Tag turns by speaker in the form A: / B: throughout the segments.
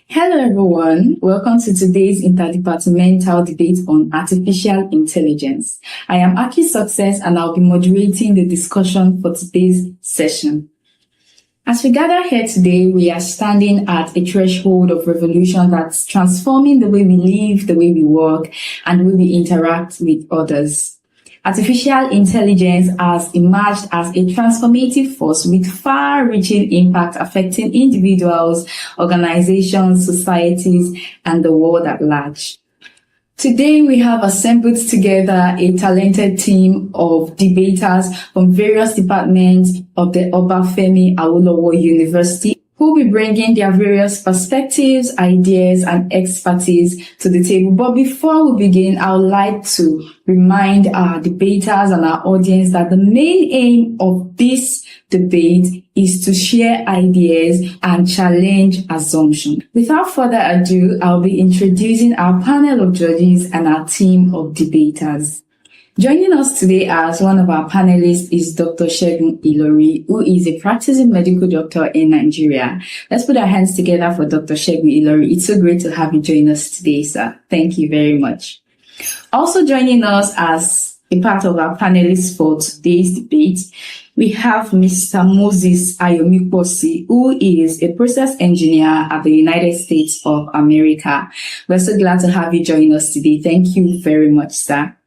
A: Hello everyone, welcome to today's interdepartmental debate on artificial intelligence. I am Aki Success and I'll be moderating the discussion for today's session. As we gather here today, we are standing at a threshold of revolution that's transforming the way we live, the way we work, and the way we interact with others. Artificial intelligence has emerged as a transformative force with far-reaching impact affecting individuals, organizations, societies, and the world at large. Today, we have assembled together a talented team of debaters from various departments of the Obafemi Awolowo University, who will be bringing their various perspectives, ideas, and expertise to the table. But before we begin, I would like to remind our debaters and our audience that the main aim of this debate is to share ideas and challenge assumptions. Without further ado, I'll be introducing our panel of judges and our team of debaters. Joining us today as one of our panelists is Dr. Segun Ilori, who is a practicing medical doctor in Nigeria. Let's put our hands together for Dr. Segun Ilori. It's so great to have you join us today, sir. Thank you very much. Also joining us as a part of our panelists for today's debate, we have Mr. Moses Ayomikposi, who is a process engineer at the United States of America. We're so glad to have you join us today. Thank you very much, sir.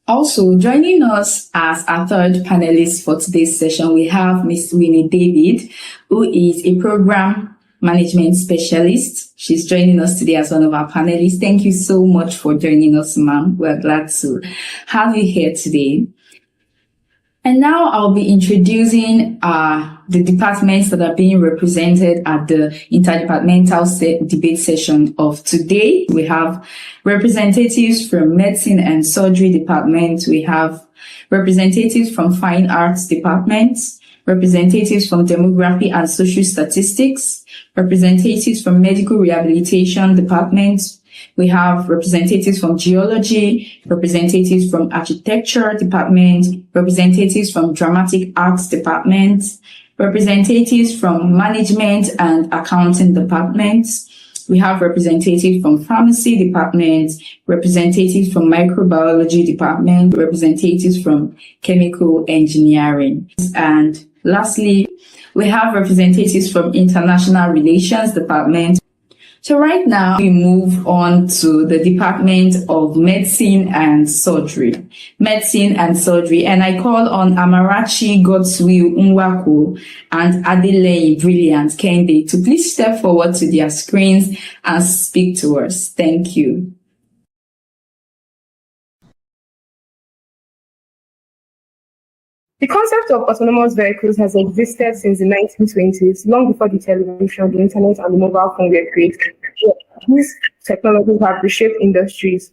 A: Also, joining us as our third panelist for today's session, we have Ms. Winnie David, who is a program management specialist. She's joining us today as one of our panelists. Thank you so much for joining us, ma'am. We're glad to have you here today. And now I'll be introducing the departments that are being represented at the interdepartmental debate session of today. We have representatives from Medicine and Surgery Department. We have representatives from Fine Arts Department, representatives from Demography and Social Statistics, representatives from Medical Rehabilitation Department. We have representatives from Geology, representatives from Architecture Department, representatives from Dramatic Arts Department, representatives from Management and Accounting Departments. We have representatives from Pharmacy Department, representatives from Microbiology Department, representatives from Chemical Engineering. And lastly, we have representatives from International Relations Department. So right now, we move on to the Department of Medicine and Surgery. Medicine and Surgery. And I call on Amarachi Godswill Nwako and Adelaide Brilliant Kende to please step forward to their screens and speak to us. Thank you.
B: The concept of autonomous vehicles has existed since the 1920s, long before the television, the internet, and the mobile phone were created. These technologies have reshaped industries.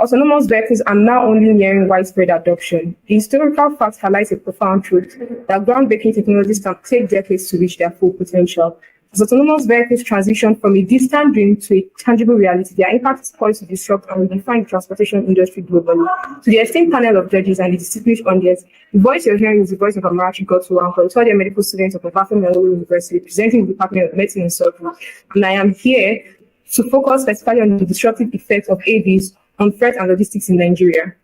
B: Autonomous vehicles are now only nearing widespread adoption. The historical fact highlights a profound truth that groundbreaking technologies can take decades to reach their full potential. As autonomous vehicles transition from a distant dream to a tangible reality, their impact is poised to disrupt and redefine the transportation industry globally. To the esteemed panel of judges and the distinguished audience, the voice you're hearing is the voice of Amarachi Godswill, a third-year medical student of Obafemi Awolowo University, representing the Department of Medicine and Surgery. And I am here to focus specifically on the disruptive effects of AVs on freight and logistics in Nigeria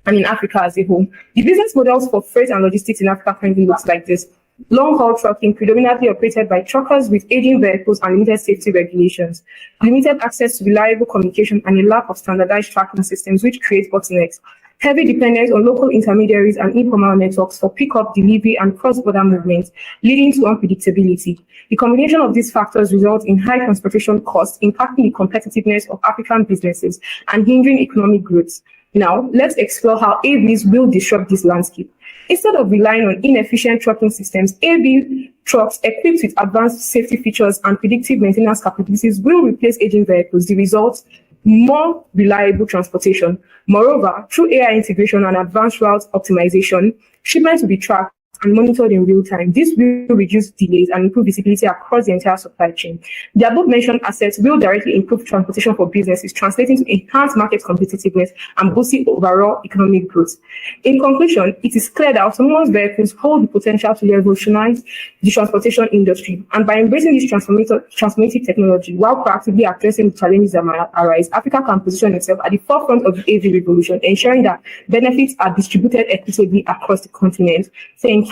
B: and in Africa as a whole. The business models for freight and logistics in Africa currently looks like this. long-haul trucking predominantly operated by truckers with aging vehicles and limited safety regulations, limited access to reliable communication, and a lack of standardized tracking systems, which create bottlenecks. Heavy dependence on local intermediaries and informal networks for pickup, delivery, and cross-border movements, leading to unpredictability. The combination of these factors results in high transportation costs, impacting the competitiveness of African businesses and hindering economic growth. Now, let's explore how AVs will disrupt this landscape. Instead of relying on inefficient trucking systems, AV trucks equipped with advanced safety features and predictive maintenance capabilities will replace aging vehicles. The result, more reliable transportation. Moreover, through AI integration and advanced route optimization, shipments will be tracked and monitored in real time. This will reduce delays and improve visibility across the entire supply chain. The above-mentioned assets will directly improve transportation for businesses, translating to enhanced market competitiveness and boosting overall economic growth. In conclusion, it is clear that autonomous vehicles hold the potential to revolutionize the transportation industry. And by embracing this transformative technology, while proactively addressing the challenges that might arise, Africa can position itself at the forefront of the AV revolution, ensuring that benefits are distributed equitably across the continent. Thank you.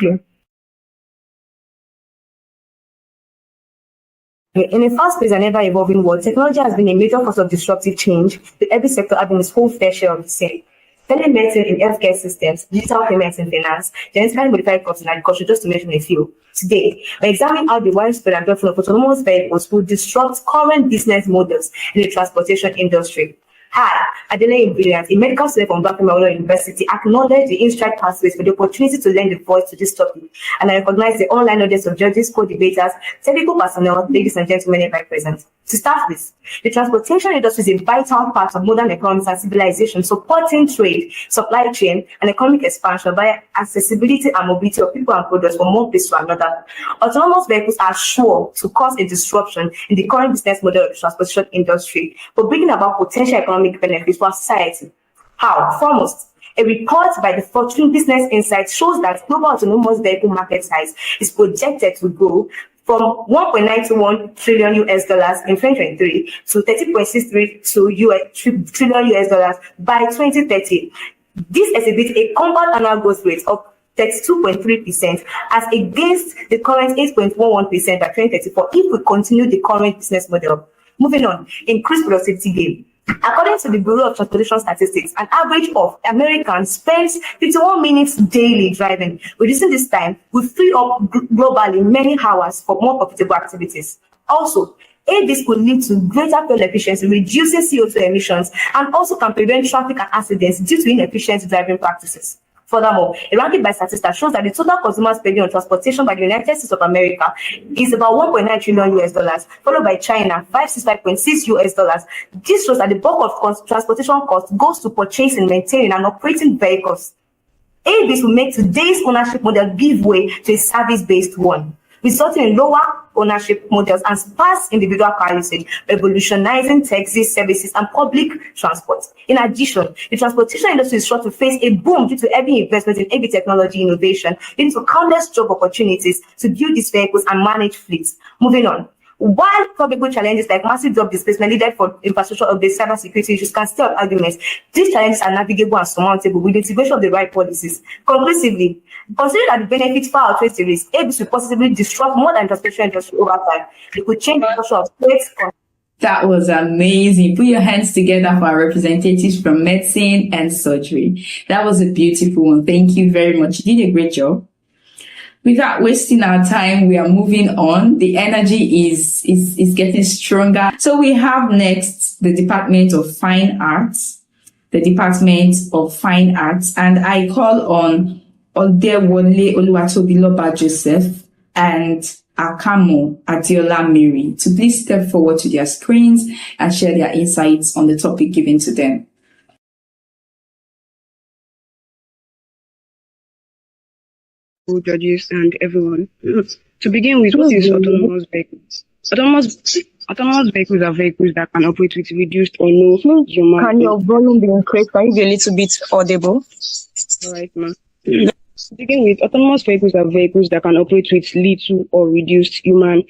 C: In a fast-paced and ever-evolving world, technology has been a major force of disruptive change, with every sector having its whole fair share of the same. Telemedicine in healthcare systems, digital payments in finance, genetically modified crops in agriculture, just to mention a few. Today, we're examining how the widespread adoption of autonomous vehicles will disrupt current business models in the transportation industry. Hi, Adelaide Brilliant, a medical student from Obafemi Awolowo University, acknowledge the in-strike pathways for the opportunity to lend a voice to this topic, and I recognize the online audience of judges, co-debaters, technical personnel, ladies and gentlemen, everybody present. To start with, the transportation industry is a vital part of modern economies and civilization, supporting trade, supply chain, and economic expansion via accessibility and mobility of people and products from one place to another. Autonomous vehicles are sure to cause a disruption in the current business model of the transportation industry, but bringing about potential economic benefits for society. How? Foremost, a report by the Fortune Business Insights shows that global autonomous vehicle market size is projected to grow from 1.91 trillion US dollars in 2023 to 30.63 trillion US dollars by 2030. This exhibits a compound annual growth rate of 32.3% as against the current 8.11% by 2034 if we continue the current business model. Moving on, increased productivity gain. According to the Bureau of Transportation Statistics, an average of Americans spends 51 minutes daily driving. Reducing this time will free up globally many hours for more profitable activities. Also, AVs could lead to greater fuel efficiency, reducing CO2 emissions, and also can prevent traffic and accidents due to inefficient driving practices. Furthermore, a ranking by Statista shows that the total consumer spending on transportation by the United States of America is about 1.9 trillion US dollars, followed by China, 565.6 US dollars. This shows that the bulk of transportation costs goes to purchasing, maintaining, and operating vehicles. AVs will make today's ownership model give way to a service-based one, resulting in lower ownership models and sparse individual car usage, revolutionizing taxi services and public transport. In addition, the transportation industry is sure to face a boom due to heavy investment in AV technology innovation, leading to countless job opportunities to build these vehicles and manage fleets. Moving on. While probable challenges like massive job displacement needed for infrastructure of the cybersecurity issues can still have arguments, these challenges are navigable and surmountable with the integration of the right policies. Conclusively, considering that the benefits far outweigh the risk, AVs will possibly disrupt more than the transportation industry over time. They could change the culture of states.
A: That was amazing. Put your hands together for our representatives from medicine and surgery. That was a beautiful one. Thank you very much. You did a great job. Without wasting our time, we are moving on. The energy is getting stronger. So we have next the Department of Fine Arts. The Department of Fine Arts. And I call on Odewole Oluwatobiloba Joseph and Akamo Adiola Mary to please step forward to their screens and share their insights on the topic given to them.
D: Judges and everyone. To begin with, what is autonomous vehicles? Autonomous vehicles are vehicles that can operate with reduced or no human.
B: Can your volume be increased? Can you be a little bit audible?
D: All right, ma'am. To begin with, autonomous vehicles are vehicles that can operate with little or reduced human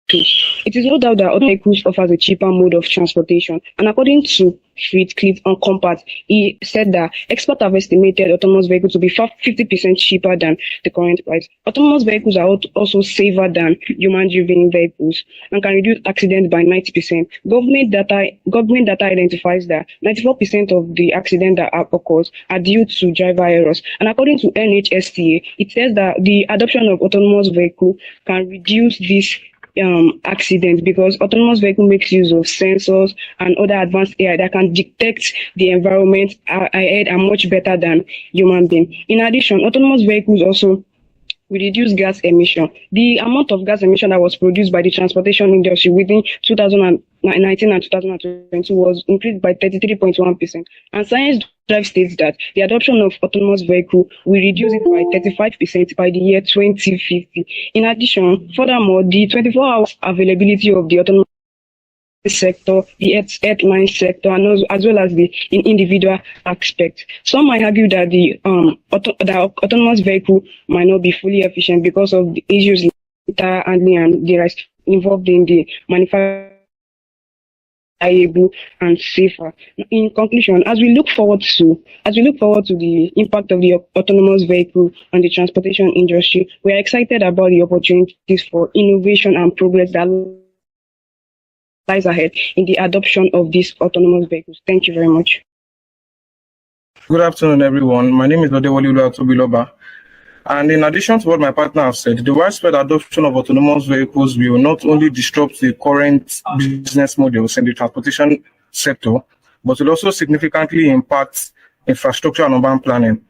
D: too. It is no doubt that autonomous vehicles offers a cheaper mode of transportation, and according to Fritz Cliff on Compass, he said that experts have estimated autonomous vehicles to be 50% cheaper than the current price. Autonomous vehicles are also safer than human-driven vehicles and can reduce accidents by 90%. Government data identifies that 94% of the accidents that occurs are due to driver errors. And according to NHSTA, it says that the adoption of autonomous vehicle can reduce this accidents because autonomous vehicle makes use of sensors and other advanced AI that can detect the environment ahead and much better than human being. In addition, autonomous vehicles also will reduce gas emission. The amount of gas emission that was produced by the transportation industry within 2019 and 2022 was increased by 33.1%. And Science Drive states that the adoption of autonomous vehicle will reduce it by 35% by the year 2050. In addition, furthermore, the 24-hour availability of the autonomous sector, the earth-line sector, and also, as well as the individual aspect. Some might argue that the autonomous vehicle might not be fully efficient because of the issues in data handling and the rest involved in the manufacturing and safer. In conclusion, as we look forward to the impact of the autonomous vehicle on the transportation industry, we are excited about the opportunities for innovation and progress that lies ahead in the adoption of these autonomous vehicles. Thank you very much.
E: Good afternoon, everyone. My name is Odewale Oluwatobiloba. And in addition to what my partner has said, the widespread adoption of autonomous vehicles will not only disrupt the current business models in the transportation sector, but will also significantly impact infrastructure and urban planning.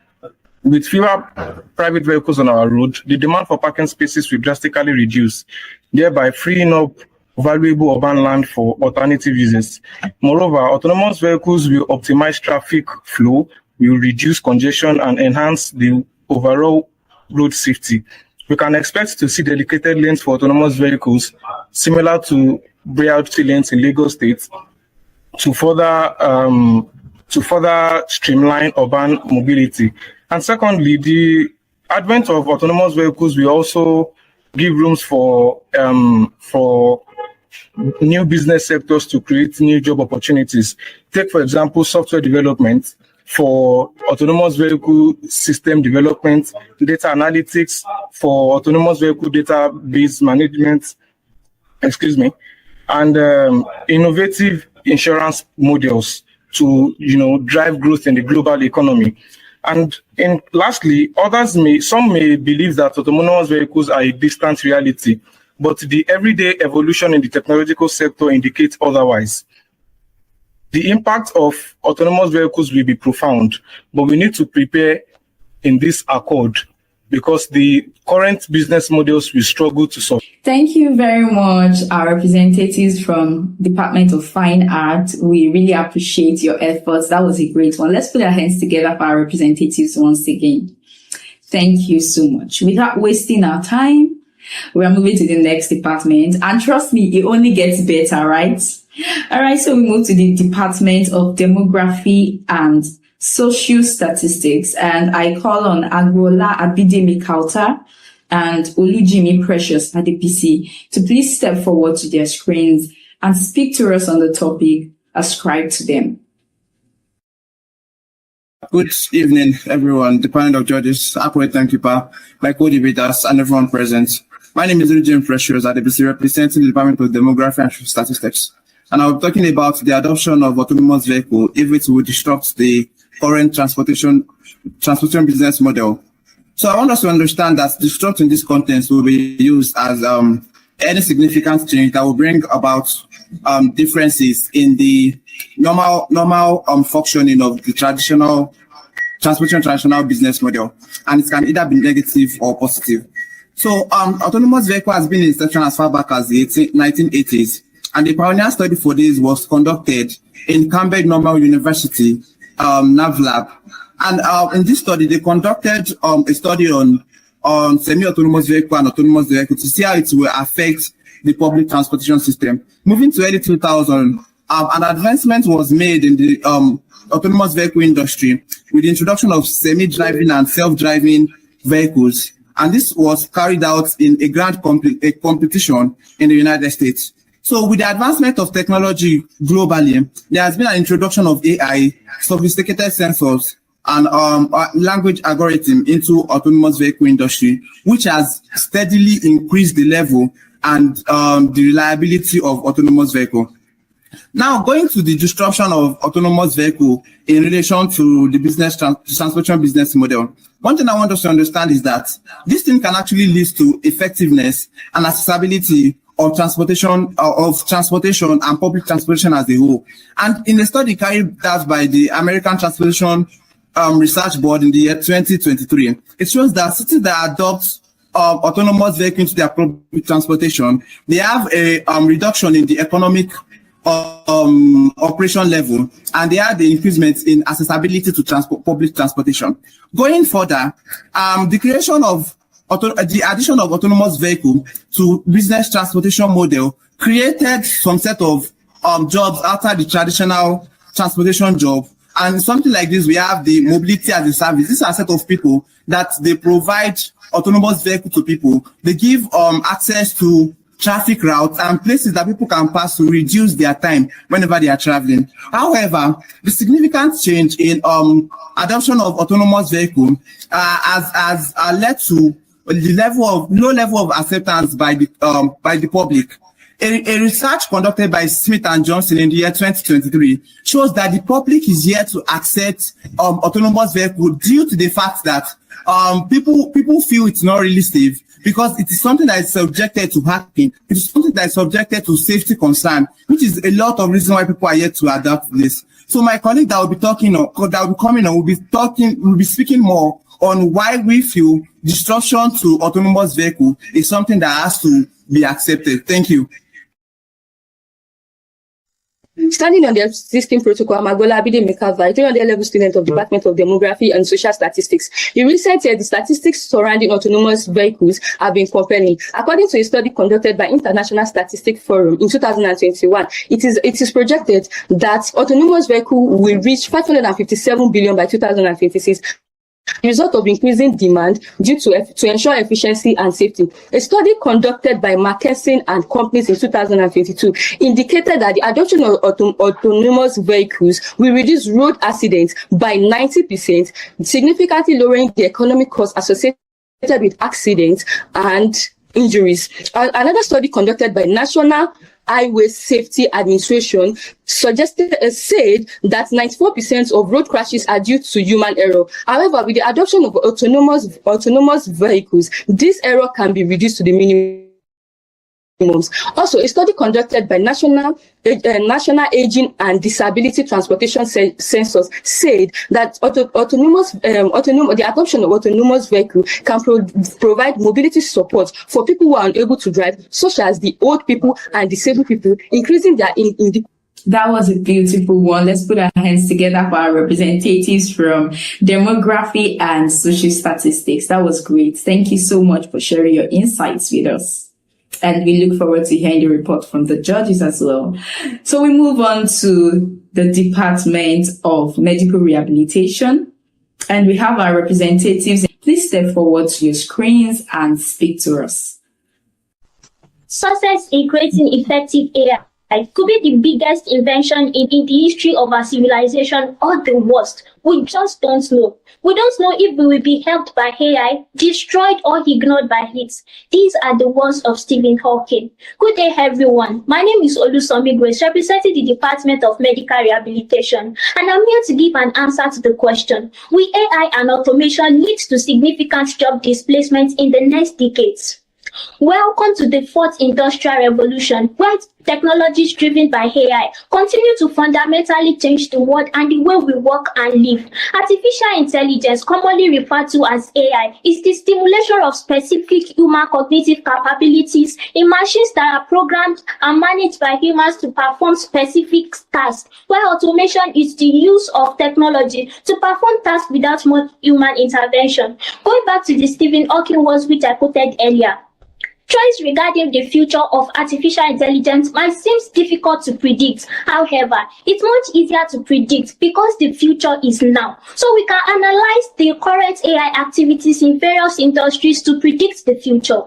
E: With fewer private vehicles on our road, the demand for parking spaces will drastically reduce, thereby freeing up valuable urban land for alternative uses. Moreover, autonomous vehicles will optimize traffic flow, will reduce congestion, and enhance the overall road safety. We can expect to see dedicated lanes for autonomous vehicles, similar to BRT lanes in Lagos State, to further streamline urban mobility. And secondly, the advent of autonomous vehicles will also give rooms for new business sectors to create new job opportunities. Take, for example, software development for autonomous vehicle system development, data analytics for autonomous vehicle database management, and innovative insurance models to drive growth in the global economy. And lastly, some may believe that autonomous vehicles are a distant reality, but the everyday evolution in the technological sector indicates otherwise. The impact of autonomous vehicles will be profound, but we need to prepare in this accord because the current business models will struggle to solve.
A: Thank you very much, our representatives from Department of Fine Art. We really appreciate your efforts. That was a great one. Let's put our hands together for our representatives once again. Thank you so much. Without wasting our time, we are moving to the next department. And trust me, it only gets better, right? All right, so we move to the Department of Demography and Social Statistics. And I call on Agbola Abidemi Kauta and Olujimi Precious Adepisi to please step forward to their screens and speak to us on the topic ascribed to them.
F: Good evening, everyone. Department of Judges, Akwe Timekeeper, my co-debaters, and everyone present. My name is Olujimi Precious Adepisi, representing the Department of Demography and Social Statistics. And I'll be talking about the adoption of autonomous vehicle if it will disrupt the current transportation business model. So I want us to understand that disrupt in this context will be used as any significant change that will bring about differences in the normal functioning of the traditional business model, and it can either be negative or positive. So autonomous vehicle has been in session as far back as the 1980s, and the pioneer study for this was conducted in Cambridge Normal University, NAVLab. And in this study, they conducted a study on semi-autonomous vehicle and autonomous vehicle to see how it will affect the public transportation system. Moving to early 2000, an advancement was made in the autonomous vehicle industry with the introduction of semi-driving and self-driving vehicles. and this was carried out in a grand competition in the United States. So with the advancement of technology globally, there has been an introduction of AI, sophisticated sensors, and language algorithm into autonomous vehicle industry, which has steadily increased the level and the reliability of autonomous vehicle. Now, going to the disruption of autonomous vehicle in relation to the transportation business model, one thing I want us to understand is that this thing can actually lead to effectiveness and accessibility of transportation and public transportation as a whole. And in a study carried out by the American Transportation Research Board in the year 2023, it shows that cities that adopt autonomous vehicles into their public transportation, they have a reduction in the economic operation level, and they have the increasement in accessibility to public transportation. Going further, the creation of the addition of autonomous vehicle to business transportation model created some set of jobs outside the traditional transportation job. And something like this, we have the mobility as a service. These are a set of people that they provide autonomous vehicle to people. They give access to traffic routes and places that people can pass to reduce their time whenever they are traveling. However, the significant change in adoption of autonomous vehicle has led to the low level of acceptance by the public. A research conducted by Smith and Johnson in the year 2023 shows that the public is yet to accept autonomous vehicle due to the fact that people feel it's not really safe, because it is something that is subjected to hacking. It is something that is subjected to safety concern, which is a lot of reason why people are yet to adapt this. So my colleague that will be coming on will be speaking more on why we feel disruption to autonomous vehicle is something that has to be accepted. Thank you.
G: Standing on the existing protocol, Magola Abide Mekava, a 300-level student of Department of Demography and Social Statistics. In recent years, the statistics surrounding autonomous vehicles have been compelling. According to a study conducted by International Statistic Forum in 2021, it is projected that autonomous vehicle will reach 557 billion by 2026. The result of increasing demand due to ensure efficiency and safety. A study conducted by McKesson and companies in 2022 indicated that the adoption of autonomous vehicles will reduce road accidents by 90%, significantly lowering the economic costs associated with accidents and injuries. Another study conducted by National Highway Safety Administration said that 94% of road crashes are due to human error. However, with the adoption of autonomous vehicles, this error can be reduced to the minimum. Also, a study conducted by National Aging and Disability Transportation Census said that the adoption of autonomous vehicle can provide mobility support for people who are unable to drive, such as the old people and disabled people, increasing their
A: That was a beautiful one. Let's put our hands together for our representatives from Demography and Social Statistics. That was great. Thank you so much for sharing your insights with us. And we look forward to hearing the report from the judges as well. So we move on to the Department of Medical Rehabilitation. And we have our representatives. Please step forward to your screens and speak to us.
H: Success in creating effective AI could be the biggest invention in the history of our civilization, or the worst. We just don't know. We don't know if we will be helped by AI, destroyed or ignored by it. These are the words of Stephen Hawking. Good day, everyone. My name is Olusomi Grace, representing the Department of Medical Rehabilitation, and I'm here to give an answer to the question: will AI and automation lead to significant job displacement in the next decades? Welcome to the fourth industrial revolution, where technologies driven by AI continue to fundamentally change the world and the way we work and live. Artificial intelligence, commonly referred to as AI, is the stimulation of specific human cognitive capabilities in machines that are programmed and managed by humans to perform specific tasks, while automation is the use of technology to perform tasks without much human intervention. Going back to the Stephen Hawking words which I quoted earlier, Choice regarding the future of artificial intelligence might seem difficult to predict. However, it's much easier to predict because the future is now. So we can analyze the current AI activities in various industries to predict the future.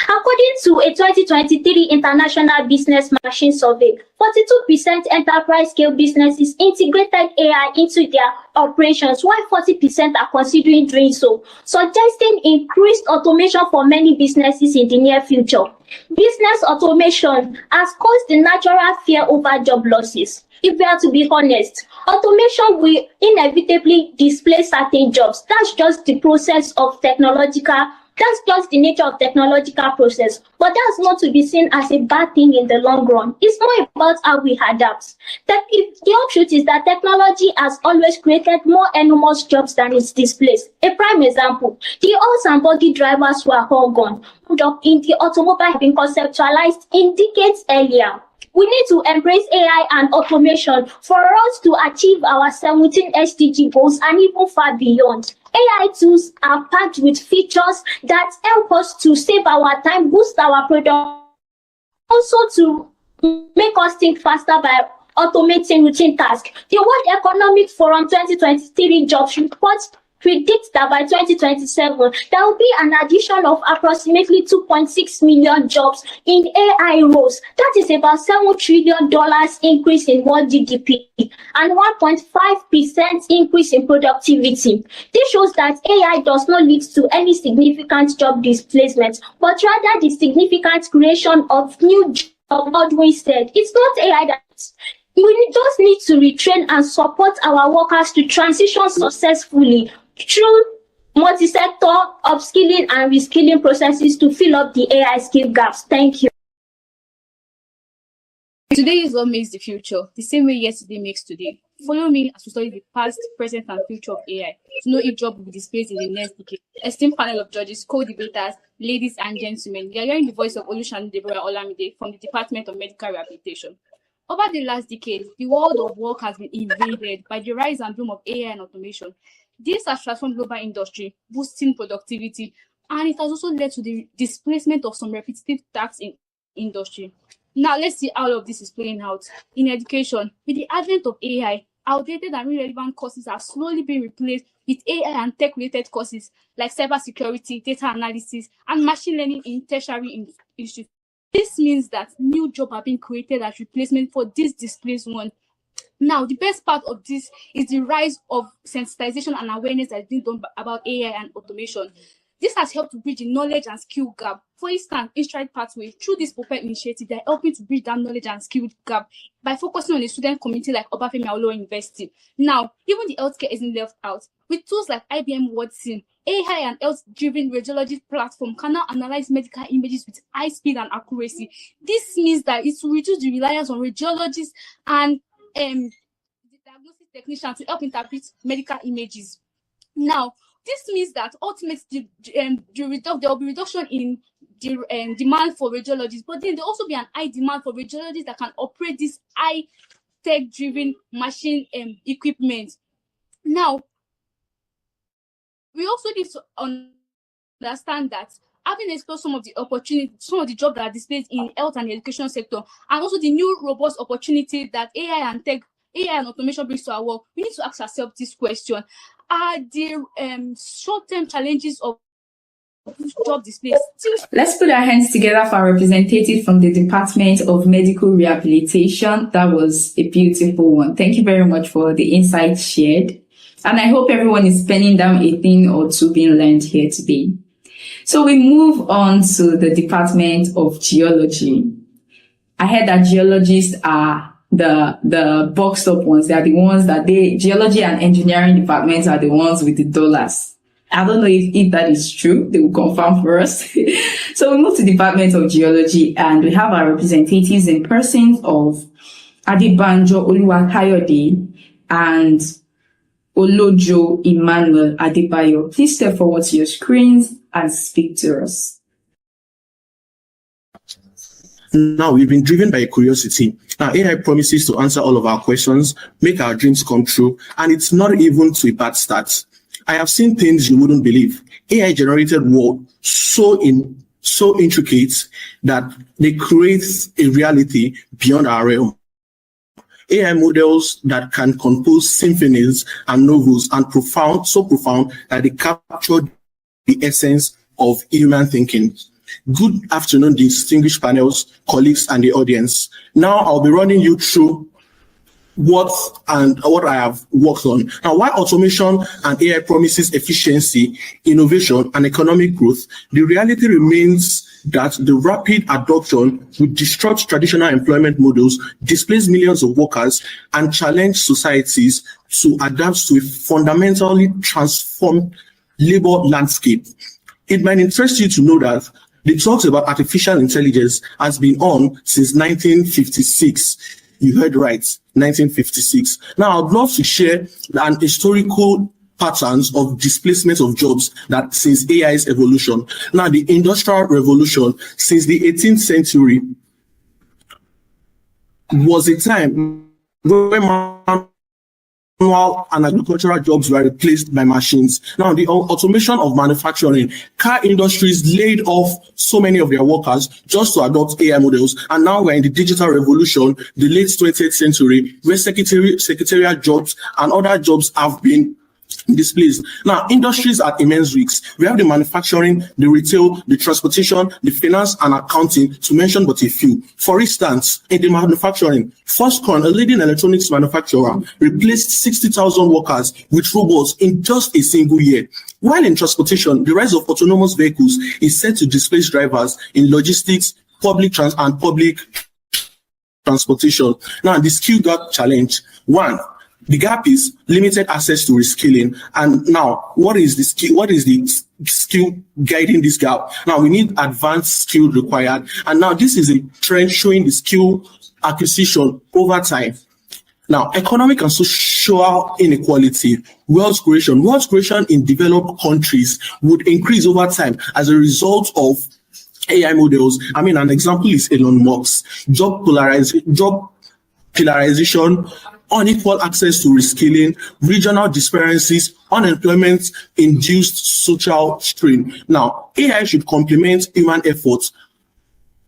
H: According to a 2023 International Business Machine Survey, 42% enterprise-scale businesses integrated AI into their operations, while 40% are considering doing so, suggesting increased automation for many businesses in the near future. Business automation has caused the natural fear over job losses. If we are to be honest, automation will inevitably displace certain jobs. That's just the process of That's just the nature of technological process, but that's not to be seen as a bad thing in the long run. It's more about how we adapt. The offshoot is that technology has always created more enormous jobs than it's displaced. A prime example, the horse and buggy drivers who are all gone, in the automobile have been conceptualized in decades earlier. We need to embrace AI and automation for us to achieve our 17 SDG goals and even far beyond. AI tools are packed with features that help us to save our time, boost our product, also to make us think faster by automating routine tasks. The World Economic Forum 2023 jobs report predicts that by 2027, there will be an addition of approximately 2.6 million jobs in AI roles. That is about $7 trillion increase in world GDP and 1.5% increase in productivity. This shows that AI does not lead to any significant job displacement, but rather the significant creation of new jobs. Godwin said, it's not AI that we just need to retrain and support our workers to transition successfully through multi-sector upskilling and reskilling processes to fill up the AI skill gaps. Thank you.
I: Today is what makes the future, the same way yesterday makes today. Follow me as we study the past, present, and future of AI to know if job will be displaced in the next decade. Esteemed panel of judges, co-debaters, ladies and gentlemen, we are hearing the voice of Olushanu Deborah Olamide from the Department of Medical Rehabilitation. Over the last decade, the world of work has been invaded by the rise and boom of AI and automation. This has transformed global industry, boosting productivity, and it has also led to the displacement of some repetitive tasks in industry. Now, let's see how all of this is playing out. In education, with the advent of AI, outdated and irrelevant courses are slowly being replaced with AI and tech-related courses like cybersecurity, data analysis, and machine learning in tertiary institutions. This means that new jobs are being created as replacement for this displaced one. Now, the best part of this is the rise of sensitization and awareness that is being done about AI and automation. This has helped to bridge the knowledge and skill gap. For instance, Instride Pathway, through this PROPEL initiative, they're helping to bridge that knowledge and skill gap by focusing on a student community like Obafemi Awolowo University. Now, even the healthcare isn't left out. With tools like IBM Watson, AI and health-driven radiology platform can now analyze medical images with high speed and accuracy. This means that it will reduce the reliance on radiologists and the diagnostic technicians to help interpret medical images. Now, this means that ultimately there will be reduction in the demand for radiologists, but then there will also be an high demand for radiologists that can operate this high tech-driven machine equipment. Now, we also need to understand that having explored some of the opportunities, some of the jobs that are displayed in health and the education sector, and also the new robust opportunity that AI and automation brings to our work, we need to ask ourselves this question: are the short-term challenges of job displacement?
A: Let's put our hands together for our representative from the Department of Medical Rehabilitation. That was a beautiful one. Thank you very much for the insights shared. And I hope everyone is penning down a thing or two being learned here today. So we move on to the Department of Geology. I heard that geologists are the boxed up ones. They are the ones that geology and engineering departments are the ones with the dollars. I don't know if that is true. They will confirm for us. So we move to the Department of Geology and we have our representatives in persons of Adebanjo Oluwakayode and Olojo Emmanuel Adebayo. Please step forward to your screens and speak to us.
J: Now, we've been driven by curiosity. Now, AI promises to answer all of our questions, make our dreams come true, and it's not even to a bad start. I have seen things you wouldn't believe. AI-generated world so so intricate that they create a reality beyond our realm. AI models that can compose symphonies and novels and so profound that they capture the essence of human thinking. Good afternoon, distinguished panels, colleagues, and the audience. Now I'll be running you through what I have worked on. Now, while automation and AI promises efficiency, innovation, and economic growth, the reality remains that the rapid adoption will disrupt traditional employment models, displace millions of workers, and challenge societies to adapt to a fundamentally transformed labor landscape. It might interest you to know that the talks about artificial intelligence has been on since 1956. You heard right, 1956. Now, I'd love to share an historical patterns of displacement of jobs that since AI's evolution. Now, the Industrial Revolution since the 18th century was a time when manual and agricultural jobs were replaced by machines. Now, the automation of manufacturing, car industries laid off so many of their workers just to adopt AI models. And now we're in the digital revolution, the late 20th century, where secretarial jobs and other jobs have been displaced. Now, industries are immense risks. We have the manufacturing, the retail, the transportation, the finance and accounting, to mention but a few. For instance, in the manufacturing, Foxconn, a leading electronics manufacturer, replaced 60,000 workers with robots in just a single year. While in transportation, the rise of autonomous vehicles is set to displace drivers in logistics, public transportation. Now, the skill gap challenge. One, the gap is limited access to reskilling. And now, what is the skill? What is the skill guiding this gap? Now, we need advanced skill required. And now this is a trend showing the skill acquisition over time. Now, economic and social inequality, wealth creation in developed countries would increase over time as a result of AI models. I mean, an example is Elon Musk. Job polarization, unequal access to reskilling, regional disparities, unemployment-induced social strain. Now, AI should complement human efforts,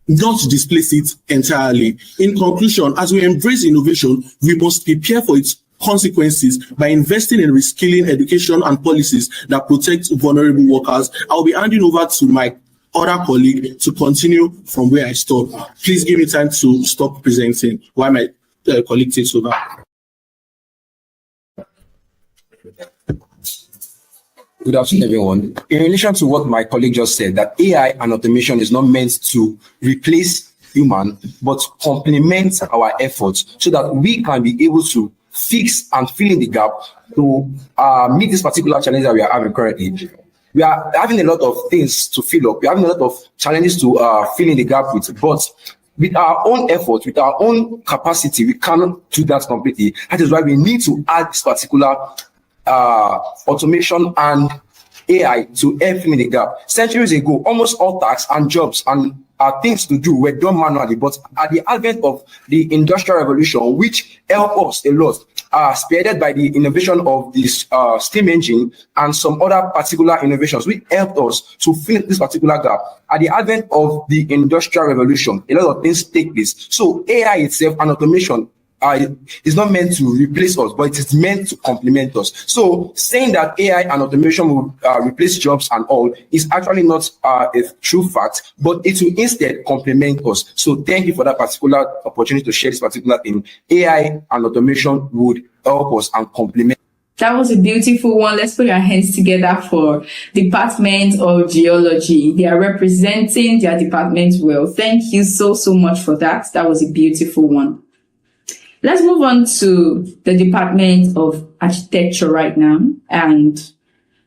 J: not displace it entirely. In conclusion, as we embrace innovation, we must prepare for its consequences by investing in reskilling, education, and policies that protect vulnerable workers. I'll be handing over to my other colleague to continue from where I stopped. Please give me time to stop presenting while my colleague takes over.
K: Good afternoon, everyone. In relation to what my colleague just said, that AI and automation is not meant to replace human, but complement our efforts so that we can be able to fix and fill in the gap to meet this particular challenge that we are having currently. We are having a lot of things to fill up. We are having a lot of challenges to fill in the gap with, but with our own effort, with our own capacity, we cannot do that completely. That is why we need to add this particular automation and AI to help fill in the gap. Centuries ago, almost all tasks and jobs and things to do were done manually, but at the advent of the Industrial Revolution, which helped us a lot, spearheaded by the innovation of this steam engine and some other particular innovations, which helped us to fill this particular gap. At the advent of the Industrial Revolution, a lot of things take place. So AI itself and automation is not meant to replace us, but it is meant to complement us. So saying that AI and automation will replace jobs and all is actually not a true fact, but it will instead complement us. So thank you for that particular opportunity to share this particular thing. AI and automation would help us and complement.
A: That was a beautiful one. Let's put our hands together for Department of Geology. They are representing their department well. Thank you so much for that. That was a beautiful one. Let's move on to the Department of Architecture right now. And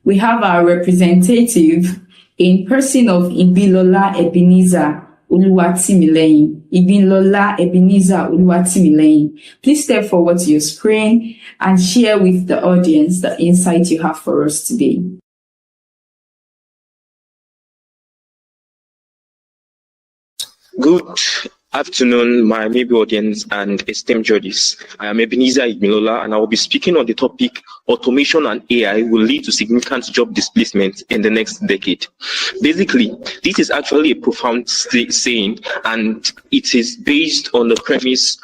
A: we have our representative in person of Ibilola Ebenezer Oluwatimileyin. Ibilola Ebenezer Oluwatimileyin. Please step forward to your screen and share with the audience the insight you have for us today.
L: Good Afternoon, my maybe audience and esteemed judges. I am Ebenezer Igmilola, and I will be speaking on the topic automation and AI will lead to significant job displacement in the next decade. Basically, this is actually a profound saying, and it is based on the premise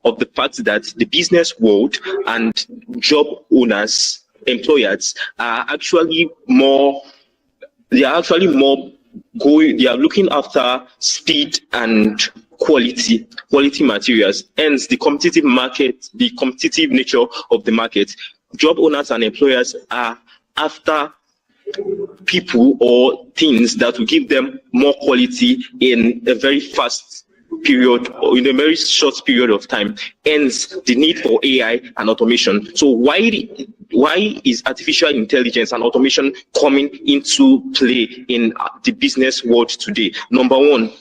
L: of the fact that the business world and job owners, employers are actually more they are looking after speed and quality materials. Hence, the competitive nature of the market. Job owners and employers are after people or things that will give them more quality in a very fast period or in a very short period of time. Hence, the need for AI and automation. So why is artificial intelligence and automation coming into play in the business world today? Number one,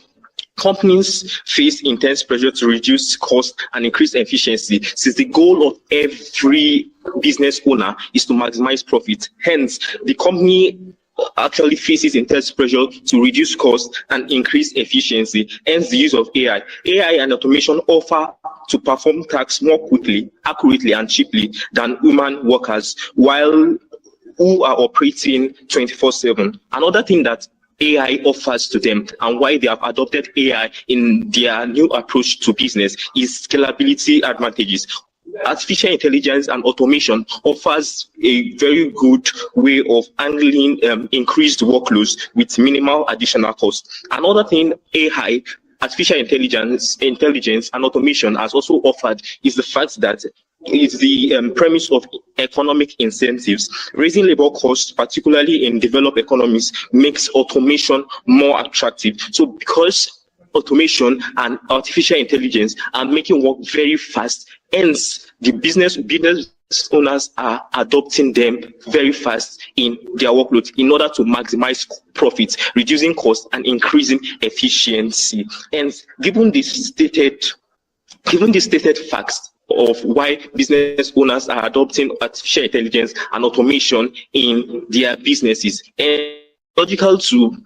L: companies face intense pressure to reduce cost and increase efficiency, since the goal of every business owner is to maximize profit. Hence, the company actually faces intense pressure to reduce cost and increase efficiency. Hence, the use of AI. AI and automation offer to perform tasks more quickly, accurately, and cheaply than human workers, who are operating 24/7. Another thing that AI offers to them and why they have adopted AI in their new approach to business is scalability advantages. Artificial intelligence and automation offers a very good way of handling increased workloads with minimal additional cost. Another thing AI, artificial intelligence and automation has also offered is the fact that it's the premise of economic incentives. Raising labor costs, particularly in developed economies, makes automation more attractive. So because automation and artificial intelligence are making work very fast, hence the business owners are adopting them very fast in their workload in order to maximize profits, reducing costs and increasing efficiency. And given the stated facts of why business owners are adopting artificial intelligence and automation in their businesses, and logical to,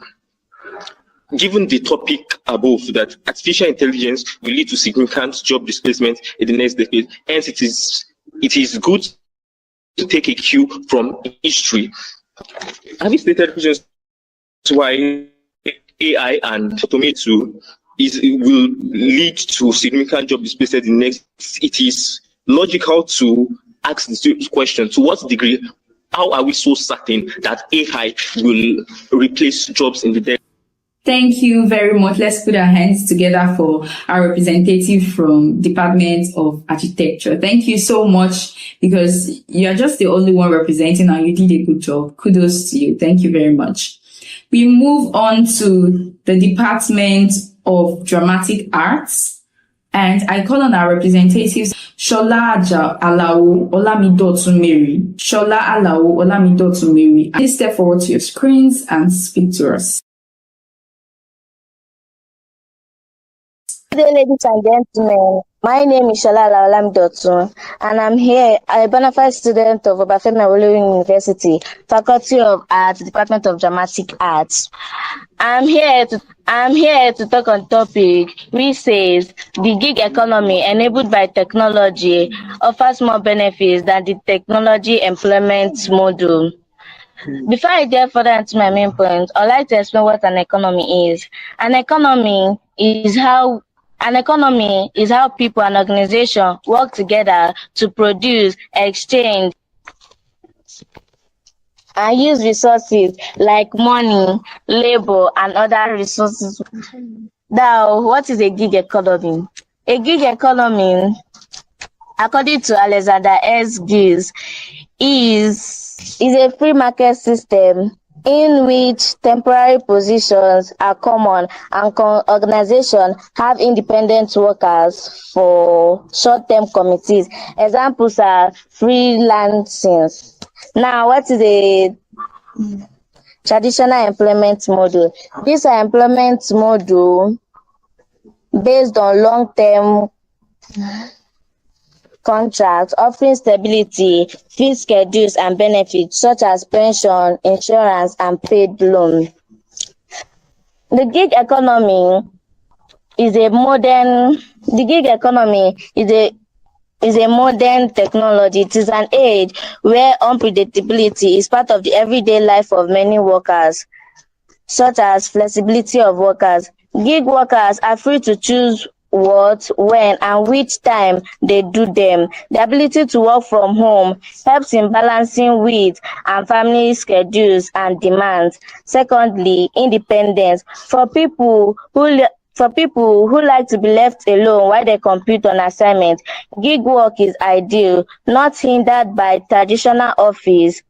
L: given the topic above, that artificial intelligence will lead to significant job displacement in the next decade. Hence, it is good to take a cue from history. Having stated reasons why AI and automation will lead to significant job displacement in the next, it is logical to ask the question: to what degree, how are we so certain that AI will replace jobs in the decade?
A: Thank you very much. Let's put our hands together for our representative from Department of Architecture. Thank you so much, because you're just the only one representing and you did a good job. Kudos to you. Thank you very much. We move on to the Department of Dramatic Arts, and I call on our representatives, Shola Alawo Olamidotunmeri. Shola Alawo Olamidotunmeri. Please step forward to your screens and speak to us.
M: Good day, ladies and gentlemen. My name is Shola Alawo Olamidotun, and I'm here, a bona fide student of Obafemi Awolowo University, Faculty of Arts, Department of Dramatic Arts. I'm here to talk on topic which says the gig economy enabled by technology offers more benefits than the technology employment model. Before I get further into my main point, I'd like to explain what an economy is. An economy is how people and organizations work together to produce, exchange, and use resources like money, labor, and other resources. Now, what is a gig economy? A gig economy, according to Alexander S. Giles, is a free market system in which temporary positions are common and organizations have independent workers for short-term committees. Examples are freelancing. Now, what is a traditional employment model? This is an employment model based on long-term contracts offering stability, fixed schedules, and benefits such as pension, insurance, and paid loan. The gig economy is a modern technology. It is an age where unpredictability is part of the everyday life of many workers, such as flexibility of workers. Gig workers are free to choose what, when, and which time they do them. The ability to work from home helps in balancing with and family schedules and demands. Secondly, independence. For people who like to be left alone while they compete on assignment, gig work is ideal, not hindered by traditional office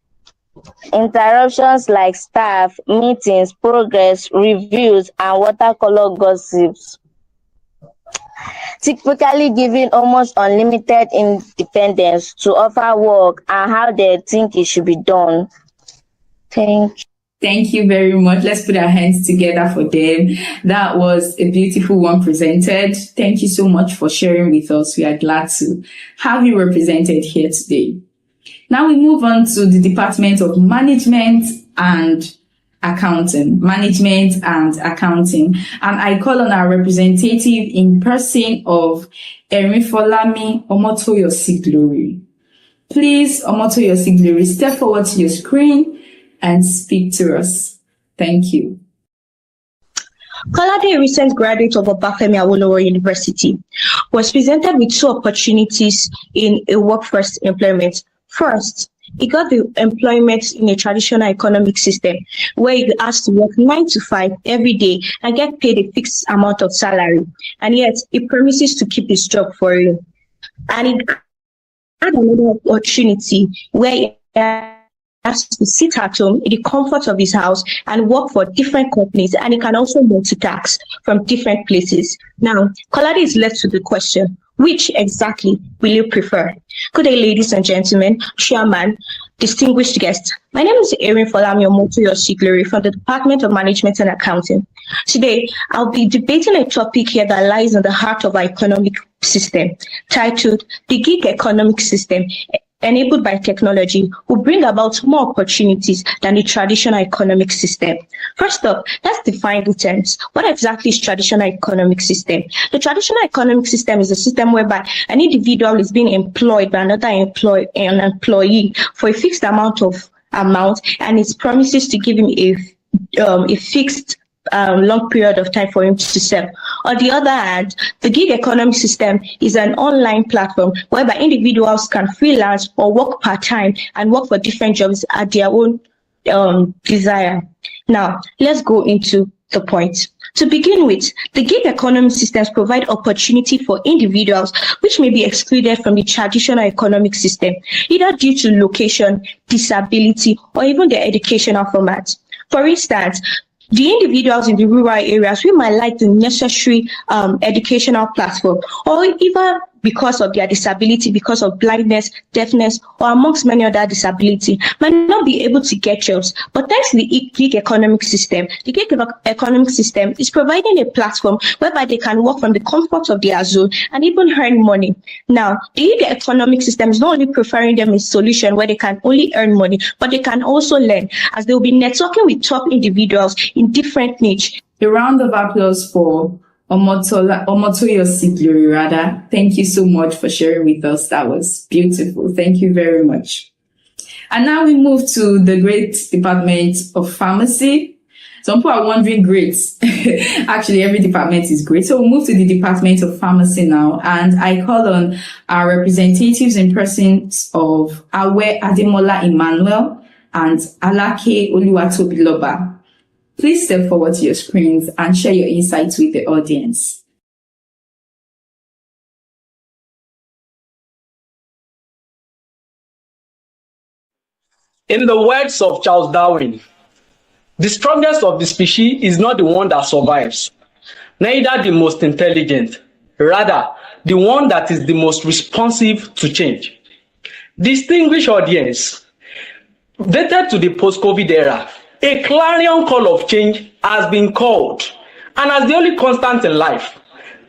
M: interruptions like staff meetings, progress reviews, and watercolor gossips, typically giving almost unlimited independence to offer work and how they think it should be done. Thank you.
A: Thank you very much. Let's put our hands together for them. That was a beautiful one presented. Thank you so much for sharing with us. We are glad to have you represented here today. Now we move on to the Department of Management and Accounting. And I call on our representative in person of Erinfolami Omotoyosi-Glory. Please, Omotoyosi-Glory, step forward to your screen and speak to us. Thank you.
N: Kolade, a recent graduate of Obafemi Awolowo University, was presented with two opportunities in a workforce employment. First, he got the employment in a traditional economic system where he asked to work 9 to 5 every day and get paid a fixed amount of salary, and yet he promises to keep his job for you. And he had another opportunity where he has to sit at home in the comfort of his house and work for different companies, and he can also multitask from different places. Now, Kolade is left to the question, which exactly will you prefer? Good day, ladies and gentlemen, chairman, distinguished guests. My name is Erinfolami Omotoyosi-Glory from the Department of Management and Accounting. Today, I'll be debating a topic here that lies in the heart of our economic system, titled The Gig Economic System, enabled by technology, will bring about more opportunities than the traditional economic system. First up, let's define the terms. What exactly is traditional economic system? The traditional economic system is a system whereby an individual is being employed by another employee for a fixed amount, and it promises to give him a fixed long period of time for him to serve. On the other hand, the gig economy system is an online platform whereby individuals can freelance or work part-time and work for different jobs at their own desire. Now, let's go into the point. To begin with, the gig economy systems provide opportunity for individuals which may be excluded from the traditional economic system, either due to location, disability, or even their educational format. For instance, the individuals in the rural areas who might lack the necessary educational platform, or even because of their disability, because of blindness, deafness, or amongst many other disability, might not be able to get jobs. But thanks to the gig economic system, the gig economic system is providing a platform whereby they can work from the comfort of their zone and even earn money. Now, the gig economic system is not only preferring them a solution where they can only earn money, but they can also learn, as they will be networking with top individuals in different niche.
A: A round of applause for Omotoyosi-Glory, rather. Thank you so much for sharing with us. That was beautiful. Thank you very much. And now we move to the great Department of Pharmacy. Some people are wondering, great. Actually, every department is great. So we'll move to the Department of Pharmacy now. And I call on our representatives in persons of Awe Ademola Emmanuel and Alake Oluwatobiloba. Please step forward to your screens and share your insights with the audience.
O: In the words of Charles Darwin, the strongest of the species is not the one that survives, neither the most intelligent, rather the one that is the most responsive to change. Distinguished audience, dated to the post-COVID era, a clarion call of change has been called, and as the only constant in life,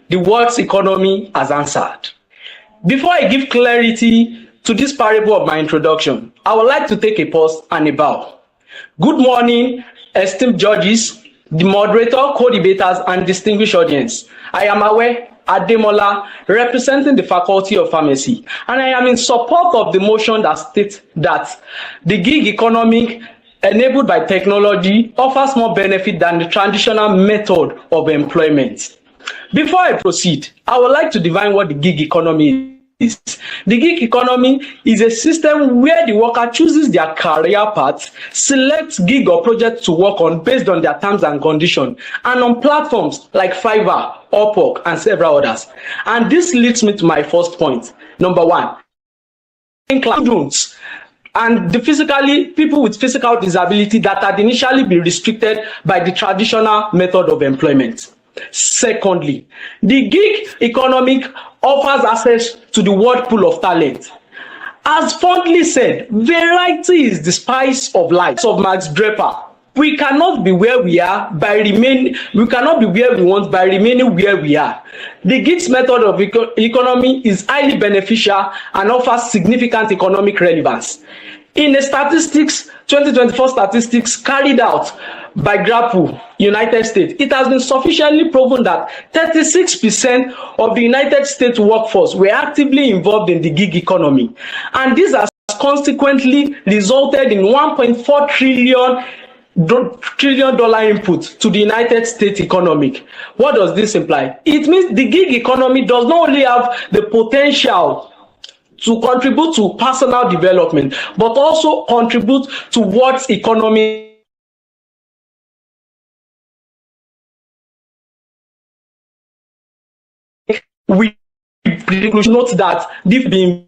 O: the world's economy has answered. Before I give clarity to this parable of my introduction, I would like to take a pause and a bow. Good morning, esteemed judges, the moderator, co-debaters, and distinguished audience. I am aware Ademola, representing the Faculty of Pharmacy, and I am in support of the motion that states that the gig economy enabled by technology offers more benefit than the traditional method of employment. Before I proceed, I would like to define what the gig economy is. The gig economy is a system where the worker chooses their career path, selects gig or project to work on based on their terms and conditions, and on platforms like Fiverr, Upwork, and several others. And this leads me to my first point. Number one, students and people with physical disability that had initially been restricted by the traditional method of employment. Secondly, the gig economy offers access to the world pool of talent. As fondly said, variety is the spice of life. Of Max Draper, we cannot be where we are by remaining. We cannot be where we want by remaining where we are. The gigs method of economy is highly beneficial and offers significant economic relevance. In the 2024 statistics carried out by Grapple, United States, it has been sufficiently proven that 36% of the United States workforce were actively involved in the gig economy. And this has consequently resulted in $1.4 trillion input to the United States economy. What does this imply? It means the gig economy does not only have the potential to contribute to personal development, but also contribute towards economy. We note that this being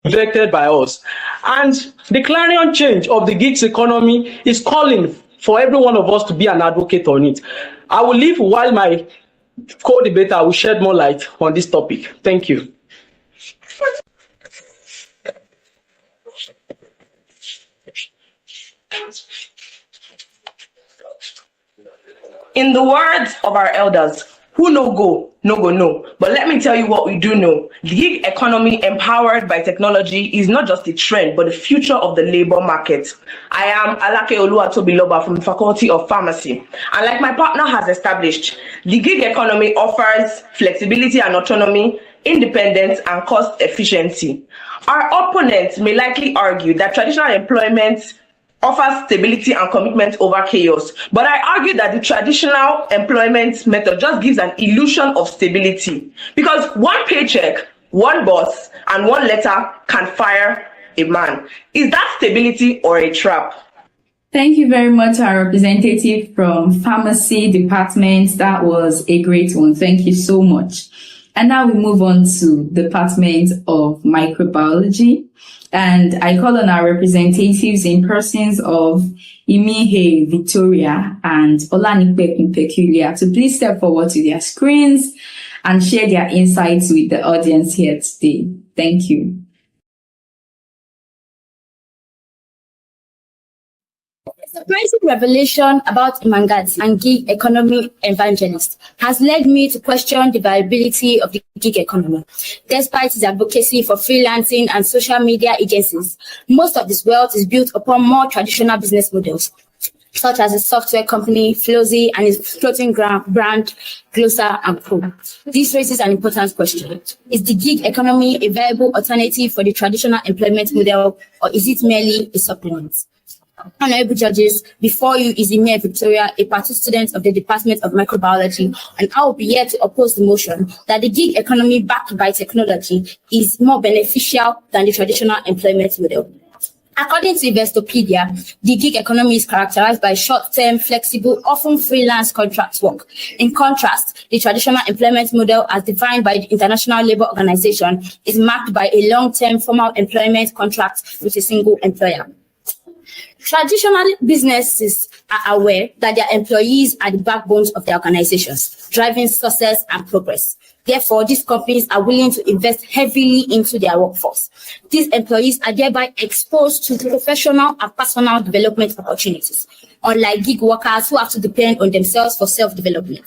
O: rejected by us. And the clarion change of the gigs economy is calling for every one of us to be an advocate on it. I will leave while my co-debater will shed more light on this topic. Thank you.
P: In the words of our elders, who no go, no go no. But let me tell you what we do know. The gig economy empowered by technology is not just a trend, but the future of the labor market. I am Alake Oluwatobiloba from the Faculty of Pharmacy. And like my partner has established, the gig economy offers flexibility and autonomy, independence, and cost efficiency. Our opponents may likely argue that traditional employment offers stability and commitment over chaos. But I argue that the traditional employment method just gives an illusion of stability, because one paycheck, one boss, and one letter can fire a man. Is that stability or a trap?
A: Thank you very much, our representative from Pharmacy Department. That was a great one. Thank you so much. And now we move on to Department of Microbiology. And I call on our representatives in persons of Imihe Victoria and Olanipe Peculiar to please step forward to their screens and share their insights with the audience here today. Thank you.
Q: The surprising revelation about Imangats and gig economy evangelists has led me to question the viability of the gig economy. Despite his advocacy for freelancing and social media agencies, most of this wealth is built upon more traditional business models, such as a software company, Flozy, and its floating brand, Glossa and Co. This raises an important question. Is the gig economy a viable alternative for the traditional employment model, or is it merely a supplement? Honorable judges, before you is Imihe Victoria, a part student of the Department of Microbiology, and I will be here to oppose the motion that the gig economy backed by technology is more beneficial than the traditional employment model. According to Investopedia, the gig economy is characterized by short-term, flexible, often freelance contract work. In contrast, the traditional employment model, as defined by the International Labour Organization, is marked by a long-term formal employment contract with a single employer. Traditional businesses are aware that their employees are the backbones of their organizations, driving success and progress. Therefore, these companies are willing to invest heavily into their workforce. These employees are thereby exposed to professional and personal development opportunities, unlike gig workers who have to depend on themselves for self-development.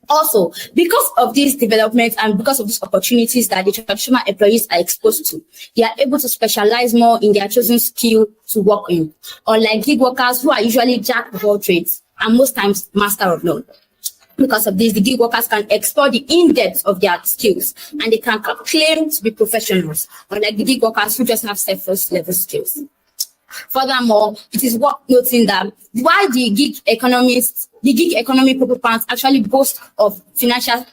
Q: Also, because of this development and because of these opportunities that the traditional employees are exposed to, they are able to specialize more in their chosen skill to work in, unlike gig workers who are usually jack of all trades and most times master of none. Because of this, the gig workers can explore the in-depth of their skills and they can claim to be professionals, unlike the gig workers who just have surface level skills. Furthermore, it is worth noting that while the gig economy participants actually boast of financial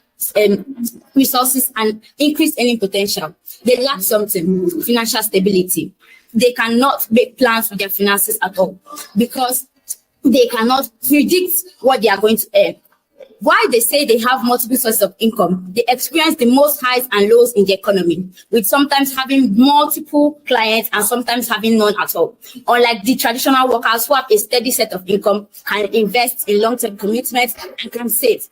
Q: resources and increased earning potential, they lack something: financial stability. They cannot make plans with their finances at all because they cannot predict what they are going to earn. While they say they have multiple sources of income, they experience the most highs and lows in the economy, with sometimes having multiple clients and sometimes having none at all. Unlike the traditional workers who have a steady set of income, can invest in long-term commitments, and can save.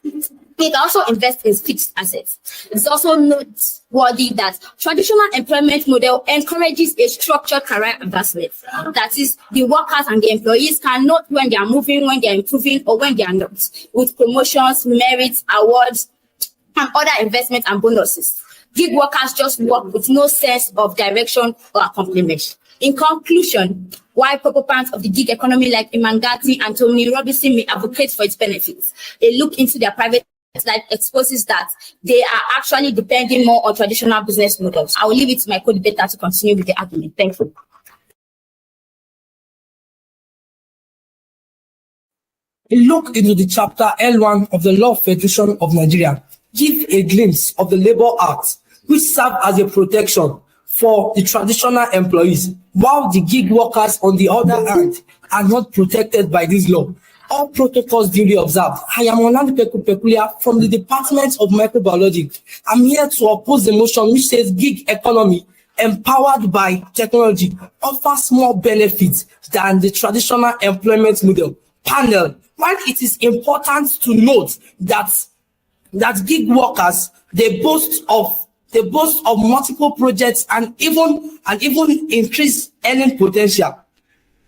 Q: They can also invest in fixed assets. It's also noteworthy that traditional employment model encourages a structured career advancement. That is, the workers and the employees can note when they are moving, when they are improving, or when they are not, with promotions, merits, awards, and other investments and bonuses. Gig workers just work with no sense of direction or accomplishment. In conclusion, while participants of the gig economy like Imangati and Tony Robinson may advocate for its benefits, a look into their private life exposes that they are actually depending more on traditional business models. I will leave it to my co-debater to continue with the argument. Thank you.
R: A look into the chapter L1 of the Law of Federation of Nigeria gives a glimpse of the Labour Act, which serve as a protection for the traditional employees, while the gig workers, on the other hand, are not protected by this law. All protocols duly observed. I am Orlando Pekulia from the Department of Microbiology. I'm here to oppose the motion which says gig economy empowered by technology offers more benefits than the traditional employment model. Panel, while it is important to note that gig workers they boast of multiple projects and even increased earning potential,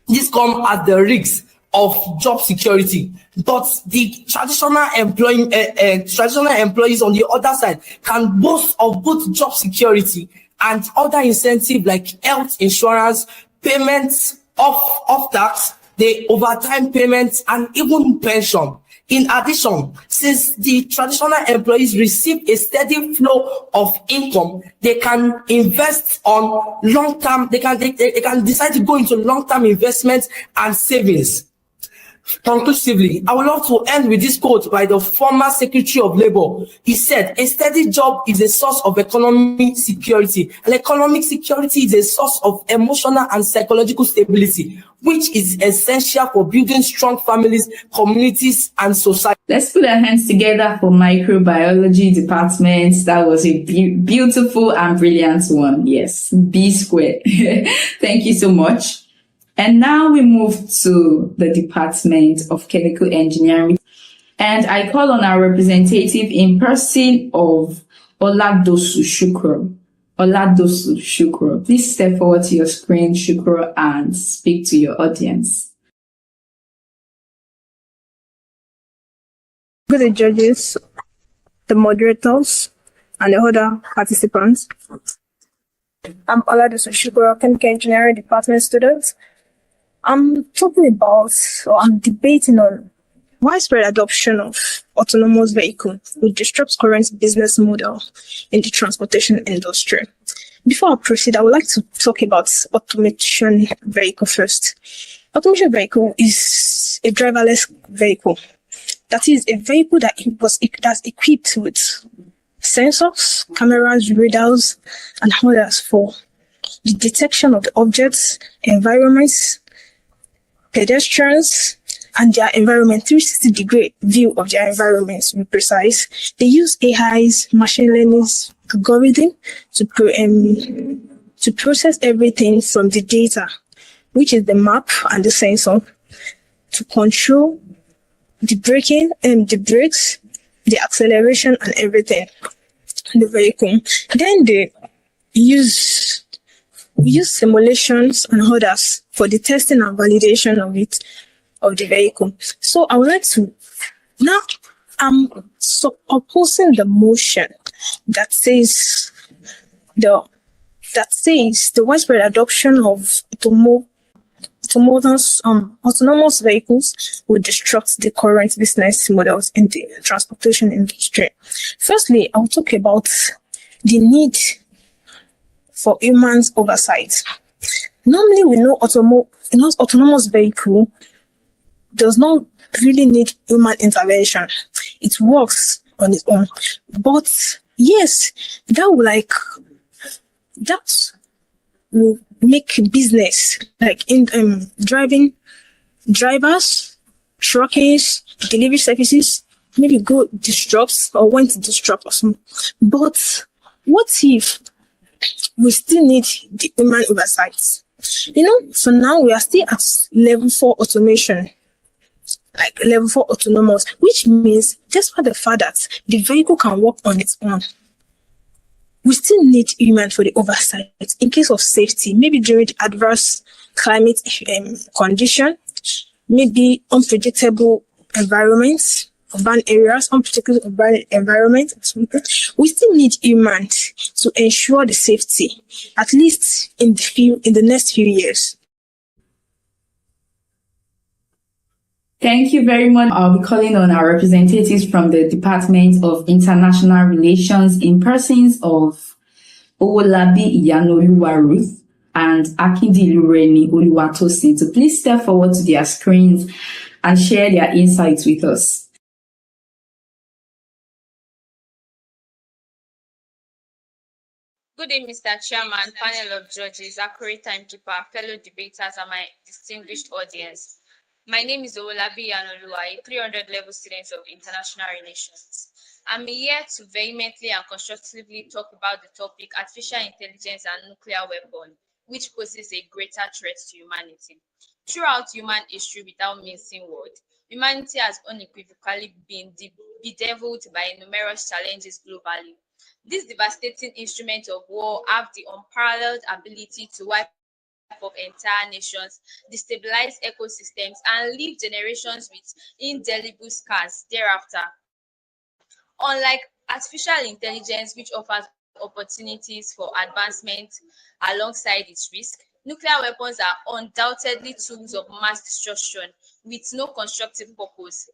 R: this comes at the risks of job security. But the traditional employees on the other side can boast of both job security and other incentives like health insurance, payments of tax, the overtime payments, and even pension. In addition, since the traditional employees receive a steady flow of income, they can invest on long-term, they can decide to go into long-term investments and savings. Conclusively, I would love to end with this quote by the former Secretary of Labour. He said, "A steady job is a source of economic security, and economic security is a source of emotional and psychological stability, which is essential for building strong families, communities, and society."
A: Let's put our hands together for Microbiology department. That was a beautiful and brilliant one. Yes, B squared. Thank you so much. And now we move to the Department of Chemical Engineering. And I call on our representative in person of Oladosu Shukro. Oladosu Shukro. Please step forward to your screen, Shukro, and speak to your audience.
B: Good day, judges, the moderators, and the other participants. I'm Oladosu Shukro, Chemical Engineering Department student. I'm debating on widespread adoption of autonomous vehicles, which disrupts current business model in the transportation industry. Before I proceed, I would like to talk about automation vehicle first. Automation vehicle is a driverless vehicle. That is a vehicle that's equipped with sensors, cameras, radars, and others for the detection of the objects, environments, pedestrians, and their environment, 360-degree view of their environment, to be precise. They use AI's machine learning algorithm to process everything from the data, which is the map and the sensor, to control the braking and the brakes, the acceleration, and everything in the vehicle. Then they use simulations and others for the testing and validation of the vehicle. So I would like to now opposing the motion that says the widespread adoption of autonomous vehicles will disrupt the current business models in the transportation industry. Firstly, I'll talk about the need for humans oversight. Normally, we know autonomous vehicle does not really need human intervention. It works on its own. But yes, that will make business like in drivers, truckers, delivery services maybe go disrupt or went to disrupt or something. But what if we still need the human oversight? So now we are still at level 4 automation, like level 4 autonomous, which means despite the fact that the vehicle can work on its own, we still need human for the oversight in case of safety, maybe during the adverse climate condition, maybe unpredictable environments, urban areas, unpredictable urban environment. We still need humans to ensure the safety, at least in the next few years.
A: Thank you very much. I'll be calling on our representatives from the Department of International Relations in persons of Owolabi Iyanoluwa Ruth and Akindilureni Oluwatosin to please step forward to their screens and share their insights with us.
S: Good day, Mr. Chairman, panel of judges, accurate timekeeper, fellow debaters, and my distinguished audience. My name is Owolabi Iyanoluwa, a 300-level student of International Relations. I'm here to vehemently and constructively talk about the topic artificial intelligence and nuclear weapon, which poses a greater threat to humanity. Throughout human history, without mincing words, humanity has unequivocally been bedeviled by numerous challenges globally. These devastating instruments of war have the unparalleled ability to wipe of entire nations, destabilize ecosystems, and leave generations with indelible scars thereafter. Unlike artificial intelligence, which offers opportunities for advancement alongside its risk, nuclear weapons are undoubtedly tools of mass destruction with no constructive purpose.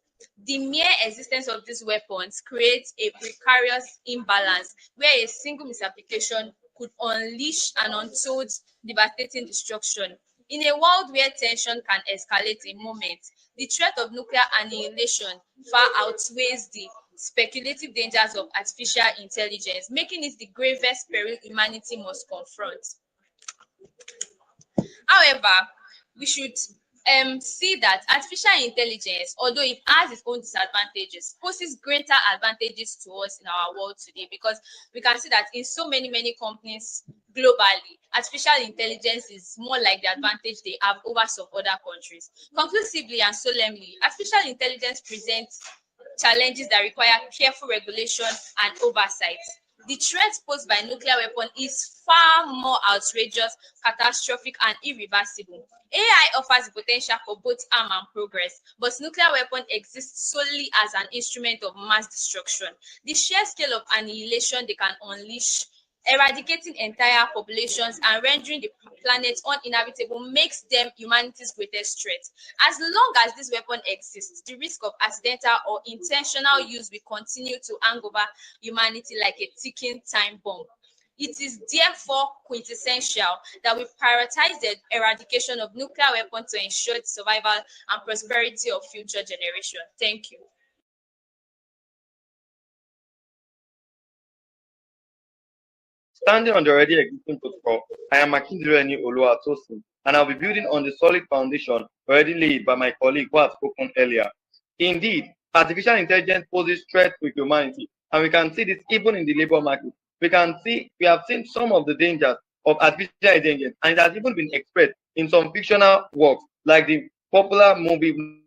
S: The mere existence of these weapons creates a precarious imbalance where a single misapplication could unleash an untold devastating destruction. In a world where tension can escalate in moments, the threat of nuclear annihilation far outweighs the speculative dangers of artificial intelligence, making it the gravest peril humanity must confront. However, we should see that artificial intelligence, although it has its own disadvantages, poses greater advantages to us in our world today, because we can see that in so many companies globally, artificial intelligence is more like the advantage they have over some other countries. Conclusively and solemnly, artificial intelligence presents challenges that require careful regulation and oversight. The threat posed by nuclear weapon is far more outrageous, catastrophic, and irreversible. AI offers the potential for both harm and progress, but nuclear weapon exists solely as an instrument of mass destruction. The sheer scale of annihilation they can unleash, eradicating entire populations and rendering the planet uninhabitable, makes them humanity's greatest threat. As long as this weapon exists, the risk of accidental or intentional use will continue to hang over humanity like a ticking time bomb. It is therefore quintessential that we prioritize the eradication of nuclear weapons to ensure the survival and prosperity of future generations. Thank you.
T: Standing on the already existing protocol, I am Akindilureni Oluwatosin, and I'll be building on the solid foundation already laid by my colleague who has spoken earlier. Indeed, artificial intelligence poses threats to humanity, and we can see this even in the labor market. We have seen some of the dangers of artificial intelligence, and it has even been expressed in some fictional works, like the popular movie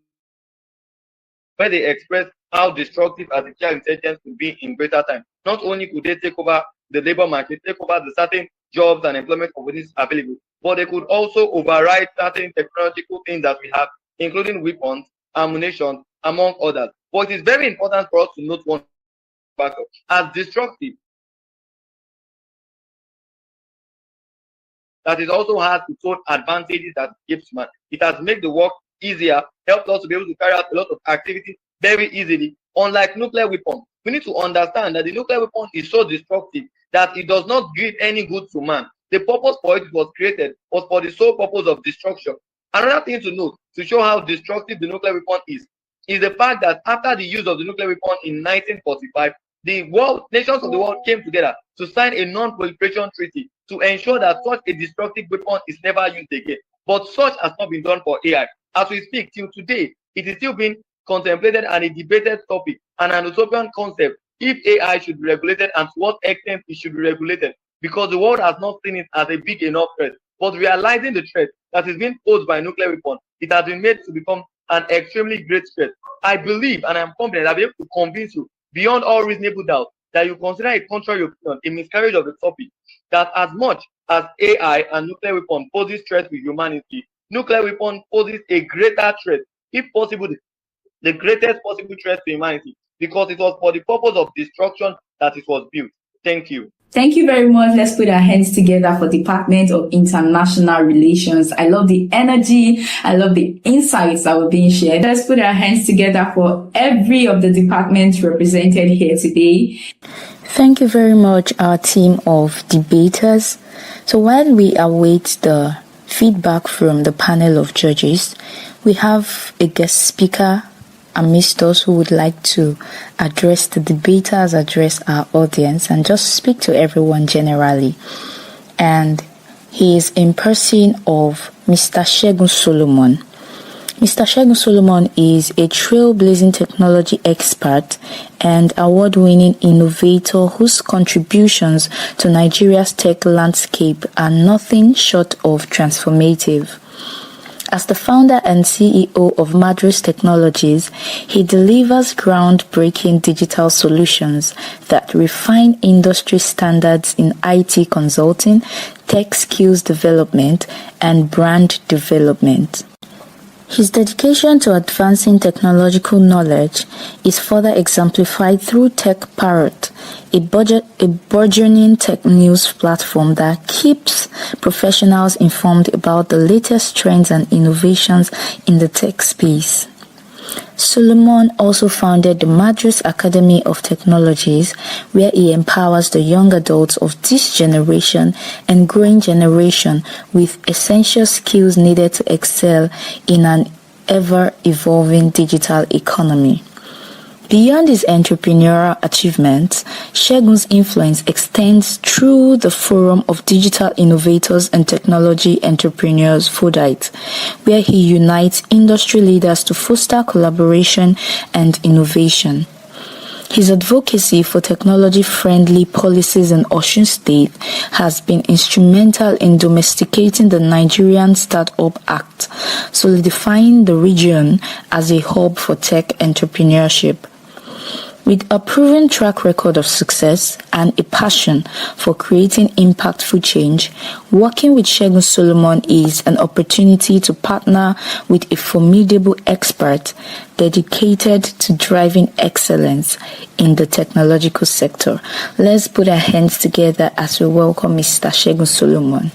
T: where they express how destructive artificial intelligence could be in greater time. Not only could they take over the labor market, take over the certain jobs and employment opportunities available, but they could also override certain technological things that we have, including weapons, ammunition, among others. But it is very important for us to note one factor. As destructive that it also has its own advantages that it gives man. It has made the work easier, helped us to be able to carry out a lot of activities very easily. Unlike nuclear weapons, we need to understand that the nuclear weapon is so destructive that it does not give any good to man. The purpose for it was created was for the sole purpose of destruction. Another thing to note to show how destructive the nuclear weapon is the fact that after the use of the nuclear weapon in 1945, the nations of the world came together to sign a non-proliferation treaty to ensure that such a destructive weapon is never used again. But such has not been done for AI. As we speak till today, it is still being contemplated and a debated topic and an utopian concept if AI should be regulated and to what extent it should be regulated, because the world has not seen it as a big enough threat. But realizing the threat that is being posed by nuclear weapon, it has been made to become an extremely great threat. I believe and I'm confident I'll be able to convince you beyond all reasonable doubt that you consider a contrary opinion, a miscarriage of the topic, that as much as AI and nuclear weapon poses threats with humanity, nuclear weapon poses a greater threat, if possible, the greatest possible threat to humanity, because it was for the purpose of destruction that it was built. Thank you.
A: Thank you very much. Let's put our hands together for Department of International Relations. I love the energy. I love the insights that were being shared. Let's put our hands together for every of the departments represented here today.
U: Thank you very much, our team of debaters. So while we await the feedback from the panel of judges, we have a guest speaker amidst us who would like to address the debaters, address our audience, and just speak to everyone generally. And he is in person of Mr. Segun Solomon. Mr. Segun Solomon is a trailblazing technology expert and award-winning innovator whose contributions to Nigeria's tech landscape are nothing short of transformative. As the founder and CEO of Madras Technologies, he delivers groundbreaking digital solutions that refine industry standards in IT consulting, tech skills development, and brand development. His dedication to advancing technological knowledge is further exemplified through Tech Parrot, a burgeoning tech news platform that keeps professionals informed about the latest trends and innovations in the tech space. Solomon also founded the Madras Academy of Technologies, where he empowers the young adults of this generation and growing generation with essential skills needed to excel in an ever-evolving digital economy. Beyond his entrepreneurial achievements, Segun's influence extends through the Forum of Digital Innovators and Technology Entrepreneurs (FODITE), where he unites industry leaders to foster collaboration and innovation. His advocacy for technology-friendly policies in Osun State has been instrumental in domesticating the Nigerian Startup Act, solidifying the region as a hub for tech entrepreneurship. With a proven track record of success and a passion for creating impactful change, working with Segun Solomon is an opportunity to partner with a formidable expert dedicated to driving excellence in the technological sector. Let's put our hands together as we welcome Mr. Segun Solomon.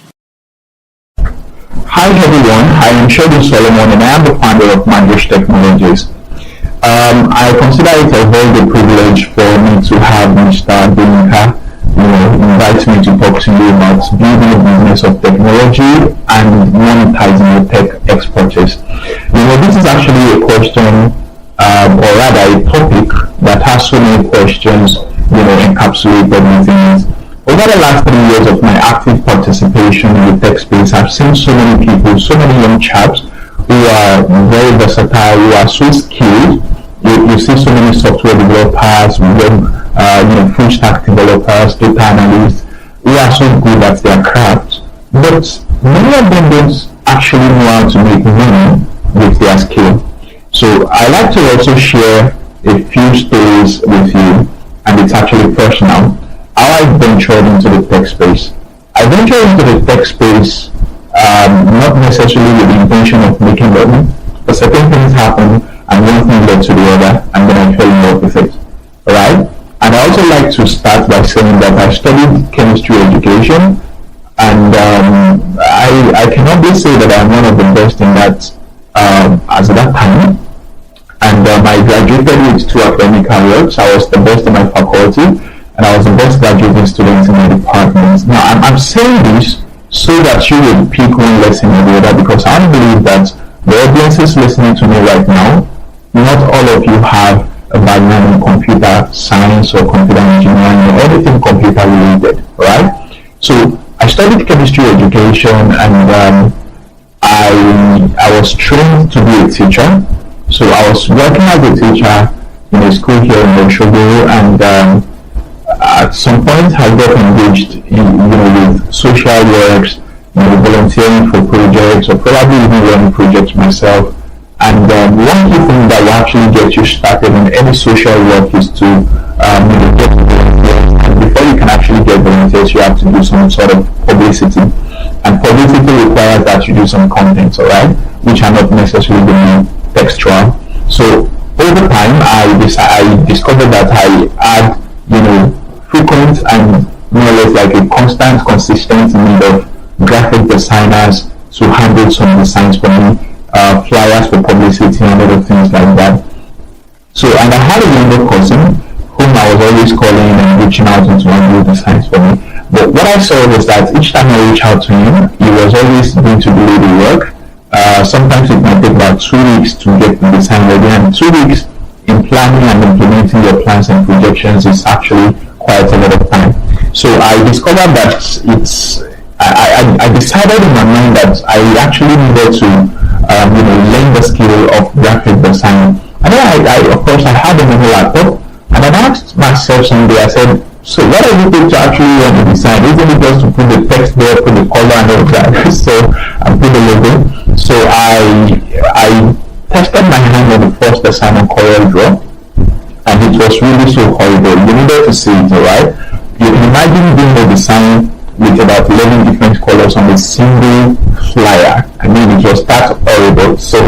V: Hi everyone, I am Segun Solomon and I am the founder of Madras Technologies. I consider it a very good privilege for me to have Mr. Demography, invite me to talk to you about building a business of technology and monetizing your tech expertise. This is actually a question, or rather a topic that has so many questions, encapsulated within it. Over the last 3 years of my active participation in the tech space, I've seen so many people, so many young chaps who are very versatile, who are so skilled. You see so many software developers, full stack developers, data analysts, who are so good at their craft, but many of them don't actually know how to make money with their skill. So I like to also share a few stories with you, and it's actually personal, how I ventured into the tech space. I ventured into the tech space not necessarily with the intention of making money, but certain things happened and one thing led to the other, and then I fell in love with it. Alright? And I also like to start by saying that I studied chemistry education, And I can only say that I'm one of the best in that as at that time. And I graduated with 2 academic awards. I was the best in my faculty, and I was the best graduating student in my department. Now, I'm saying this so that you will pick one lesson or the other, because I believe that the audiences listening to me right now, not all of you have a background in computer science or computer engineering or anything computer related, right? So I studied chemistry education, and I was trained to be a teacher. So I was working as a teacher in a school here in Oshogo, and at some point I got engaged with social works, volunteering for projects, or probably even running projects myself. And one key thing that will actually get you started in any social work is to get volunteers. And before you can actually get volunteers, you have to do some sort of publicity. And publicity requires that you do some content, alright, which are not necessarily the textual. So over time, I discovered that I had, frequent and more or less like a constant, consistent need of graphic designers to handle some designs for me, flyers for publicity and other things like that. So, and I had a younger cousin whom I was always calling and reaching out to handle designs for me. But what I saw was that each time I reached out to him, he was always going to do the work. Sometimes it might take about 2 weeks to get the design ready, and 2 weeks in planning and implementing your plans and projections is actually quite a lot of time. So I discovered that I decided in my mind that I actually needed to learn the skill of graphic design. And then of course I had a mini laptop, and I asked myself someday, I said, so what does it take to actually run the design? Isn't it just to put the text there, put the color and all that? So I put the logo. So I tested my hand on the first design on CorelDRAW, and it was really so horrible. You needed to see it, alright? You can imagine doing the design with about 11 different colors on a single flyer. I mean, it was that horrible. So,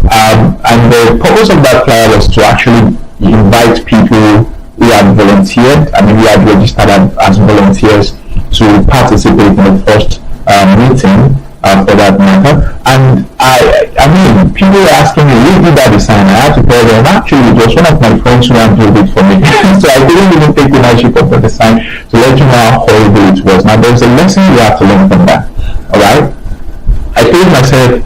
V: and the purpose of that flyer was to actually invite people who had volunteered, we had registered as volunteers to participate in the first meeting for that matter. And I mean, people were asking me, who did that design? I had to tell them, actually, it was one of my friends who had built it for me. So I didn't even take the ownership of the design to let you know how horrible it was. Now, there's a lesson you have to learn from that, alright? I told myself,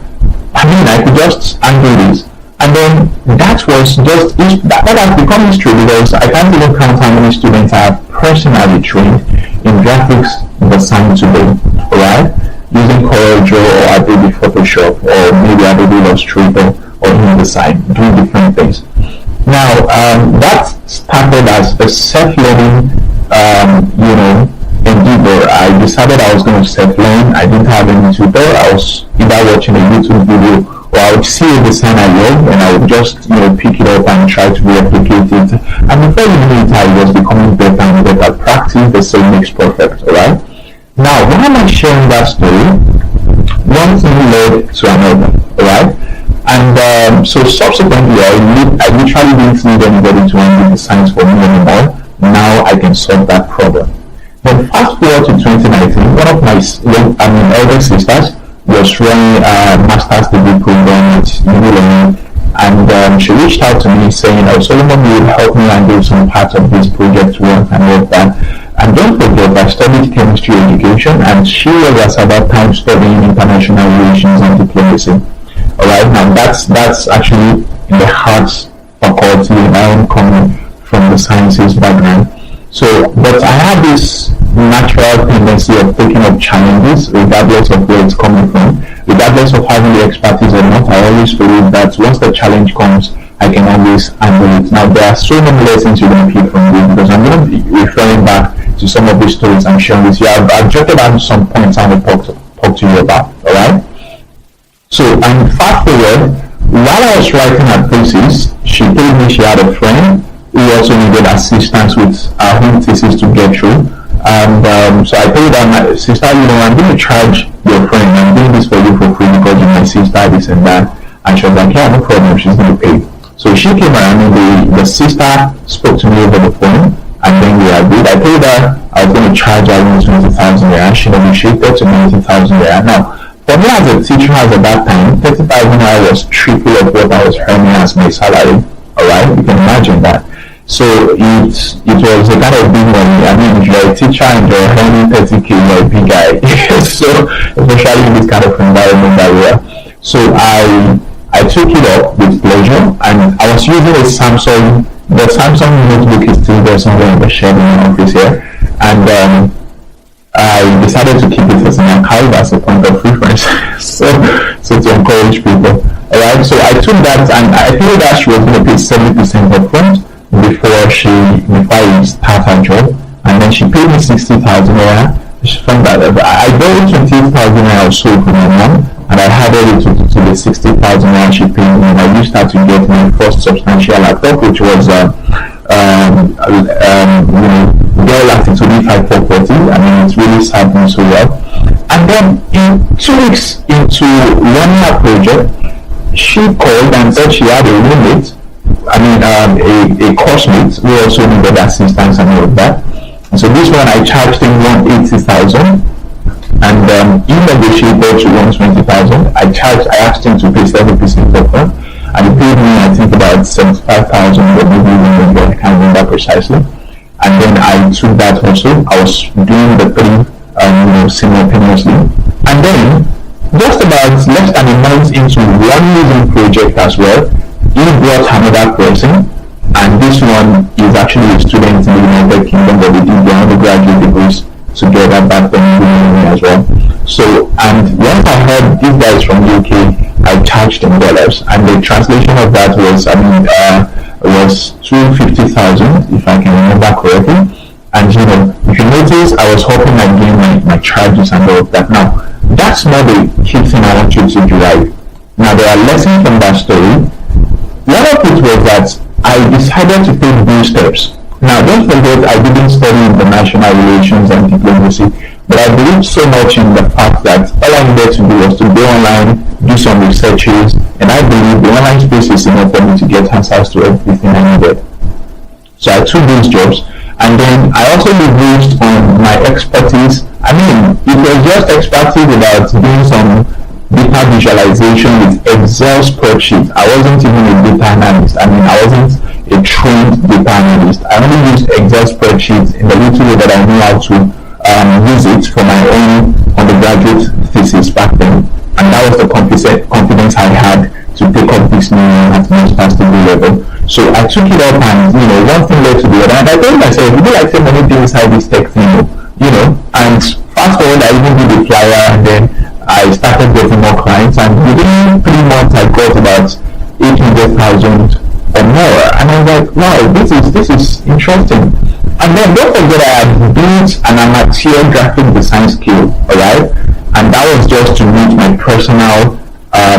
V: I could just undo this. And then that was just, that has become history, because I can't even count how many students I have personally trained in graphics design today, alright? Using CorelDRAW or Adobe Photoshop or maybe Adobe Illustrator or InDesign, doing different things. Now, that started as a self-learning, endeavor. I decided I was going to self-learn. I didn't have any tutor. I was either watching a YouTube video, or I would see a design I love and I would just pick it up and try to replicate it. And before you knew it, I was becoming better and better. Practice the same makes perfect, alright? Now, why am I sharing that story? One thing led to another, alright? And so subsequently, I literally didn't need anybody to handle designs for me anymore. Now I can solve that problem. Then fast forward to 2019, one of my elder sisters was running a master's degree program at Geology, and she reached out to me saying, "Oh, Solomon, you will help me and do some parts of this project work and all that." And don't forget, I studied chemistry education, and she was at that time studying international relations and diplomacy. Alright, now that's actually in the arts faculty, and I am coming from the sciences background. So, but I have this natural tendency of taking up challenges regardless of where it's coming from, regardless of having the expertise or not. I always believe that once the challenge comes, I can always handle it. Now, there are so many lessons you can pick from this, because I'm going to be referring back to some of these stories I'm sharing with you. I've jotted down some points I want to talk to you about, alright? So, and fast forward, while I was writing her thesis, she told me she had a friend who also needed assistance with her home thesis to get through. And so I told her, my sister, I'm going to charge your friend. I'm doing this for you for free because you're my sister, this and that. And she was like, yeah, no problem, she's going to pay. So she came around, and the sister spoke to me over the phone, and then we agreed. I told her I was going to charge her 20,000 naira. She negotiated to 90,000 naira. Now, for me as a teacher at that time, 30,000 naira was triple of what I was earning as my salary. Alright, you can imagine that. So it was a kind of big money. I mean, if you're a teacher and you're earning 30k, you're a big guy. So especially in this kind of environment that we are. So I took it up with pleasure, and I was using a Samsung. The Samsung notebook is still there somewhere in the shed in my office here, and I decided to keep it as an archive as a point of reference. so to encourage people. Alright, so I took that, and I feel that she was going to pay 70% upfront before I start her job, and then she paid me 60,000 naira. From that, I borrowed 28,000 naira or so from my mom, and I added it to the 60,000 naira she paid me, and I used that to get my first substantial laptop, which was Dell Latitude 5440. I mean, it's really served me so well. And then in 2 weeks into running her project, she called and said she had a roommate, a course mate who also needed assistance and all of that. And so this one I charged him 180,000, and he negotiated to 120,000. I asked him to pay 70% upfront, and he paid me I think about 75,000, or maybe even more, I can't remember precisely. And then I took that also. I was doing the three simultaneously, and then just about less than a month into one using project as well, he brought another person, and this one is actually a student in the United Kingdom, but they did their undergraduate degrees together back then in as well. So, and once I heard these guys from UK, I charged them dollars, and the translation of that was, was 250,000 if I can remember correctly. And if you notice, I was hoping I'd gain my charges and all of that. Now, that's not the key thing I want you to derive. Now, there are lessons from that story. One of it was that I decided to take these steps. Now, don't forget, I didn't study international relations and diplomacy, but I believe so much in the fact that all I needed to do was to go online, do some researches, and I believe the online space is enough for me to get answers to everything I needed. So I took these jobs, and then I also leveraged on my expertise. I mean, it was just expertise about doing some data visualization with Excel spreadsheets. I wasn't even a data analyst. I mean, I wasn't a trained data analyst. I only used Excel spreadsheets in the little way that I knew how to use it for my own undergraduate thesis back then. And that was the confidence I had to take up this new at master's degree level. So I took it up, and one thing led to the other. And I told myself, like so many things inside this tech thing, and fast forward, I even did a flyer, and then I started getting more clients, and within 3 months I got about 800,000 or more, and I was like, wow, this is interesting. And then don't forget, I had built an amateur graphic design skill, alright, and that was just to meet my personal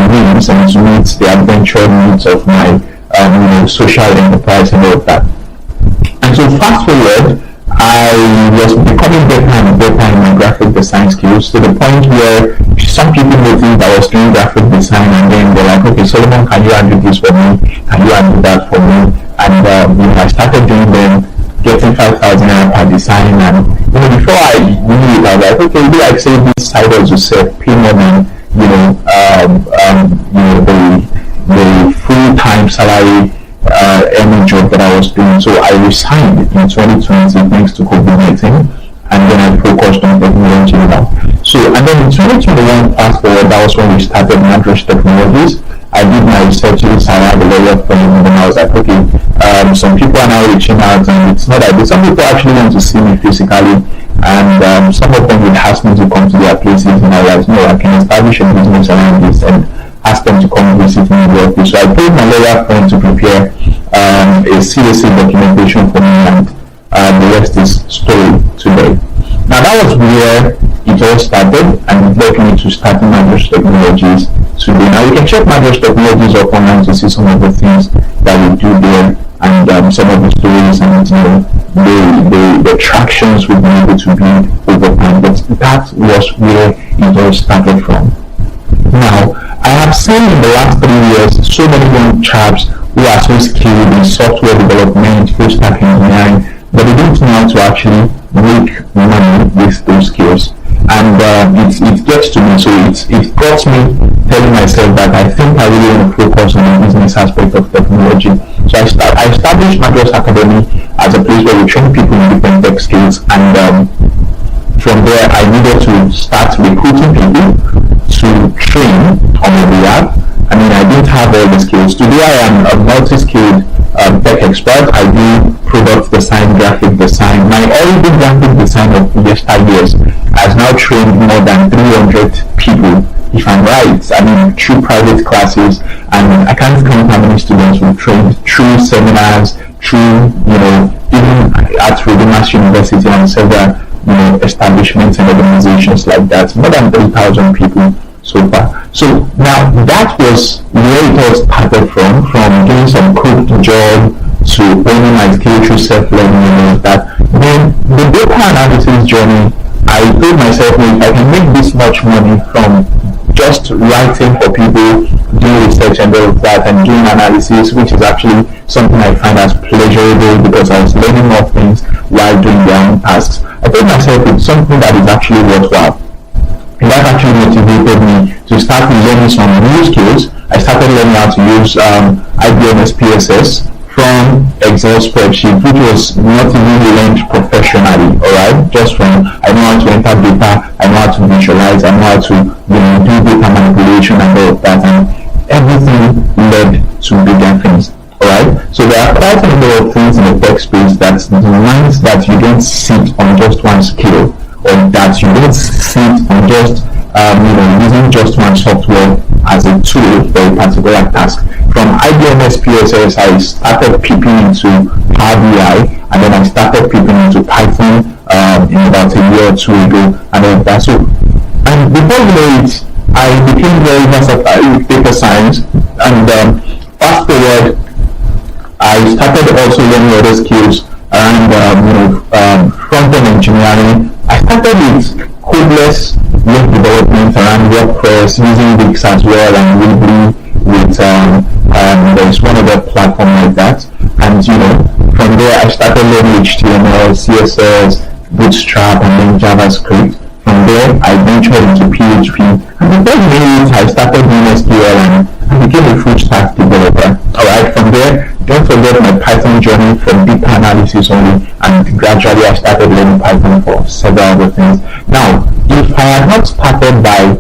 V: needs and to meet the adventure needs of my social enterprise and all of that. And so fast forward, I was becoming better and better in my graphic design skills, to the point where some people noticed I was doing graphic design, and then they're like, okay, Solomon, can you undo this for me? Can you undo that for me? And I started doing them, getting 5,000 naira per design, and before I knew it, I was like, okay, maybe I say this side as you said, pay more than the full-time salary any job that I was doing. So I resigned in 2020 thanks to COVID-19, and then I focused on technology now. So, and then in 2021, fast forward, that was when we started Madras Technologies. I did my researches, I had a lawyer friend, and I was like, okay, some people are now reaching out, and it's not like some people actually want to see me physically, and some of them would ask me to come to their places, and I was like, no, I can establish a business around this, and ask them to come visit me in the office. So I told my lawyer friend to prepare a CSA documentation for me, and the rest is story today. Now that was where it all started, and it led me to starting Madras Technologies today. Now you can check Madras Technologies up online to see some of the things that we do there, and some of the stories and the tractions we've been able to build over time. But that was where it all started from. Now, I have seen in the last 3 years so many young chaps who are so skilled in software development, full stack engineering, but they don't know how to actually make money with those skills. And it gets to me, so it got me telling myself that I think I really want to focus on the business aspect of technology. So I established Madras Academy as a place where we train people in different tech skills, and from there I needed to start recruiting people to train on my behalf. I mean, I didn't have all the skills. Today I am a multi-skilled tech expert. I do product design, graphic design. My already graphic design of years has now trained more than 300 people, if I'm right. I mean, through private classes, and I can't count how many students we've trained through seminars, through, even at Redeemers University and several, establishments and organizations like that. More than 3,000 people so far. So now that was where it all started from doing some cooked job to owning my skill through self-learning and all of that. Then the data analysis journey, I told myself, well, if I can make this much money from just writing for people, doing research and all of that, and doing analysis, which is actually something I find as pleasurable because I was learning more things while doing their own tasks. I told myself it's something that is actually worthwhile. And that actually motivated me to start learning some new skills. I started learning how to use IBM SPSS from Excel spreadsheet, which was not even learned professionally, alright? Just from, I know how to enter data, I know how to visualize, I know how to do data manipulation and all of that, and everything led to bigger things, alright? So there are quite a number of things in the tech space that demands that you don't sit on just one skill, or that you don't sit on just using just one software as a tool for a particular task. From IBM SPSS, I started peeping into Power BI, and then I started peeping into Python in about a year or two ago, and then that. So, and before you know it, I became very versatile with data science, and fast forward, I started also learning other skills around front-end engineering. I started with codeless web development around WordPress, using Wix as well, and Weebly with there's one other platform like that. And from there I started learning HTML, CSS, Bootstrap, and then JavaScript. From there I ventured into PHP, and before you knew it, I started doing SQL and I became a full stack developer. Alright, from there, don't forget my Python journey from data analysis only, and gradually I started learning Python for several other things. Now, if I had not started by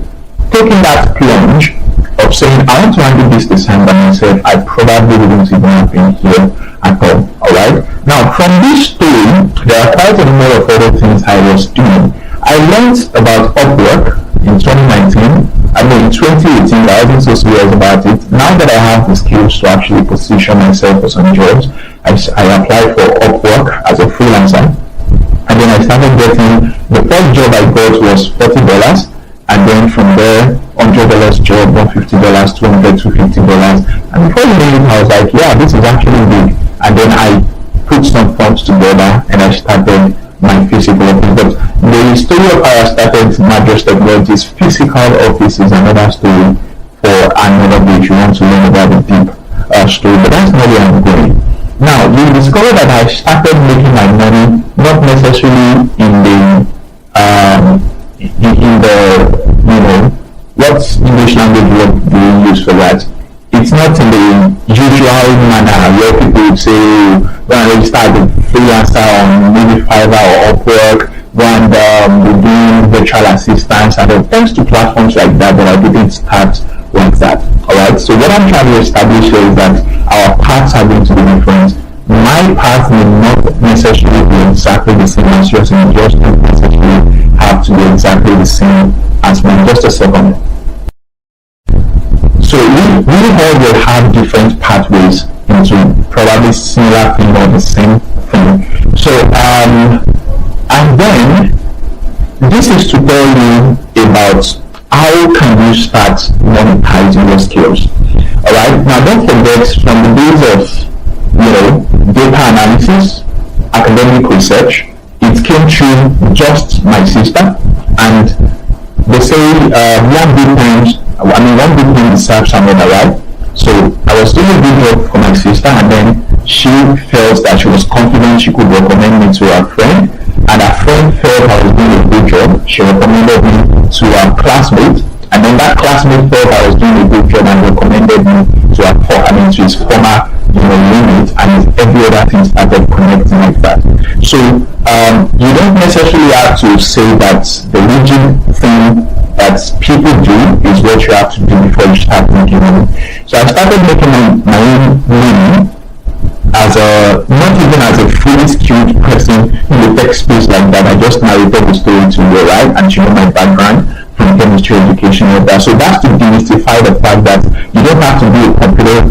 V: taking that plunge of saying I want to handle this design by myself, I probably wouldn't even have been here at all. Alright? Now, from this story, there are quite a number of other things I was doing. I learned about Upwork in 2019. I mean, in 2018, I wasn't so serious about it. Now that I have the skills to actually position myself for some jobs, I applied for Upwork as a freelancer. And then I started getting, the first job I got was $40. And then from there, $100 job, $150, $200, $250. And before you know it, I was like, yeah, this is actually big. And then I put some funds together and I started my physical office. But the story of how I started Madras Technology's physical office is another story for another day if you want to learn about the deep story. But that's not where I'm going. Now, you discover that I started making my money not necessarily in the what English language word do you use for that? It's not in the usual manner where people would say, when I start a freelancer on maybe Fiverr or Upwork, when we're doing virtual assistants, and thanks to platforms like that, but I didn't start like that. Alright, so what I'm trying to establish here is that our paths are going to be different. My path may not necessarily be exactly the same as yours, and yours don't necessarily have to be exactly the same as mine. Just a second. So we all will have different pathways into probably similar thing or the same thing. So and then this is to tell you about how can you start monetizing your skills. Alright, now don't forget, from the days of data analysis, academic research, it came through just my sister, and they say one big thing deserves another, right? So I was doing a good job for my sister, and then she felt that she was confident she could recommend me to her friend, and her friend felt I was doing a good job. She recommended me to her classmate, and then that classmate felt I was doing a good job and recommended me to to his former, roommate, and every other thing started connecting like that. So you don't necessarily have to say that the rigid thing that people do is what you have to do before you start making money. So I started making my own money as not even as a fully skilled person in the tech space like that. I just narrated the story to you, right? And you know my background from chemistry education and that. So that's to demystify the fact that you don't have to be a computer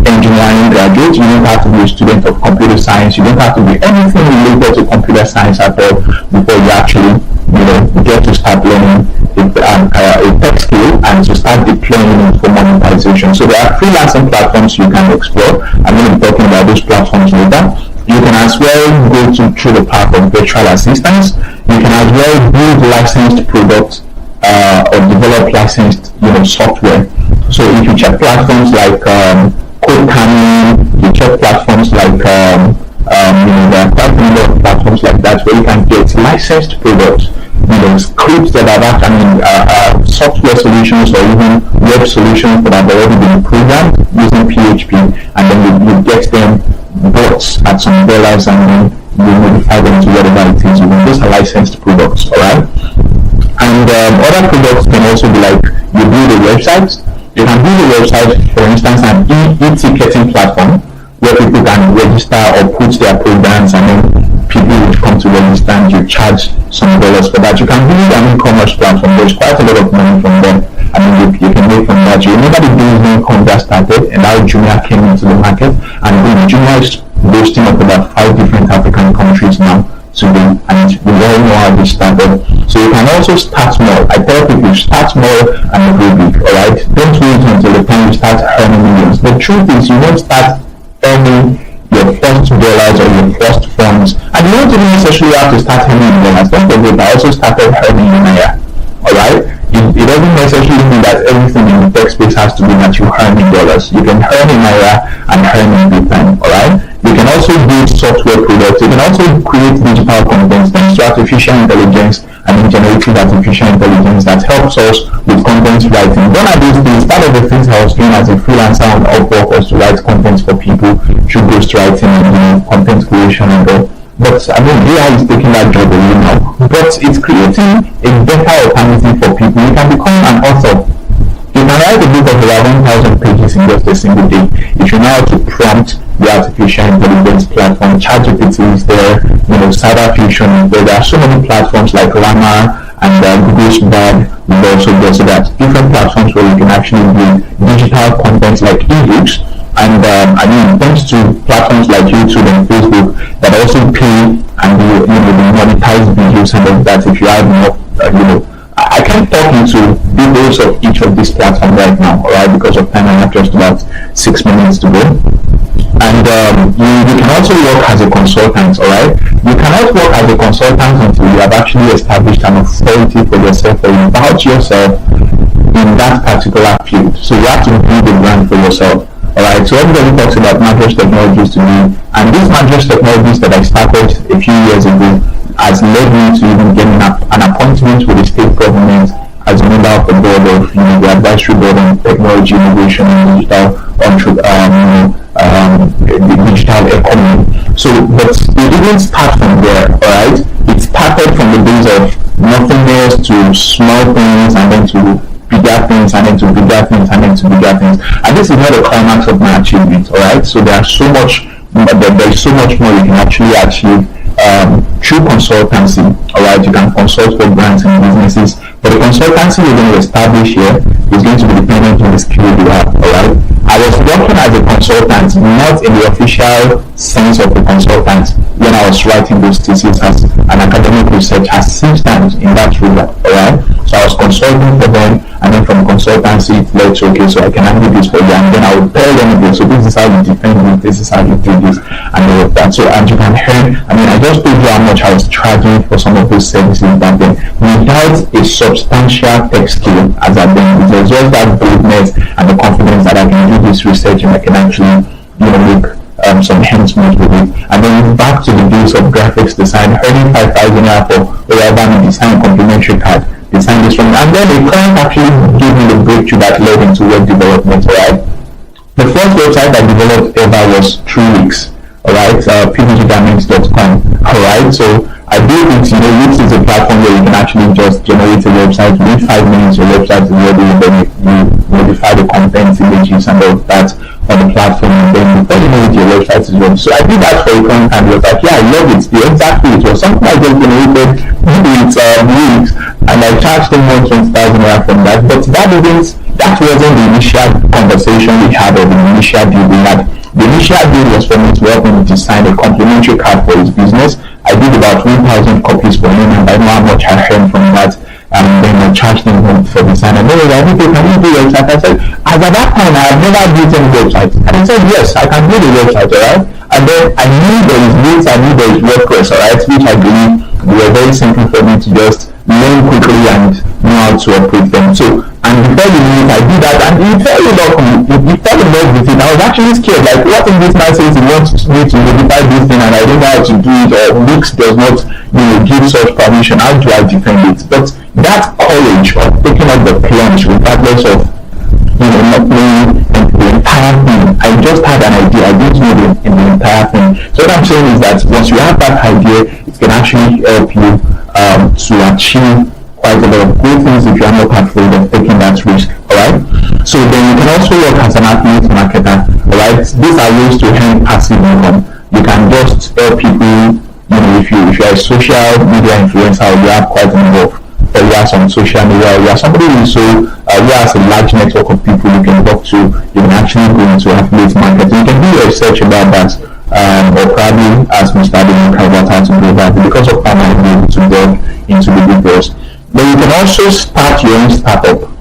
V: engineering graduate, you don't have to be a student of computer science, you don't have to be anything related to computer science at all before you actually get to start learning a tech skill and to start deploying it for monetization. So there are freelancing platforms you can explore. I'm going to be talking about those platforms later. You can as well go through the path of virtual assistants. You can as well build licensed products or develop licensed software. So if you check platforms like Codecaming, you check platforms like there are quite a number of platforms like that where you can get licensed products, scripts that have software solutions or even web solutions that have already been programmed using PHP, and then you get them bots at some dollars and then you modify them to whatever it is. Those are licensed products, alright? And other products can also be like you build a website. You can build a website, for instance, an e-ticketing platform where people can register or put their programs, and then people would come to register and you charge some dollars for that. You can build an e-commerce platform. There's quite a lot of money from them. You can make from that. You remember the days when Conga started and how Jumia came into the market, and Jumia is boasting of about 5 different African countries now today, and we all know how they started. So you can also start small. I tell people, start small and go big, alright? Don't wait until the time you start earning millions. The truth is, you won't start earning your first dollars or your first funds, and you don't even necessarily have to start earning dollars. Don't forget, I also started earning in naira, alright? It doesn't necessarily mean that everything in the tech space has to be that you earn in dollars. You can earn in naira and earn in Bitcoin, alright? You can also build software products. You can also create digital content thanks to artificial intelligence and generative artificial intelligence that helps us with content writing. One of those things, part of the things I was doing as a freelancer on Upwork was to write content for people through ghostwriting and content creation and all. But AI is taking that job away now. But it's creating a better alternative for people. You can become an author. You can write a book of about 1,000 pages in just a single day. If you know how to prompt the artificial intelligence platform, ChatGPT is there, Cyberfusion, there are so many platforms like Llama and Google's Bard will also get to that. Different platforms where you can actually build digital content like ebooks, and thanks to platforms like YouTube and Facebook that also pay and do monetize videos and all that if you have enough, I can't talk into details of each of these platforms right now, alright, because of time. I have just about 6 minutes to go. And you can also work as a consultant, alright? You cannot work as a consultant until you have actually established an authority for yourself or about yourself in that particular field. So you have to build a brand for yourself. Alright, so everybody talks about mattress technologies to me, and these mattress technologies that I started a few years ago has led me to even getting an appointment with the state government as a member of the board of the advisory board on technology, innovation, and digital the digital economy. So, but it didn't start from there, alright? It started from the days of nothingness to small things, and then to bigger things, and then to bigger things, and then to bigger things. And this is not the climax of my achievement, alright? So there's so much more you can actually achieve through consultancy, alright? You can consult for brands and businesses, but the consultancy we're going to establish here is going to be dependent on the skill you have, alright? I was working as a consultant, not in the official sense of the consultant, when I was writing those theses as an academic research assistant in that regard, alright? So I was consulting for them, and then from consultancy it led to, okay, so I can handle this for you, and then I would tell them, okay, so this is how you defend it, this is how you do this, and all of that. So, and you can hear, I just told you how much I was charging for some of those services back then, without a substantial tech skill as I've been. It was just that boldness and the confidence that I can do this research and I can actually, make some enhancement with it. And then back to the days of graphics design, earning 5,000 naira for Obafemi design complimentary card, design this one. And then the client actually gave me the breakthrough that led into web development, right? The first website I developed ever was 3 weeks, alright, pvggarments.com, alright, so I built it, Wix is a platform where you can actually just generate a website. Within 5 minutes, your website is ready, and then you modify the content, images, and all of that on the platform, and then before you know it, your website is ready. So I did that for a long time. It was like, yeah, I love it. Exactly, it was something I just generated with Wix, and I charged them 20,000 naira from that. But that wasn't the initial conversation we had, or the initial deal we had. The initial deal was for me to help him design a complimentary card for his business. I did about 1,000 copies for him, and I know how much I earned from that. And then I charged him for design. And they were like, okay, can you do a website? I said, as at that time, I have never built any website. And he said, yes, I can build a website, alright? And then I knew there is Wix, I knew there is WordPress, alright? Which I believe were very simple for me to just learn quickly and know how to operate them. So, and before you knew it, I did that, and he fell in love with it. I was actually scared, like, what if this man says he wants me to modify this thing and I don't know how to do it, or Wix does not, give such permission? How do I defend it? But that courage of taking up the plunge, regardless of, not knowing the entire thing, I just had an idea. I didn't know the entire thing. So what I'm saying is that once you have that idea, it can actually help you to achieve quite a lot of good things if you are not afraid of taking that risk, alright? So then you can also work as an affiliate marketer, alright? These are ways to earn passive income. You can just help people, if you're a social media influencer, you have quite a number of followers on social media, you are somebody who has a large network of people you can talk to, you can actually go into affiliate marketing. You can do your research about that, or probably ask Mr. Demography about how to do that, because of time I'm able to delve into the details. But you can also start your own startup.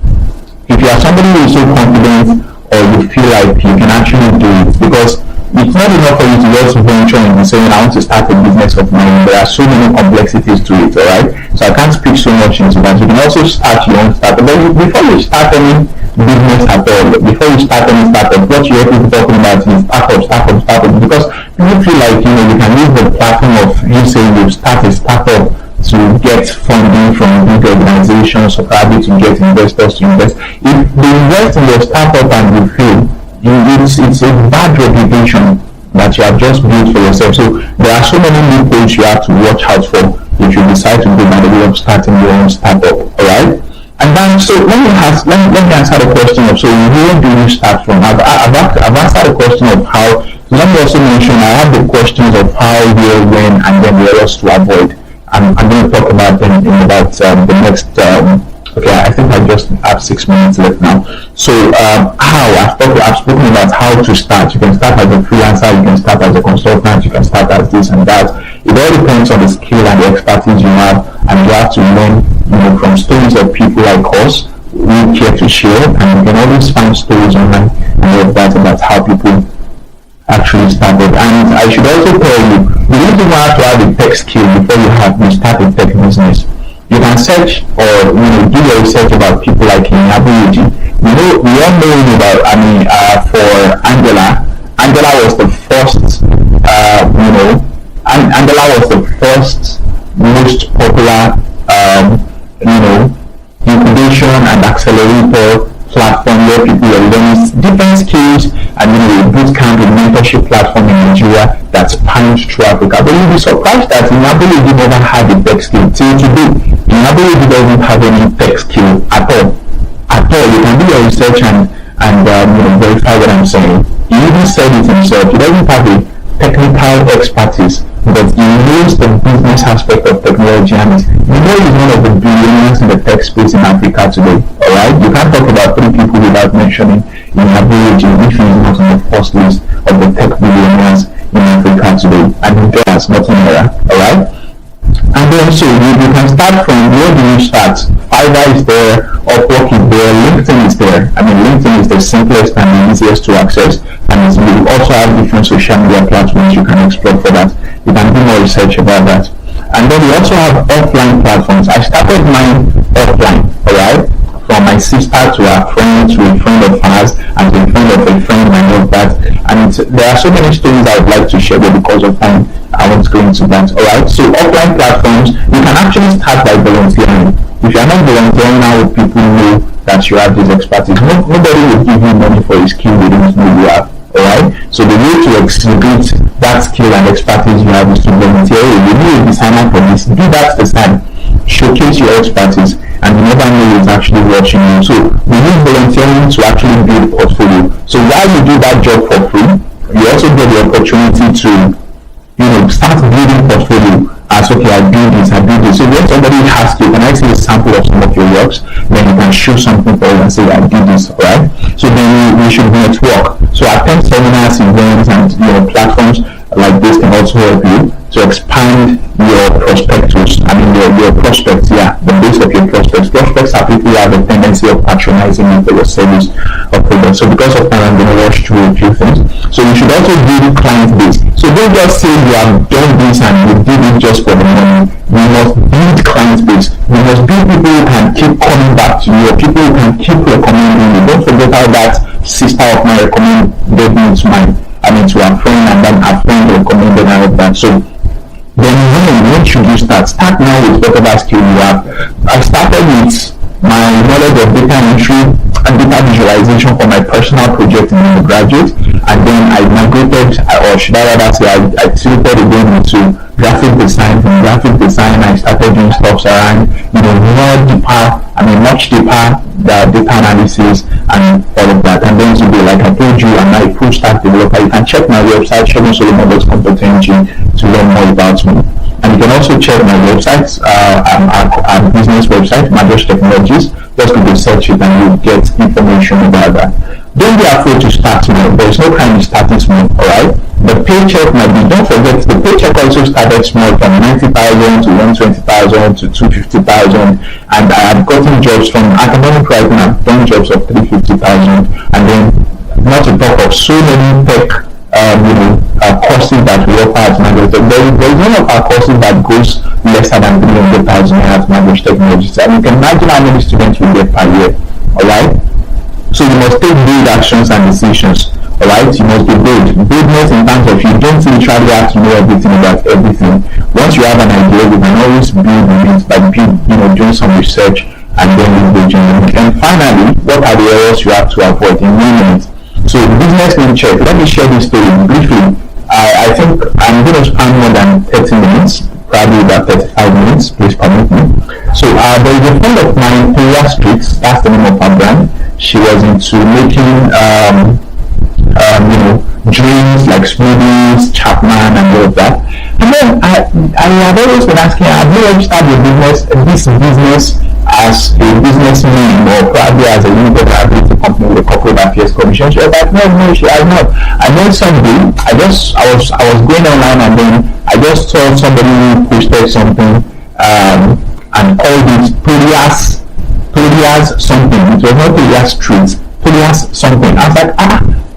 V: If you are somebody who is so confident, or you feel like you can actually do it, because it's not enough for you to just venture and be saying, I want to start a business of mine. There are so many complexities to it, alright? So I can't speak so much into that. You can also start your own startup. But before you start any business at all, before you start any startup, what you have to be talking about is startup. Because people feel like, you can use the platform of you saying you start a startup to get funding from big organizations, or probably to get investors to invest. If they invest in your startup and you fail, it's a bad reputation that you have just built for yourself. So there are so many loopholes you have to watch out for if you decide to go by the way of starting your own startup, alright? And then, so let me answer the question of, so where do you start from? I've answered the question of how. Let me also mention, I have the questions of how, where, when, and then the errors to avoid. I'm going to talk about them in about the next, okay, I think I just have 6 minutes left now. So I've spoken about how to start. You can start as a freelancer, you can start as a consultant, you can start as this and that. It all depends on the skill and the expertise you have, and you have to learn, from stories of people like us who care to share, and you can always find stories online and all of that about how people actually started. And I should also tell you, you don't even have to have a tech skill before you start a tech business. You can search or do your research about people like Geology. We all know about, for Angela was the first, Angela was the first most popular, incubation and accelerator platform where people are learning different skills, and a boot camp and mentorship platform in Nigeria that's panned through Africa. But you'll be surprised that Geology never had a tech skill till today. Geology doesn't have any tech skill at all. You can do your research and verify what I'm saying. He even said it himself. He doesn't have a technical expertise, but he knows the business aspect of technology, and he's one of the billionaires in the tech space in Africa today. Alright, you can't talk about 3 people without mentioning Geology, which is not on the first list of the tech billionaires in Africa today, and he does not in era. Alright, and then so you can start from, where do you start? Fiverr is there, Upwork is there, LinkedIn is there. LinkedIn is the simplest and the easiest to access, and we also have different social media platforms you can explore for that. You can do more research about that. And then we also have offline platforms. I started mine offline, alright? From my sister to a friend of hers, and to a friend of a friend, and all that. And And there are so many stories I would like to share, but because of time, I won't go into that. Alright, so offline platforms, you can actually start by volunteering. If you're not volunteering now, people know that you have this expertise. Nobody will give you money for a skill they don't know you have. Alright, so the way to exhibit that skill and expertise you have is to volunteer. You need a designer for this. Do that design. Showcase your expertise, and you never know who's actually watching you. So we use volunteering to actually build portfolio. So while you do that job for free, you also get the opportunity to, start building portfolio. As okay, I do this. So when somebody asks you, can I see a sample of some of your works? Then you can show something for you and say, I do this, alright? So then we should network. So attend seminars, events, and platforms like this can also help you to expand your prospectus. Your prospects, the base of your prospects. Prospects are people who have a tendency of patronizing you for your service or product. So because of time, I'm going to rush through a few things. So you should also build client base. So don't just say you have done this and you did it just for the money. You must build client base. You must build people who can keep coming back to you, or people who can keep recommending you. Don't forget how that sister of mine recommended me to a friend, and then a friend recommended all of that. So then when should you start? Start now with whatever skill you have. I started with my knowledge of data entry and data visualization for my personal project in undergraduate, and then I migrated, or should I rather say I tilted again into graphic design. From graphic design, I started doing stuff around, much deeper data analysis and all of that. And then today, like I told you, I'm now a full stack developer. You can check my website, showdown.com.ng, to learn more about me. And you can also check my websites, our business website, Majosh Technologies. Just go to search it and you'll get information about that. Don't be afraid to start small. There's no crime in starting small, alright? The paycheck might be, don't forget, the paycheck also started small, from 90,000 to 120,000 to 250,000. And I have gotten jobs from academic writing. I've done jobs of 350,000. And then, not to talk of so many tech courses that we offer at Majosh. There is one of our courses that goes lesser than 300,000 at Majosh Technologies. And you can imagine how many students we get per year, alright? So you must take bold actions and decisions, alright? You must be bold. Boldness in terms of you don't literally have to know everything about everything. Once you have an idea, you can always build on it by doing some research and then engaging in it. And finally, what are the errors you have to avoid in 1 minute? So business name check. Let me share this story briefly. I think I'm going to spend more than 30 minutes, probably about 35 minutes, please permit me. So there is a friend of mine, Peria Street, that's the name of her brand. She was into making drinks like smoothies, Chapman, and all of that. And then I have always been asking her, have you ever started this business as a business name, or probably as a limited liability company with a corporate affairs commission? She was like, no, she has not. I know someday, I was going online, and then I just saw somebody who posted something and called it Polias something. It was not Polias Street, Polias something. I was like,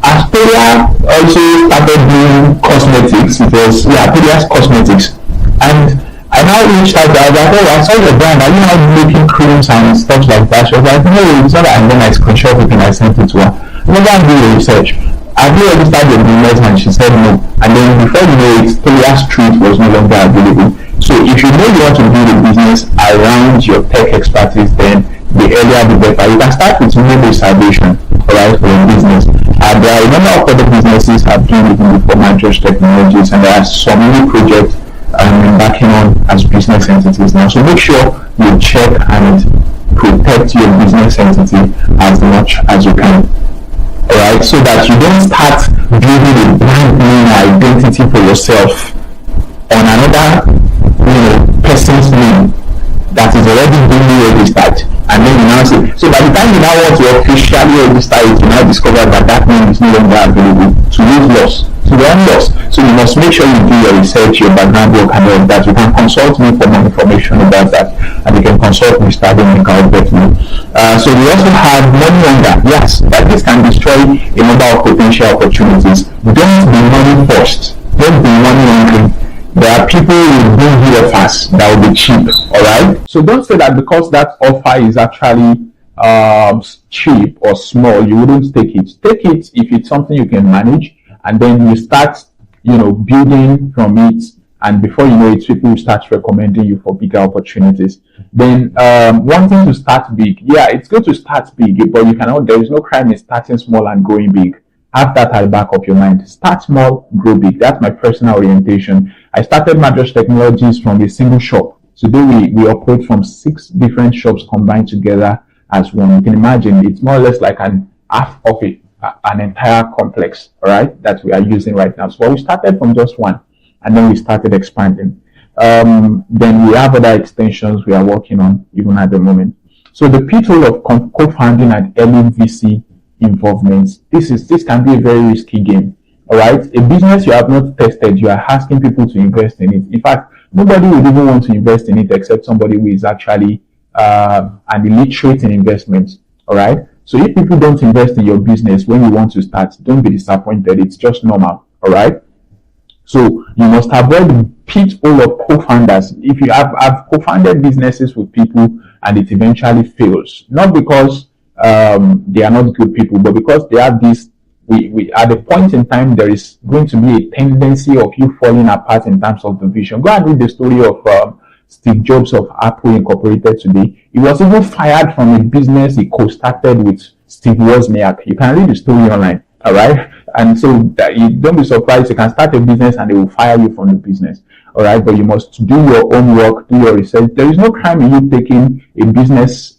V: Astoria also started doing cosmetics. It was Polias Cosmetics. And I now reached out to her. I saw the brand. Are you now making creams and stuff like that? She was like, no, it's not. And then I screenshot it and I sent it to her. Never do the research. Have you registered your business? And she said no. And then before you know it, Polias Street was no longer available. So if you know you want to build a business around your tech expertise, then the earlier the better. You can start with mobile salvation, alright, for your business. And there are a number of other businesses have been even before Majosh Technologies, and there are some new projects embarking on as business entities now. So make sure you check and protect your business entity as much as you can. Alright, so that you don't start building a brand new identity for yourself on another person's name that is already being registered, and then you now say, so by the time you now want to officially register it, you now discover that name is no longer available. So you've lost. So you're lost. So you must make sure you do your research, your background work, and all of that. You can consult me for more information about that, and you can consult me starting in Calvary. So we also have money lander. Yes, that this can destroy a number of potential opportunities. Don't be money first. Don't be money laundering. There are people who bring you offers that will be cheap, alright? So don't say that because that offer is actually cheap or small, you wouldn't take it. Take it if it's something you can manage and then you start, building from it, and before you know it, people will start recommending you for bigger opportunities. Then wanting to start big, yeah, it's good to start big, but you cannot. There is no crime in starting small and going big. Have that at the back of your mind. Start small, grow big. That's my personal orientation. I started Madras Technologies from a single shop. Today we operate from 6 different shops combined together as one. You can imagine it's more or less like an half of an entire complex, all right, that we are using right now. So we started from just one, and then we started expanding. Then we have other extensions we are working on even at the moment. So the pitfall of co-founding and early VC involvement, this can be a very risky game. All right, a business you have not tested, you are asking people to invest in it. In fact, nobody would even want to invest in it except somebody who is actually an illiterate in investments. All right, so if people don't invest in your business when you want to start, don't be disappointed. It's just normal. All right. So you must avoid the pitfall of co-founders. If you have co-founded businesses with people and it eventually fails, not because they are not good people, but because they have this. We at a point in time there is going to be a tendency of you falling apart in terms of the vision. Go and read the story of Steve Jobs of Apple Incorporated today. He was even fired from a business he co-started with Steve Wozniak. You can read the story online. All right, and so you don't be surprised. You can start a business and they will fire you from the business. All right, but you must do your own work, do your research. There is no crime in you taking a business,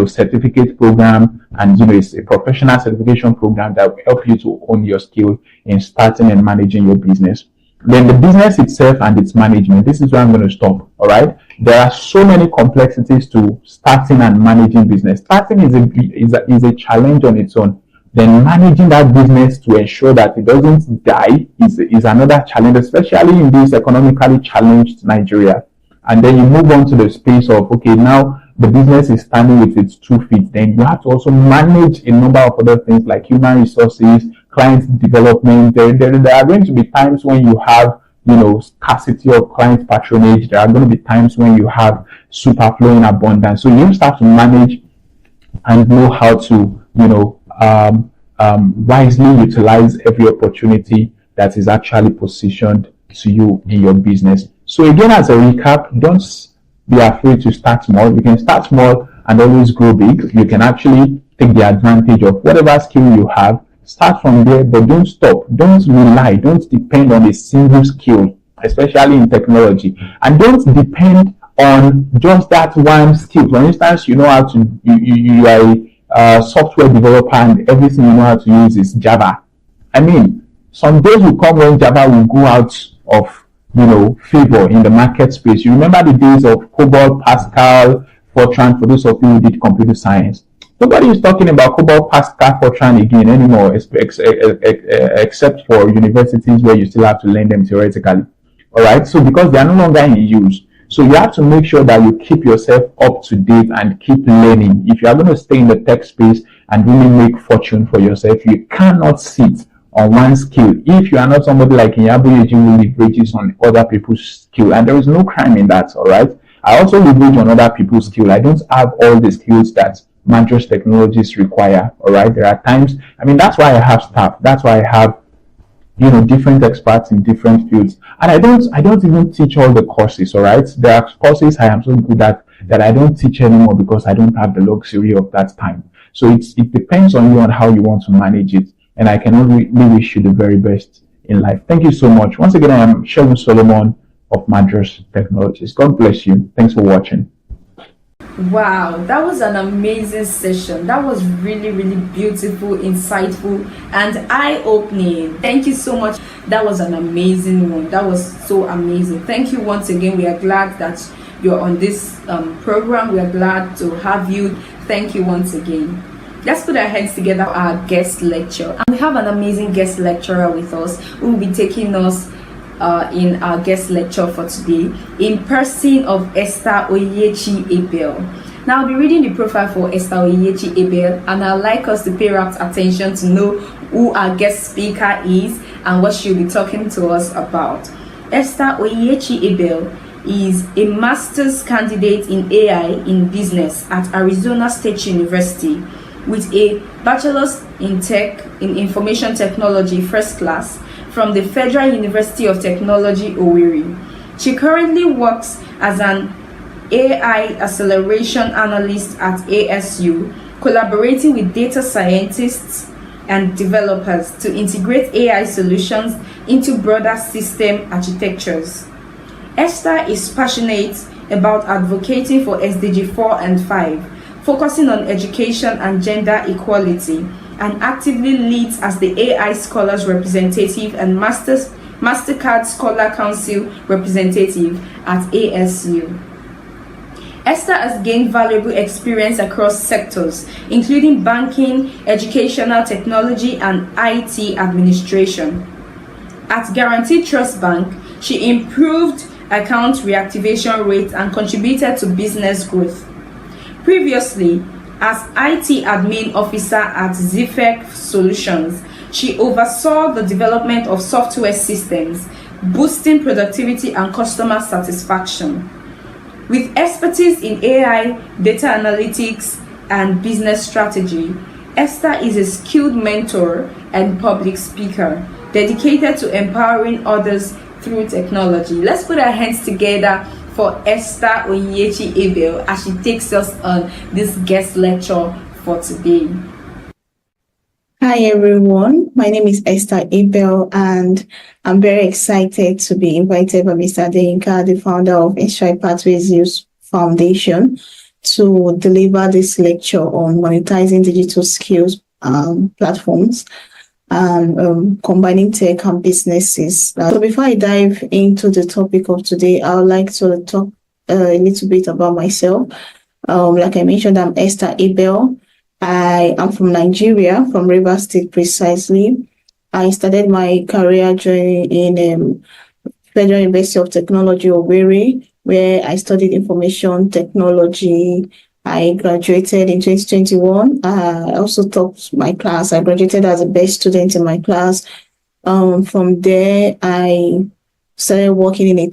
V: certificate program, and it's a professional certification program that will help you to own your skill in starting and managing your business. Then the business itself and its management. This is where I'm going to stop. All right, there are so many complexities to starting and managing business. Starting is a challenge on its own. Then managing that business to ensure that it doesn't die is another challenge, especially in this economically challenged Nigeria. And then you move on to the space of, okay, now the business is standing with its 2 feet. Then you have to also manage a number of other things like human resources, client development. There are going to be times when you have, scarcity of client patronage. There are going to be times when you have superflowing abundance. So you start to manage and know how to, wisely utilize every opportunity that is actually positioned to you in your business. So again, as a recap, don't be afraid to start small. You can start small and always grow big. You can actually take the advantage of whatever skill you have. Start from there, but don't stop. Don't rely. Don't depend on a single skill, especially in technology. And don't depend on just that one skill. For instance, you know how to, you are a software developer and everything you know how to use is Java. I mean, some days will come when Java will go out of, favor in the market space. You remember the days of COBOL, Pascal, Fortran, for those of you who did computer science. Nobody is talking about COBOL, Pascal, Fortran again anymore, except for universities where you still have to learn them theoretically. All right, so because they are no longer in use. So you have to make sure that you keep yourself up to date and keep learning. If you are going to stay in the tech space and really make fortune for yourself, you cannot sit on one skill. If you are not somebody like Geology who leverages on other people's skill, and there is no crime in that, all right? I also leverage on other people's skill. I don't have all the skills that Madras Technologies require, all right? There are times, that's why I have staff. That's why I have different experts in different fields. And I don't even teach all the courses, all right? There are courses I am so good at that I don't teach anymore because I don't have the luxury of that time. So it depends on you on how you want to manage it. And I can only wish you the very best in life. Thank you so much. Once again, I am Sheldon Solomon of Madras Technologies. God bless you. Thanks for watching.
A: Wow, that was an amazing session. That was really, really beautiful, insightful, and eye-opening. Thank you so much. That was an amazing one. That was so amazing. Thank you once again. We are glad that you're on this program. We are glad to have you. Thank you once again. Let's put our heads together for our guest lecture. And we have an amazing guest lecturer with us who will be taking us in our guest lecture for today, in person of Esther Oyechi Abel. Now I'll be reading the profile for Esther Oyechi Abel, and I'd like us to pay rapt attention to know who our guest speaker is and what she'll be talking to us about. Esther Oyechi Abel is a master's candidate in AI in business at Arizona State University. with a Bachelor's in Tech in Information Technology First Class from the Federal University of Technology, Owerri. She currently works as an AI acceleration analyst at ASU, collaborating with data scientists and developers to integrate AI solutions into broader system architectures. Esther is passionate about advocating for SDG 4 and 5, focusing on education and gender equality, and actively leads as the AI Scholars Representative and MasterCard Scholar Council Representative at ASU. Esther has gained valuable experience across sectors, including banking, educational technology, and IT administration. At Guaranteed Trust Bank, she improved account reactivation rates and contributed to business growth. Previously, as IT admin officer at Zifec Solutions, she oversaw the development of software systems, boosting productivity and customer satisfaction. With expertise in AI, data analytics, and business strategy, Esther is a skilled mentor and public speaker, dedicated to empowering others through technology. Let's put our hands together for Esther Onyechi Abel as she takes us on this guest lecture for today.
C: Hi everyone, my name is Esther Abel and I'm very excited to be invited by Mr. Adeyinka, the founder of Insight Pathways Youth Foundation, to deliver this lecture on monetizing digital skills platforms and combining tech and businesses. So before I dive into the topic of today, I would like to talk a little bit about myself. Like I mentioned, I'm Esther Abel. I am from Nigeria, from Rivers State precisely. I started my career journey in Federal University of Technology, Owerri, where I studied information technology. I graduated in 2021. I also taught my class. I graduated as the best student in my class. From there, I started working in a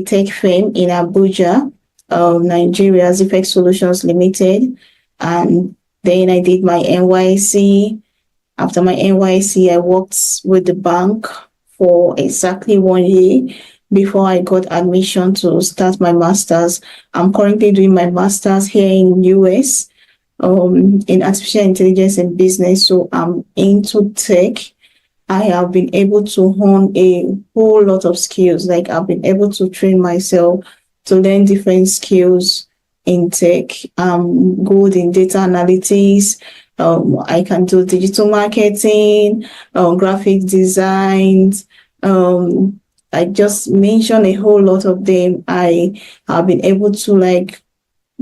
C: tech firm in Abuja, Nigeria, Zifec Solutions Limited, and then I did my NYSC. After my NYSC, I worked with the bank for exactly 1 year before I got admission to start my master's. I'm currently doing my master's here in US in artificial intelligence and business. So I'm into tech. I have been able to hone a whole lot of skills. Like I've been able to train myself to learn different skills in tech. I'm good in data analytics. I can do digital marketing, graphic design. I just mentioned a whole lot of them. I have been able to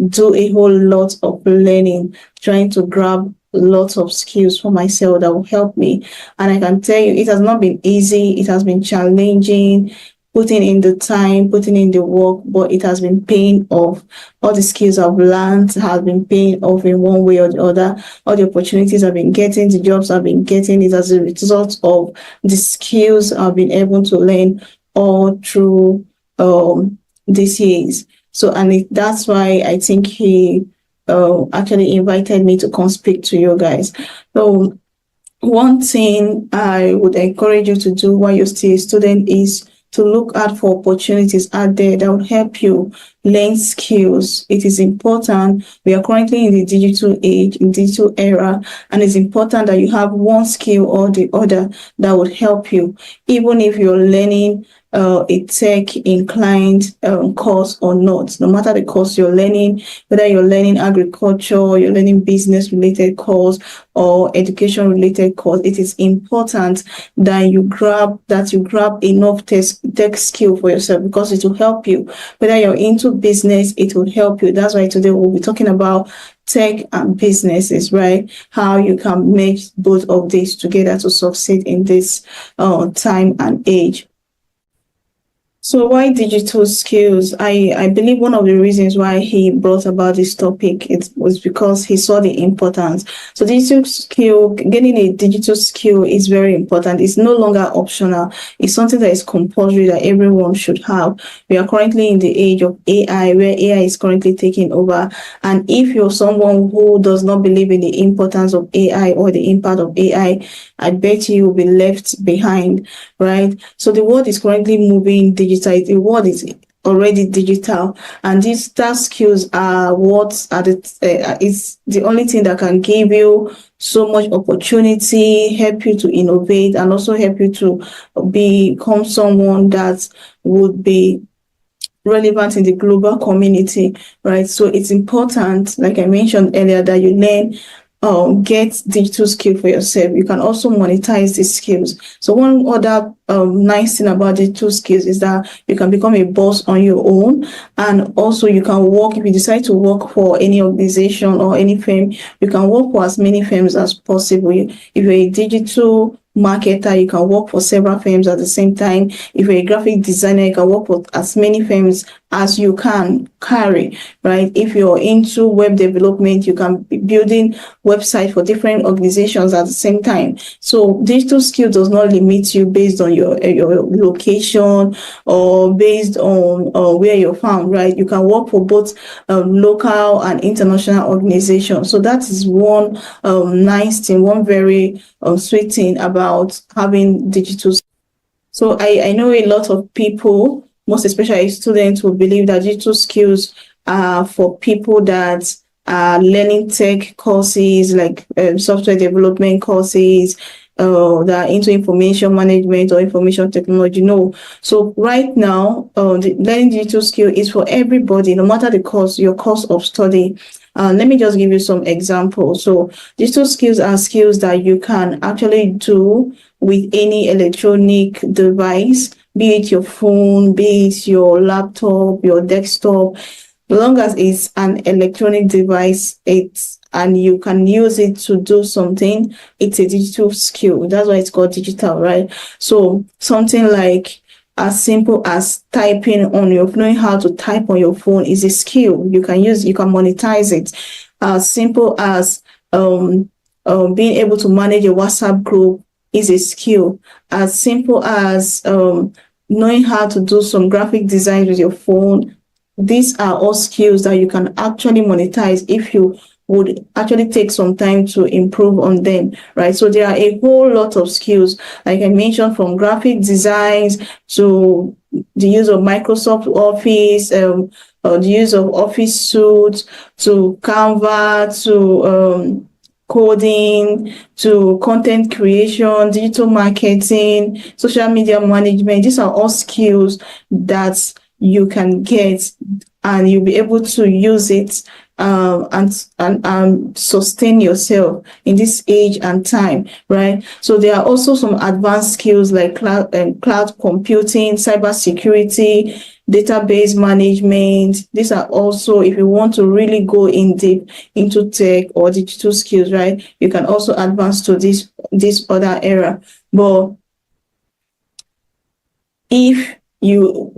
C: do a whole lot of learning, trying to grab lots of skills for myself that will help me. And I can tell you, it has not been easy. It has been challenging, putting in the time, putting in the work, but it has been paying off. All the skills I've learned have been paying off in one way or the other. All the opportunities I've been getting, the jobs I've been getting, is as a result of the skills I've been able to learn all through these years. So, that's why I think he actually invited me to come speak to you guys. So, one thing I would encourage you to do while you're still a student is to look out for opportunities out there that will help you learn skills. It is important. We are currently in the digital age, in digital era, and it's important that you have one skill or the other that would help you, even if you're learning a tech-inclined course or not. No matter the course you're learning, whether you're learning agriculture, or you're learning business-related course or education-related course, it is important that you grab enough tech skill for yourself, because it will help you. Whether you're into business, it will help you. That's why today we'll be talking about tech and businesses, right? How you can make both of these together to succeed in this time and age. So why digital skills? I believe one of the reasons why he brought about this topic was because he saw the importance. So digital skill, getting a digital skill is very important. It's no longer optional. It's something that is compulsory that everyone should have. We are currently in the age of AI, where AI is currently taking over. And if you're someone who does not believe in the importance of AI or the impact of AI, I bet you will be left behind, right? So the world is currently moving digital. The world is already digital, and digital skills are what are is the only thing that can give you so much opportunity, help you to innovate, and also help you to become someone that would be relevant in the global community, right? So it's important, like I mentioned earlier, that you learn get digital skill for yourself. You can also monetize these skills. So one other nice thing about digital skills is that you can become a boss on your own, and also you can work, if you decide to work for any organization or any firm, you can work for as many firms as possible. If you're a digital marketer, you can work for several firms at the same time. If you're a graphic designer, you can work for as many firms as you can carry, right? If you're into web development, you can be building websites for different organizations at the same time. So digital skill does not limit you based on your location or based on where you're found, right? You can work for both local and international organizations. So that is one nice thing, one very sweet thing about having digital. So I know a lot of people, most especially students, will believe that digital skills are for people that are learning tech courses, like software development courses, that are into information management or information technology. No. So right now, the learning digital skill is for everybody, no matter the course, your course of study. Let me just give you some examples. So digital skills are skills that you can actually do with any electronic device, be it your phone, be it your laptop, your desktop. As long as it's an electronic device, and you can use it to do something, it's a digital skill. That's why it's called digital, right? So something like as simple as typing on knowing how to type on your phone is a skill. You can monetize it. As simple as being able to manage a WhatsApp group is a skill. As simple as knowing how to do some graphic design with your phone. These are all skills that you can actually monetize if you would actually take some time to improve on them, right? So there are a whole lot of skills, like I mentioned, from graphic designs to the use of Microsoft Office, the use of Office Suite, to Canva, to coding, to content creation, digital marketing, social media management. These are all skills that you can get, and you'll be able to use it and sustain yourself in this age and time, right? So there are also some advanced skills like cloud computing, cybersecurity, database management. These are also, if you want to really go in deep into tech or digital skills, right, you can also advance to this other area. But if getting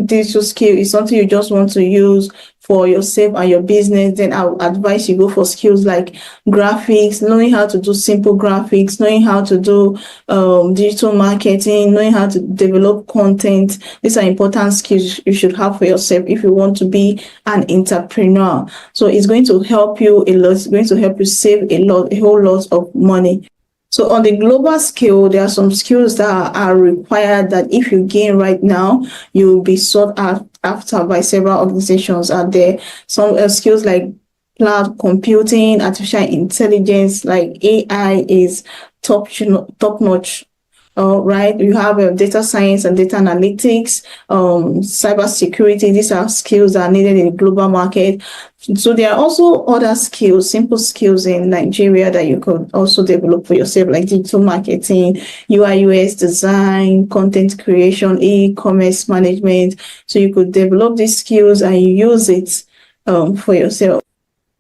C: digital skill is something you just want to use for yourself and your business, then I would advise you go for skills like graphics, knowing how to do simple graphics, knowing how to do digital marketing, knowing how to develop content. These are important skills you should have for yourself if you want to be an entrepreneur. So it's going to help you a lot. It's going to help you save a whole lot of money. So on the global scale, there are some skills that are required that if you gain right now, you'll be sought after by several organizations out there. Some skills like cloud computing, artificial intelligence, like AI is top notch. Right, you have data science and data analytics, cybersecurity. These are skills that are needed in the global market. So there are also other skills, simple skills in Nigeria that you could also develop for yourself, like digital marketing, UI UX design, content creation, e-commerce management. So you could develop these skills and use it for yourself.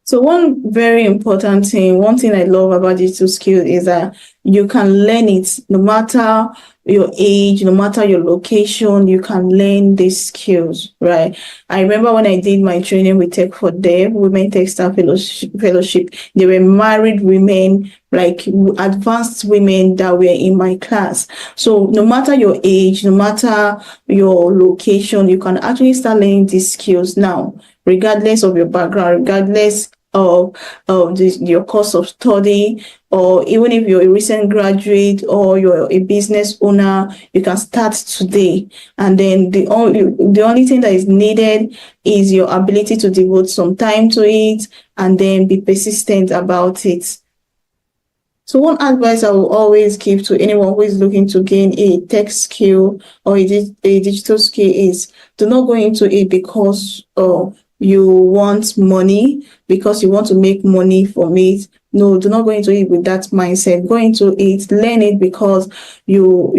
C: So one very important thing, one thing I love about digital skills is that you can learn it no matter your age, no matter your location, you can learn these skills, right? I remember when I did my training with Tech for Dev, Women Textile Fellowship, there were married women, like advanced women that were in my class. So no matter your age, no matter your location, you can actually start learning these skills now, regardless of your background, regardless of your course of study, or even if you're a recent graduate or you're a business owner, you can start today. And then the only thing that is needed is your ability to devote some time to it and then be persistent about it. So one advice I will always give to anyone who is looking to gain a tech skill or a digital skill is, do not go into it because you want money, because you want to make money from it. No, do not go into it with that mindset. Go into it, learn it because you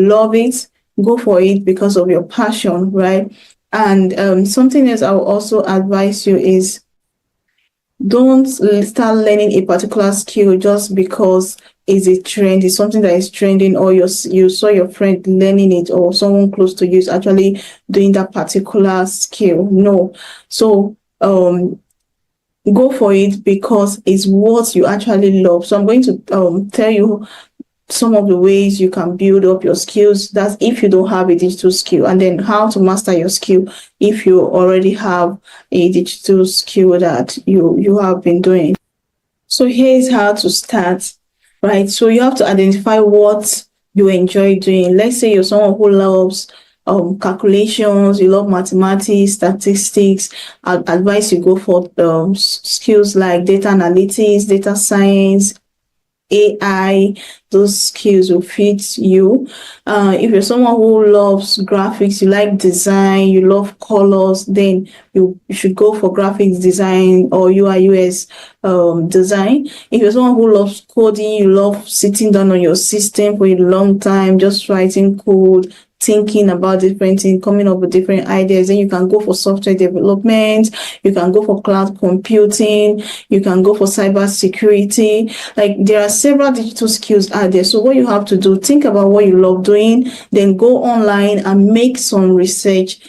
C: love it. Go for it because of your passion, right? And something else I will also advise you is, don't start learning a particular skill just because it's a trend, it's something that is trending, or you saw your friend learning it, or someone close to you is actually doing that particular skill. No. So go for it because it's what you actually love. So I'm going to tell you some of the ways you can build up your skills. That's if you don't have a digital skill, and then how to master your skill if you already have a digital skill that you have been doing. So here's how to start, right? So you have to identify what you enjoy doing. Let's say you're someone who loves calculations, you love mathematics, statistics. I'd advise you go for skills like data analytics, data science, AI. Those skills will fit you. If you're someone who loves graphics, you like design, you love colors, then you should go for graphics design or UI UX design. If you're someone who loves coding, you love sitting down on your system for a long time, just writing code, thinking about different things, coming up with different ideas, then you can go for software development, you can go for cloud computing, you can go for cyber security. Like, there are several digital skills out there. So what you have to do, think about what you love doing, then go online and make some research.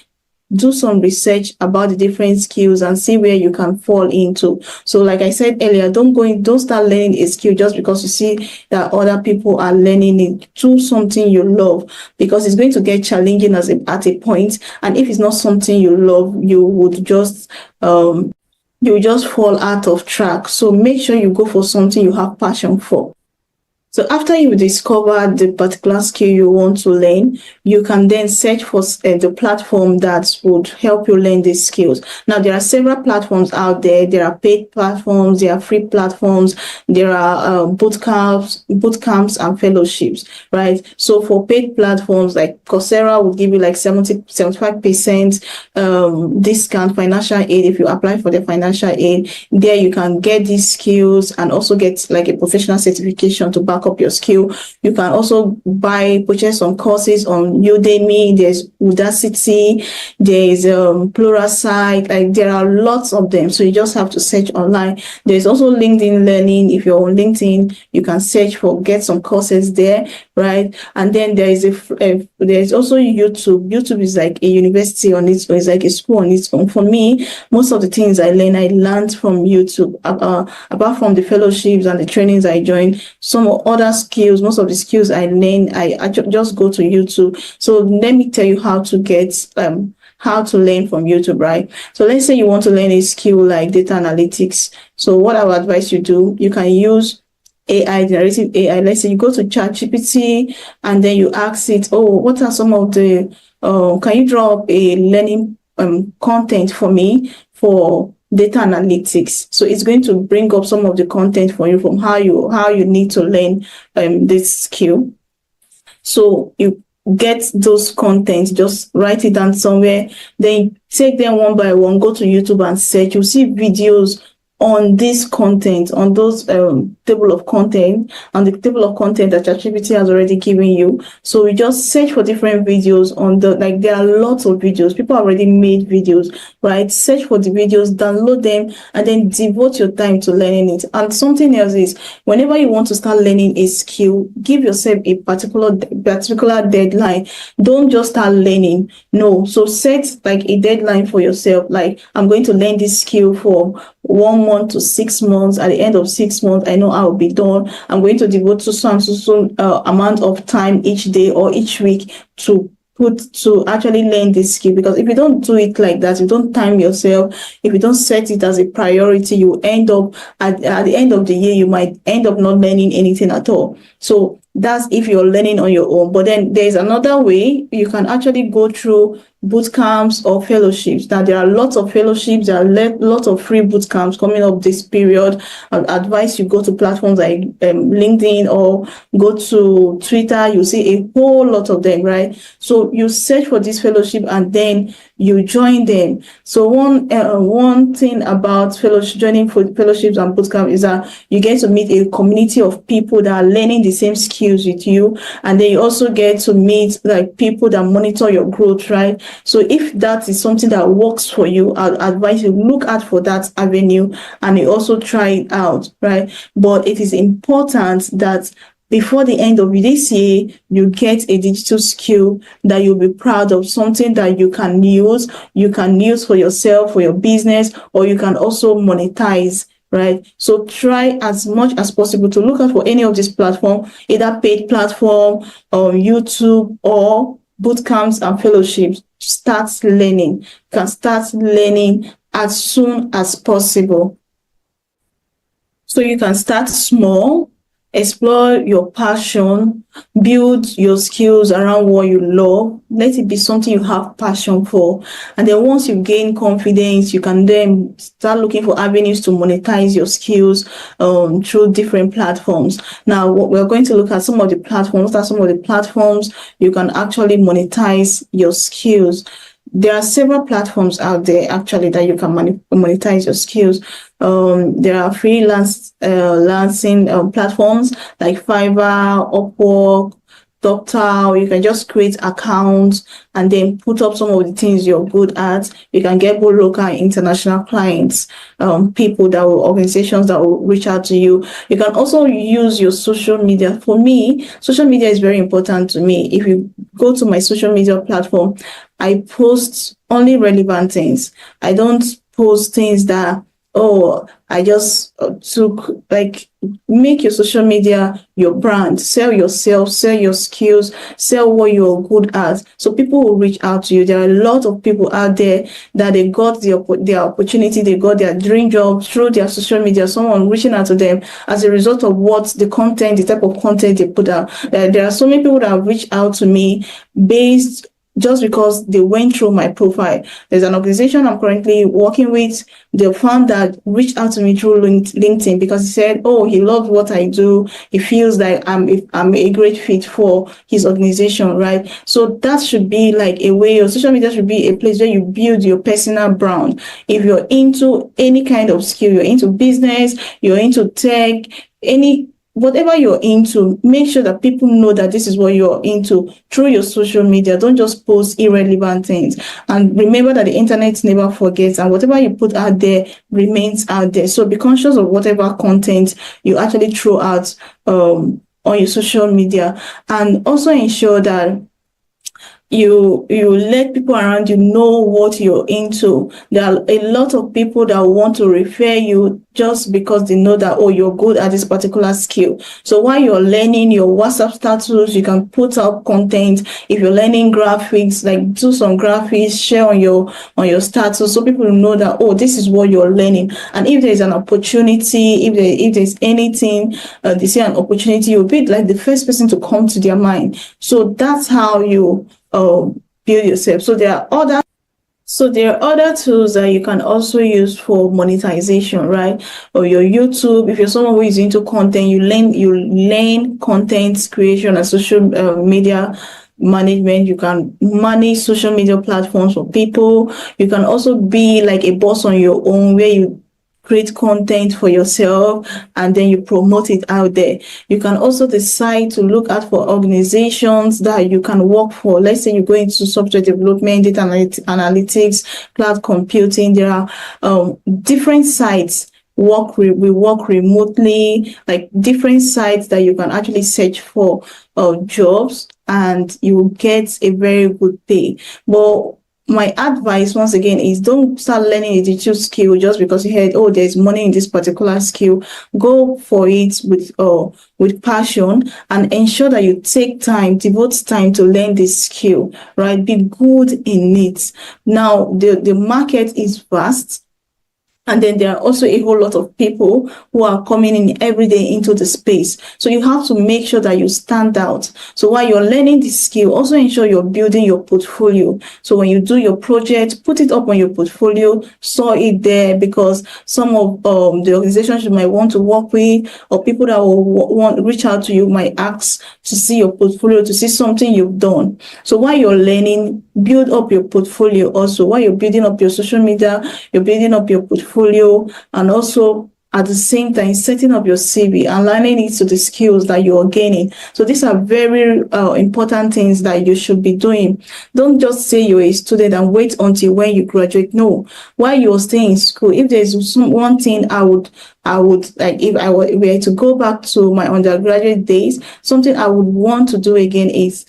C: Do some research about the different skills and see where you can fall into. So like I said earlier, don't start learning a skill just because you see that other people are learning it. Do something you love, because it's going to get challenging at a point. And if it's not something you love, you would just fall out of track. So make sure you go for something you have passion for. So after you discover the particular skill you want to learn, you can then search for the platform that would help you learn these skills. Now, there are several platforms out there. There are paid platforms, there are free platforms, there are boot camps and fellowships, right? So for paid platforms, like Coursera will give you like 75% discount, financial aid. If you apply for the financial aid, there you can get these skills and also get like a professional certification to back up your skill. You can also purchase some courses on Udemy. There's Udacity, there's Pluralsight. Like, there are lots of them. So you just have to search online. There's also LinkedIn Learning. If you're on LinkedIn, you can search for get some courses there, right? And then there is there's also YouTube. YouTube is like a university on its own. It's like a school on its own. For me, most of the things I learned from YouTube. Apart from the fellowships and the trainings I joined, some other skills, most of the skills I learned, I just go to YouTube. So let me tell you how to get how to learn from YouTube, right? So let's say you want to learn a skill like data analytics. So what I would advise you do, you can use AI, generative AI. Let's say you go to ChatGPT and then you ask it, what are some of the can you draw up a learning content for me for data analytics? So it's going to bring up some of the content for you from how you need to learn this skill. So you get those contents, just write it down somewhere, then take them one by one, go to YouTube and search. You'll see videos on this content, on those table of content, and the table of content that ChatGPT has already given you. So we just search for different videos on the, like there are lots of videos. People already made videos, right? Search for the videos, download them, and then devote your time to learning it. And something else is, whenever you want to start learning a skill, give yourself a particular deadline. Don't just start learning. No. So set like a deadline for yourself. Like, I'm going to learn this skill for 1 month to 6 months. At the end of 6 months, I know I will be done. I'm going to devote to some amount of time each day or each week to actually learn this skill. Because if you don't do it like that, you don't time yourself, if you don't set it as a priority, you end up at the end of the year, you might end up not learning anything at all. So that's if you're learning on your own. But then there's another way. You can actually go through boot camps or fellowships. Now, there are lots of fellowships, there are lots of free boot camps coming up this period. I'd advise you go to platforms like LinkedIn or go to Twitter. You see a whole lot of them, right? So you search for this fellowship and then you join them. So one thing about joining for fellowships and bootcamp is that you get to meet a community of people that are learning the same skills with you, and then you also get to meet like people that monitor your growth, right? So if that is something that works for you, I'd advise you look out for that avenue and you also try it out, right? But it is important that before the end of this year, you get a digital skill that you'll be proud of, something that you can use for yourself, for your business, or you can also monetize, right? So try as much as possible to look out for any of these platforms, either paid platform or YouTube or boot camps and fellowships. Start learning. You can start learning as soon as possible. So you can start small, explore your passion, build your skills around what you love. Let it be something you have passion for. And then once you gain confidence, you can then start looking for avenues to monetize your skills through different platforms. Now, we're going to look at some of the platforms. What are some of the platforms you can actually monetize your skills? There are several platforms out there actually that you can monetize your skills. There are freelancing platforms like Fiverr, Upwork, Doctor. You can just create accounts and then put up some of the things you're good at. You can get both local and international clients, organizations that will reach out to you. You can also use your social media. For me, social media is very important to me. If you go to my social media platform, I post only relevant things. I don't post things that, I just make your social media your brand, sell yourself, sell your skills, sell what you're good at. So people will reach out to you. There are a lot of people out there that they got their opportunity, they got their dream job through their social media, someone reaching out to them as a result of the type of content they put out. There are so many people that have reached out to me just because they went through my profile. There's an organization I'm currently working with. The founder reached out to me through LinkedIn because he said, he loves what I do. He feels like I'm a great fit for his organization, right? So that should be like a way, your social media should be a place where you build your personal brand. If you're into any kind of skill, you're into business, you're into tech, whatever you're into, make sure that people know that this is what you're into through your social media. Don't just post irrelevant things. And remember that the internet never forgets, and whatever you put out there remains out there. So be conscious of whatever content you actually throw out on your social media, and also ensure that you let people around you know what you're into. There are a lot of people that want to refer you just because they know that, you're good at this particular skill. So while you're learning your WhatsApp status, you can put up content. If you're learning graphics, like do some graphics, share on your status so people know that, this is what you're learning. And if there's an opportunity, if there's anything, they see an opportunity, you'll be like the first person to come to their mind. So that's how you build yourself. So there are other tools that you can also use for monetization, right? Or your YouTube. If you're someone who is into content, you learn content creation and social media management. You can manage social media platforms for people. You can also be like a boss on your own, where you create content for yourself, and then you promote it out there. You can also decide to look out for organizations that you can work for. Let's say you go into software development, data analytics, cloud computing. There are different sites we work remotely, like different sites that you can actually search for jobs, and you will get a very good pay. But my advice, once again, is don't start learning a digital skill just because you heard, oh, there's money in this particular skill. Go for it with passion, and ensure that you take time, devote time to learn this skill, right? Be good in it. Now, the market is vast. And then there are also a whole lot of people who are coming in every day into the space. So you have to make sure that you stand out. So while you're learning this skill, also ensure you're building your portfolio. So when you do your project, put it up on your portfolio, store it there, because some of the organizations you might want to work with, or people that will want reach out to you might ask to see your portfolio, to see something you've done. So while you're learning, build up your portfolio also. While you're building up your social media, you're building up your portfolio, and also at the same time setting up your CV, aligning it to the skills that you are gaining. So these are very important things that you should be doing. Don't just say you're a student and wait until when you graduate. No, while you're staying in school, if there's one thing I would like, if I were to go back to my undergraduate days, something I would want to do again is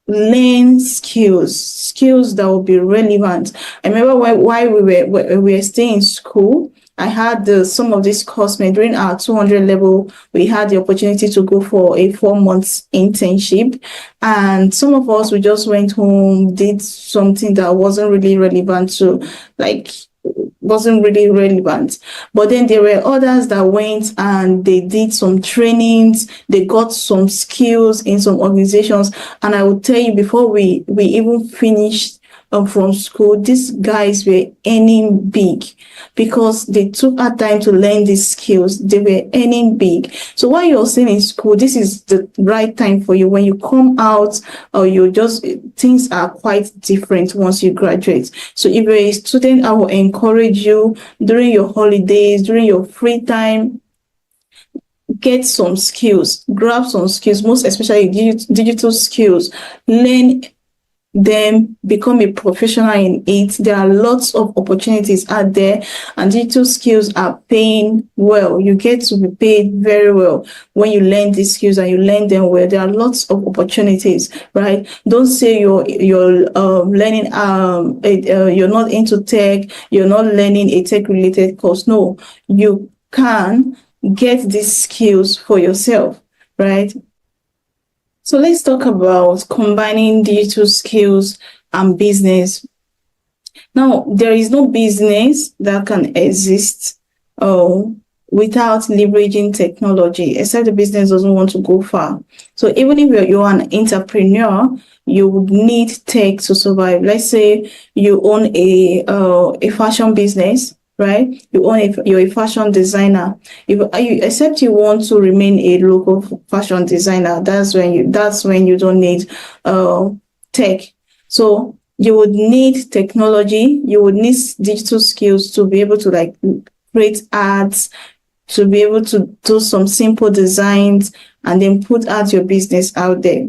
C: learn skills that will be relevant. I remember while we were staying in school, I had some of these coursemen during our 200 level. We had the opportunity to go for a 4 months internship, and some of us, we just went home, did something that wasn't really relevant but then there were others that went and they did some trainings, they got some skills in some organizations. And I will tell you, before we even finished from school, these guys were earning big because they took our time to learn these skills. They were earning big. So while you're still in school, this is the right time for you. When you come out, or things are quite different once you graduate. So if you're a student, I will encourage you during your holidays, during your free time, get some skills, grab some skills, most especially digital skills, learn them, become a professional in it. There are lots of opportunities out there, and digital skills are paying well. You get to be paid very well when you learn these skills and you learn them well. There are lots of opportunities, right? Don't say you're learning you're not into tech, you're not learning a tech related course. No, you can get these skills for yourself, right? So let's talk about combining digital skills and business. Now, there is no business that can exist without leveraging technology, except the business doesn't want to go far. So even if you're an entrepreneur, you would need tech to survive. Let's say you own a fashion business, right? You're a fashion designer. Except you want to remain a local fashion designer, that's when you don't need tech. So you would need technology, you would need digital skills to be able to create ads, to be able to do some simple designs, and then put out your business out there.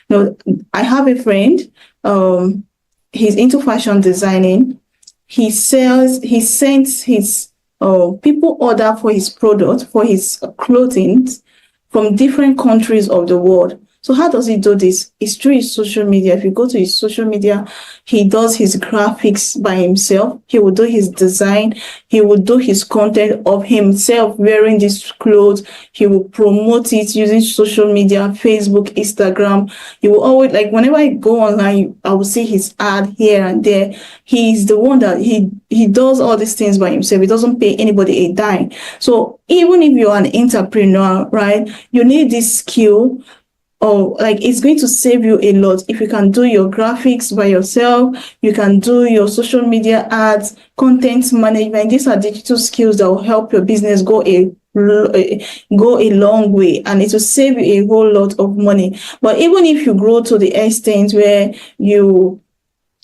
C: Now, I have a friend, he's into fashion designing. He sends his people order for his product, for his clothing from different countries of the world. So how does he do this? It's through his social media. If you go to his social media, he does his graphics by himself. He will do his design. He will do his content of himself wearing these clothes. He will promote it using social media, Facebook, Instagram. He will always, whenever I go online, I will see his ad here and there. He's the one that he does all these things by himself. He doesn't pay anybody a dime. So even if you're an entrepreneur, right, you need this skill. It's going to save you a lot. If you can do your graphics by yourself, you can do your social media ads, content management. These are digital skills that will help your business go a long way, and it will save you a whole lot of money. But even if you grow to the extent where you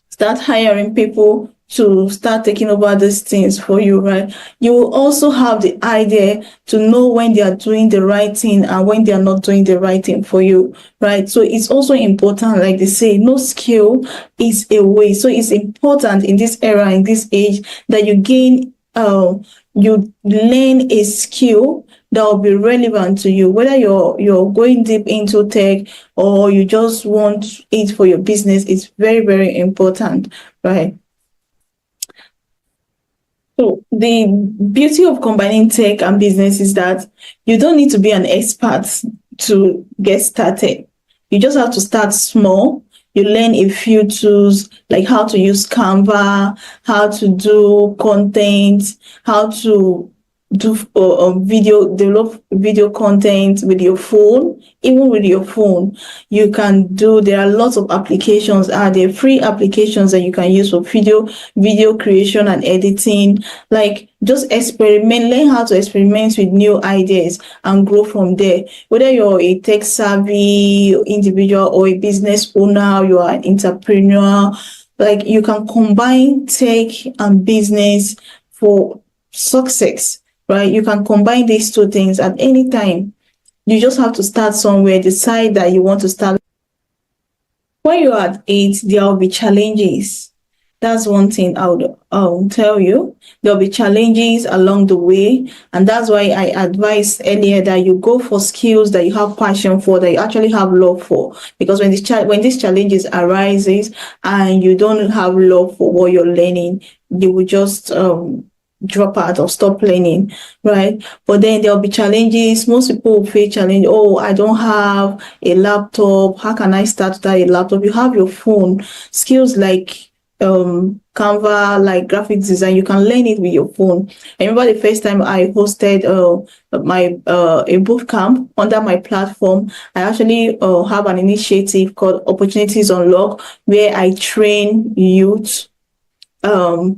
C: start hiring people to start taking over these things for you, right? You will also have the idea to know when they are doing the right thing and when they are not doing the right thing for you, right? So it's also important, like they say, no skill is a waste. So it's important in this era, in this age, that you gain, you learn a skill that will be relevant to you, whether you're going deep into tech or you just want it for your business. It's very, very important, right? So the beauty of combining tech and business is that you don't need to be an expert to get started. You just have to start small. You learn a few tools like how to use Canva, how to do content, how to do develop video content with your phone. Even with your phone, you can do, there are lots of applications, there free applications that you can use for video creation and editing. Like, just experiment, learn how to experiment with new ideas and grow from there. Whether you're a tech savvy individual or a business owner, you are an entrepreneur, like, you can combine tech and business for success, right? You can combine these two things at any time. You just have to start somewhere, decide that you want to start. When you're at 8, there will be challenges. That's one thing I'll tell you. There'll be challenges along the way, and that's why I advised earlier that you go for skills that you have passion for, that you actually have love for. Because when these challenges arises and you don't have love for what you're learning, you will just drop out or stop learning, right? But then there'll be challenges. Most people will face challenge. Oh, I don't have a laptop. How can I start without a laptop? You have your phone. Skills like Canva, like graphic design, you can learn it with your phone. I remember the first time I hosted a boot camp under my platform. I actually have an initiative called Opportunities Unlock, where I train youth,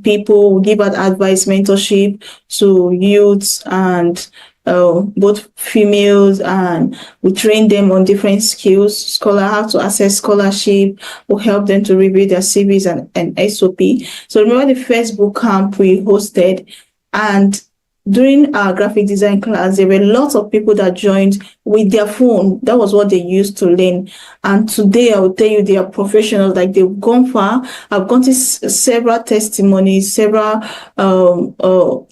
C: people, give out advice, mentorship to youths and both females, and we train them on different skills, how to access scholarship, will help them to review their CVs and SOP. So remember the first boot camp we hosted, and during our graphic design class, there were lots of people that joined with their phone. That was what they used to learn. And today, I will tell you, they are professionals. Like, they've gone far. I've gone to several testimonies,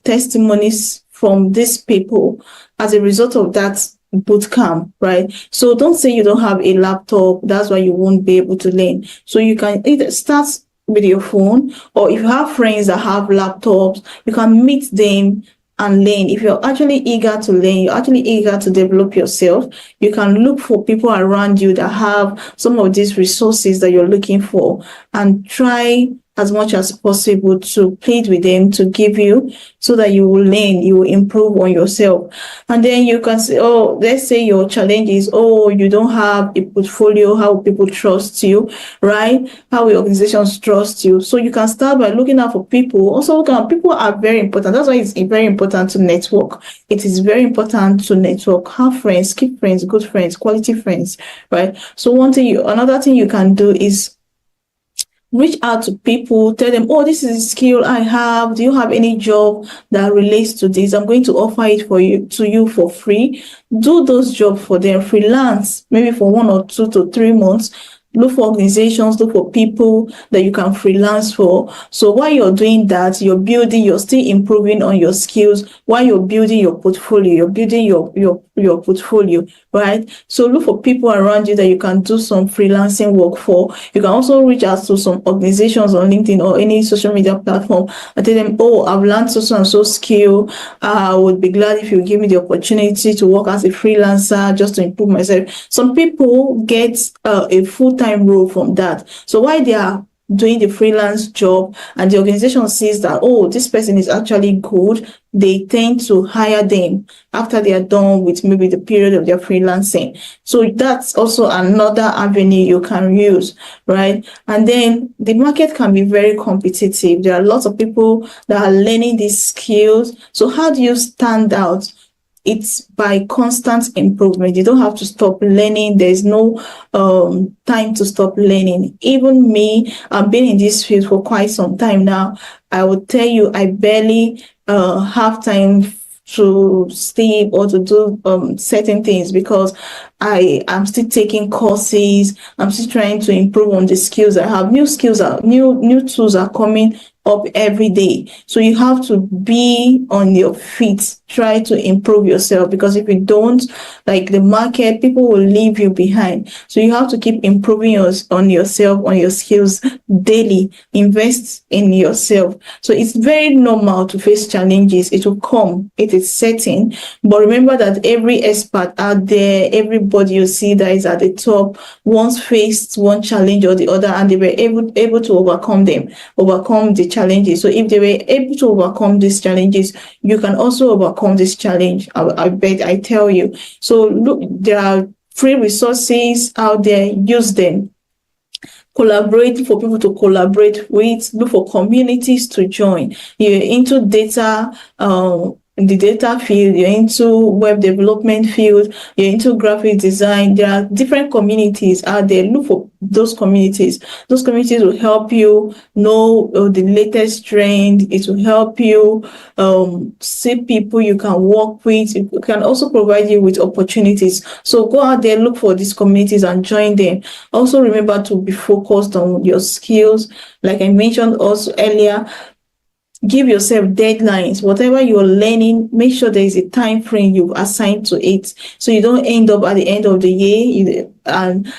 C: testimonies from these people as a result of that boot camp, right? So don't say you don't have a laptop, that's why you won't be able to learn. So you can either start with your phone, or if you have friends that have laptops, you can meet them and learn. If you're actually eager to learn, you're actually eager to develop yourself, you can look for people around you that have some of these resources that you're looking for, and try as much as possible to plead with them to give you, so that you will learn, you will improve on yourself. And then you can say, oh, let's say your challenge is, oh, you don't have a portfolio, how people trust you, right? How will organizations trust you? So you can start by looking out for people. Also, people are very important. That's why it's very important to network. It is very important to network, have friends, keep friends, good friends, quality friends, right? So another thing you can do is reach out to people, tell them, oh, this is a skill I have. Do you have any job that relates to this? I'm going to offer it to you for free. Do those jobs for them, freelance, maybe for 1 or 2 to 3 months. Look for organizations, look for people that you can freelance for. So while you're doing that, you're still improving on your skills. While you're building your portfolio, you're building your portfolio, right? So look for people around you that you can do some freelancing work for. You can also reach out to some organizations on LinkedIn or any social media platform and tell them, oh, I've learned so and so skill. I would be glad if you give me the opportunity to work as a freelancer just to improve myself. Some people get a full-time role from that. So while they are doing the freelance job and the organization sees that, oh, this person is actually good, they tend to hire them after they are done with maybe the period of their freelancing. So that's also another avenue you can use, right? And then the market can be very competitive. There are lots of people that are learning these skills. So how do you stand out? it's by constant improvement. You don't have to stop learning. There's no time to stop learning. Even me, I've been in this field for quite some time now. I would tell you, I barely have time to sleep or to do certain things because I am still taking courses. I'm still trying to improve on the skills I have. New skills are new tools are coming up every day. So you have to be on your feet, try to improve yourself, because if you don't, like the market, people will leave you behind. So you have to keep improving on yourself, on your skills daily. Invest in yourself. So it's very normal to face challenges. It will come. It is certain. But remember that every expert out there, everybody you see that is at the top, once faced one challenge or the other, and they were able to overcome the challenges. So if they were able to overcome these challenges, you can also overcome this challenge. I bet, I tell you. So look, there are free resources out there. Use them. Collaborate for people to collaborate with. Look for communities to join. You're into data, in the data field, you're into web development field, you're into graphic design. There are different communities out there. Look for those communities. Those communities will help you know the latest trend. It will help you see people you can work with. It can also provide you with opportunities. So go out there, look for these communities and join them. Also remember to be focused on your skills. Like I mentioned also earlier, give yourself deadlines. Whatever you're learning, make sure there is a time frame you've assigned to it, so you don't end up at the end of the year and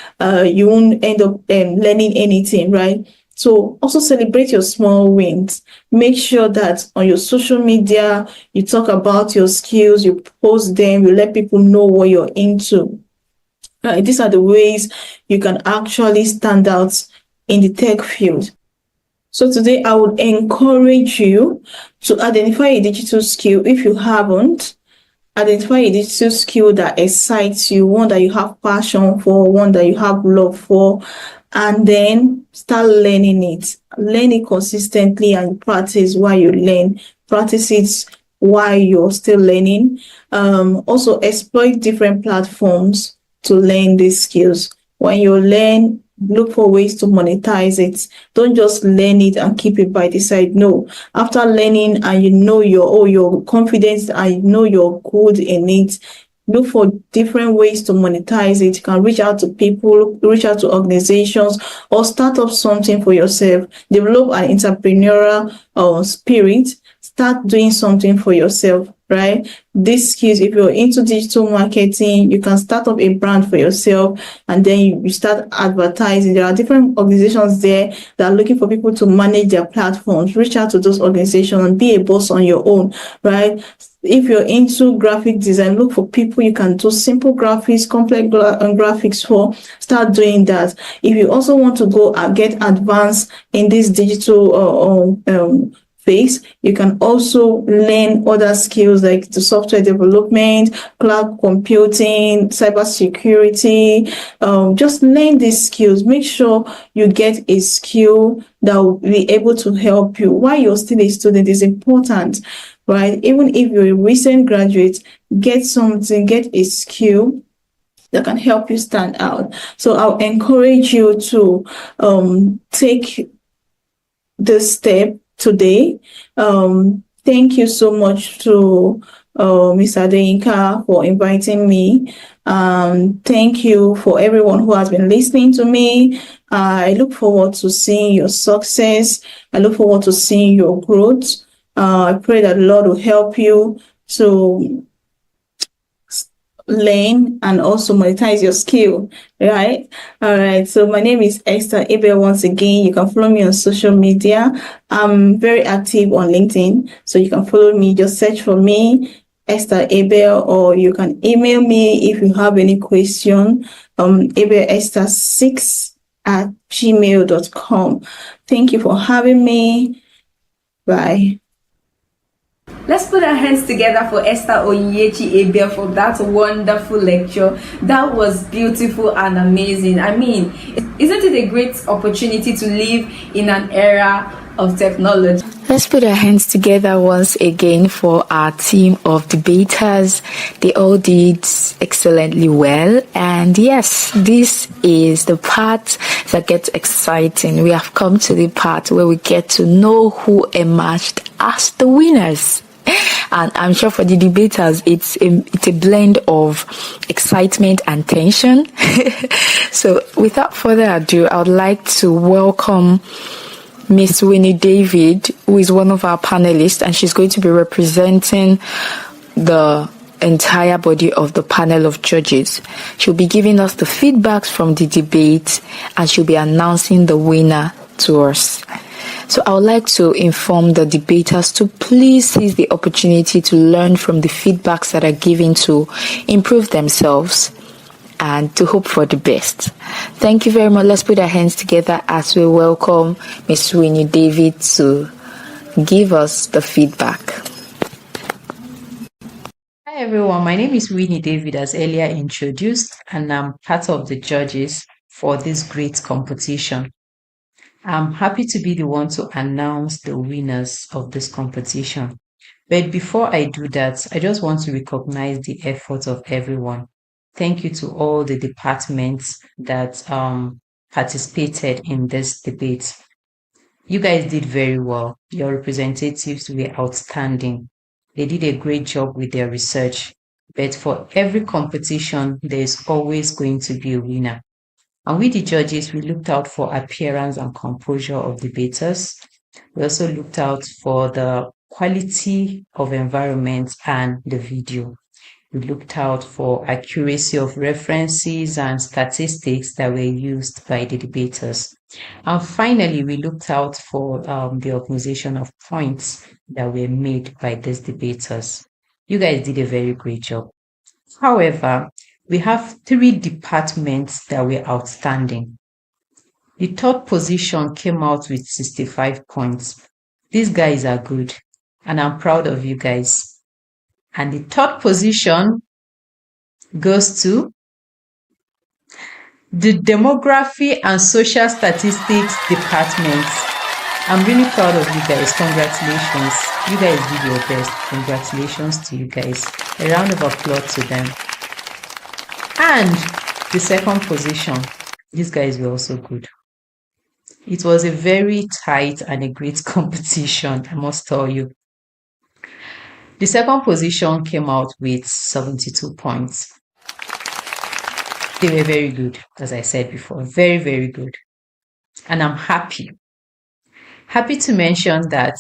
C: you won't end up learning anything, right? So also celebrate your small wins. Make sure that on your social media, you talk about your skills, you post them, you let people know what you're into. These are the ways you can actually stand out in the tech field. So today I would encourage you to identify a digital skill. If you haven't, identify a digital skill that excites you, one that you have passion for, one that you have love for, and then start learning it. Learn it consistently and practice while you learn. Practice it while you're still learning. Also exploit different platforms to learn these skills. When you learn, look for ways to monetize it. Don't just learn it and keep it by the side. No, after learning and you know you're confident and you know you're good in it, look for different ways to monetize it. You can reach out to people, reach out to organizations, or start up something for yourself. Develop an entrepreneurial spirit. Start doing something for yourself, right? These skills, if you're into digital marketing, you can start up a brand for yourself and then you start advertising. There are different organizations there that are looking for people to manage their platforms. Reach out to those organizations and be a boss on your own, right? If you're into graphic design, look for people you can do simple graphics, complex graphics for. Start doing that. If you also want to go and get advanced in this digital phase, you can also learn other skills like the software development, cloud computing, cybersecurity. Just learn these skills. Make sure you get a skill that will be able to help you while you're still a student. Is important, right? Even if you're a recent graduate, get something, get a skill that can help you stand out. So I'll encourage you to take this step today. Thank you so much to Mr. Adeyinka for inviting me. Thank you for everyone who has been listening to me. I look forward to seeing your success. I look forward to seeing your growth. I pray that the Lord will help you to learn and also monetize your skill, right? All right, so my name is Esther Abel. Once again, you can follow me on social media. I'm very active on LinkedIn, so you can follow me. Just search for me, Esther Abel, or you can email me if you have any question. abelesther6@gmail.com. Thank you for having me. Bye.
A: Let's put our hands together for Esther Onyinyechi Abel for that wonderful lecture. That was beautiful and amazing. I mean, isn't it a great opportunity to live in an era of Technology.
U: Let's put our hands together once again for our team of debaters. They all did excellently well. And yes, this is the part that gets exciting. We have come to the part where we get to know who emerged as the winners. And I'm sure for the debaters, it's a blend of excitement and tension. So without further ado, I would like to welcome Miss Winnie David, who is one of our panelists, and she's going to be representing the entire body of the panel of judges. She'll be giving us the feedbacks from the debate, and she'll be announcing the winner to us. So I would like to inform the debaters to please seize the opportunity to learn from the feedbacks that are given to improve themselves and to hope for the best. Thank you very much. Let's put our hands together as we welcome Ms. Winnie David to give us the feedback.
D: Hi everyone, my name is Winnie David, as earlier introduced, and I'm part of the judges for this great competition. I'm happy to be the one to announce the winners of this competition. But before I do that, I just want to recognize the effort of everyone. Thank you to all the departments that participated in this debate. You guys did very well. Your representatives were outstanding. They did a great job with their research. But for every competition, there is always going to be a winner. And with the judges, we looked out for appearance and composure of debaters. We also looked out for the quality of environment and the video. We looked out for accuracy of references and statistics that were used by the debaters. And finally, we looked out for the organization of points that were made by these debaters. You guys did a very great job. However, we have 3 departments that were outstanding. The 3rd position came out with 65 points. These guys are good, and I'm proud of you guys. And the 3rd position goes to the Demography and Social Statistics Department. I'm really proud of you guys. Congratulations. You guys did your best. Congratulations to you guys. A round of applause to them. And the 2nd position, these guys were also good. It was a very tight and a great competition, I must tell you. The 2nd position came out with 72 points. They were very good, as I said before, very, very good. And I'm happy to mention that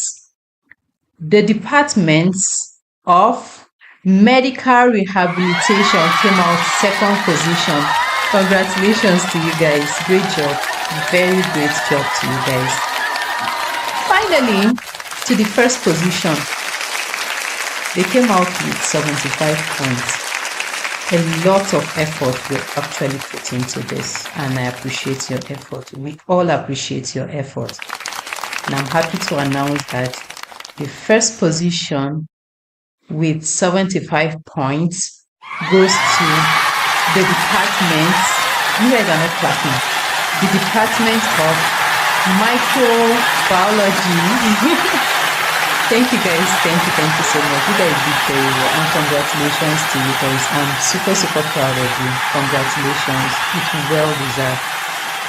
D: the departments of Medical Rehabilitation came out 2nd position. Congratulations to you guys. Great job. Very great job to you guys. Finally, to the 1st position, they came out with 75 points. A lot of effort were actually put into this, and I appreciate your effort. We all appreciate your effort. And I'm happy to announce that the 1st position with 75 points goes to the department. You guys are not clapping. The Department of Microbiology. Thank you guys. Thank you so much. You guys did very well, and congratulations to you guys. I'm super proud of you. Congratulations. It's well deserved.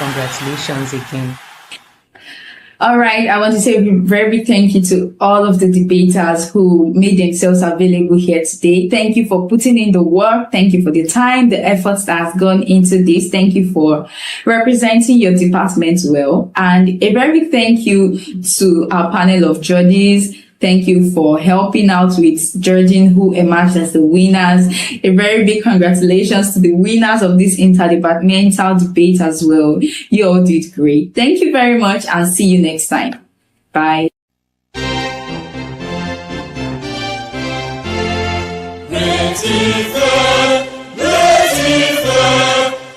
D: Congratulations again.
A: All right, I want to say a very big thank you to all of the debaters who made themselves available here today. Thank you for putting in the work. Thank you for the time, the efforts that has gone into this. Thank you for representing your department well. And a very big thank you to our panel of judges. Thank you for helping out with judging who emerged as the winners. A very big congratulations to the winners of this interdepartmental debate as well. You all did great. Thank you very much, and see you next time. Bye.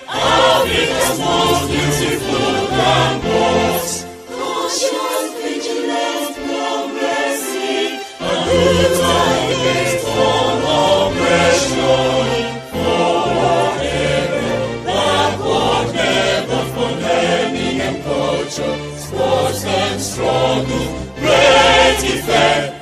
E: Africa's most beautiful campus. Cautious, vigilant, progressive, against all oppression. Forward ever, backward never, for learning and culture, sports and and struggle, great effect.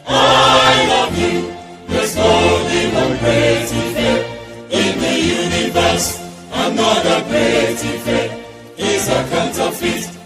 E: I love you, there's only one great effect in the universe. Another great effect is a counterfeit.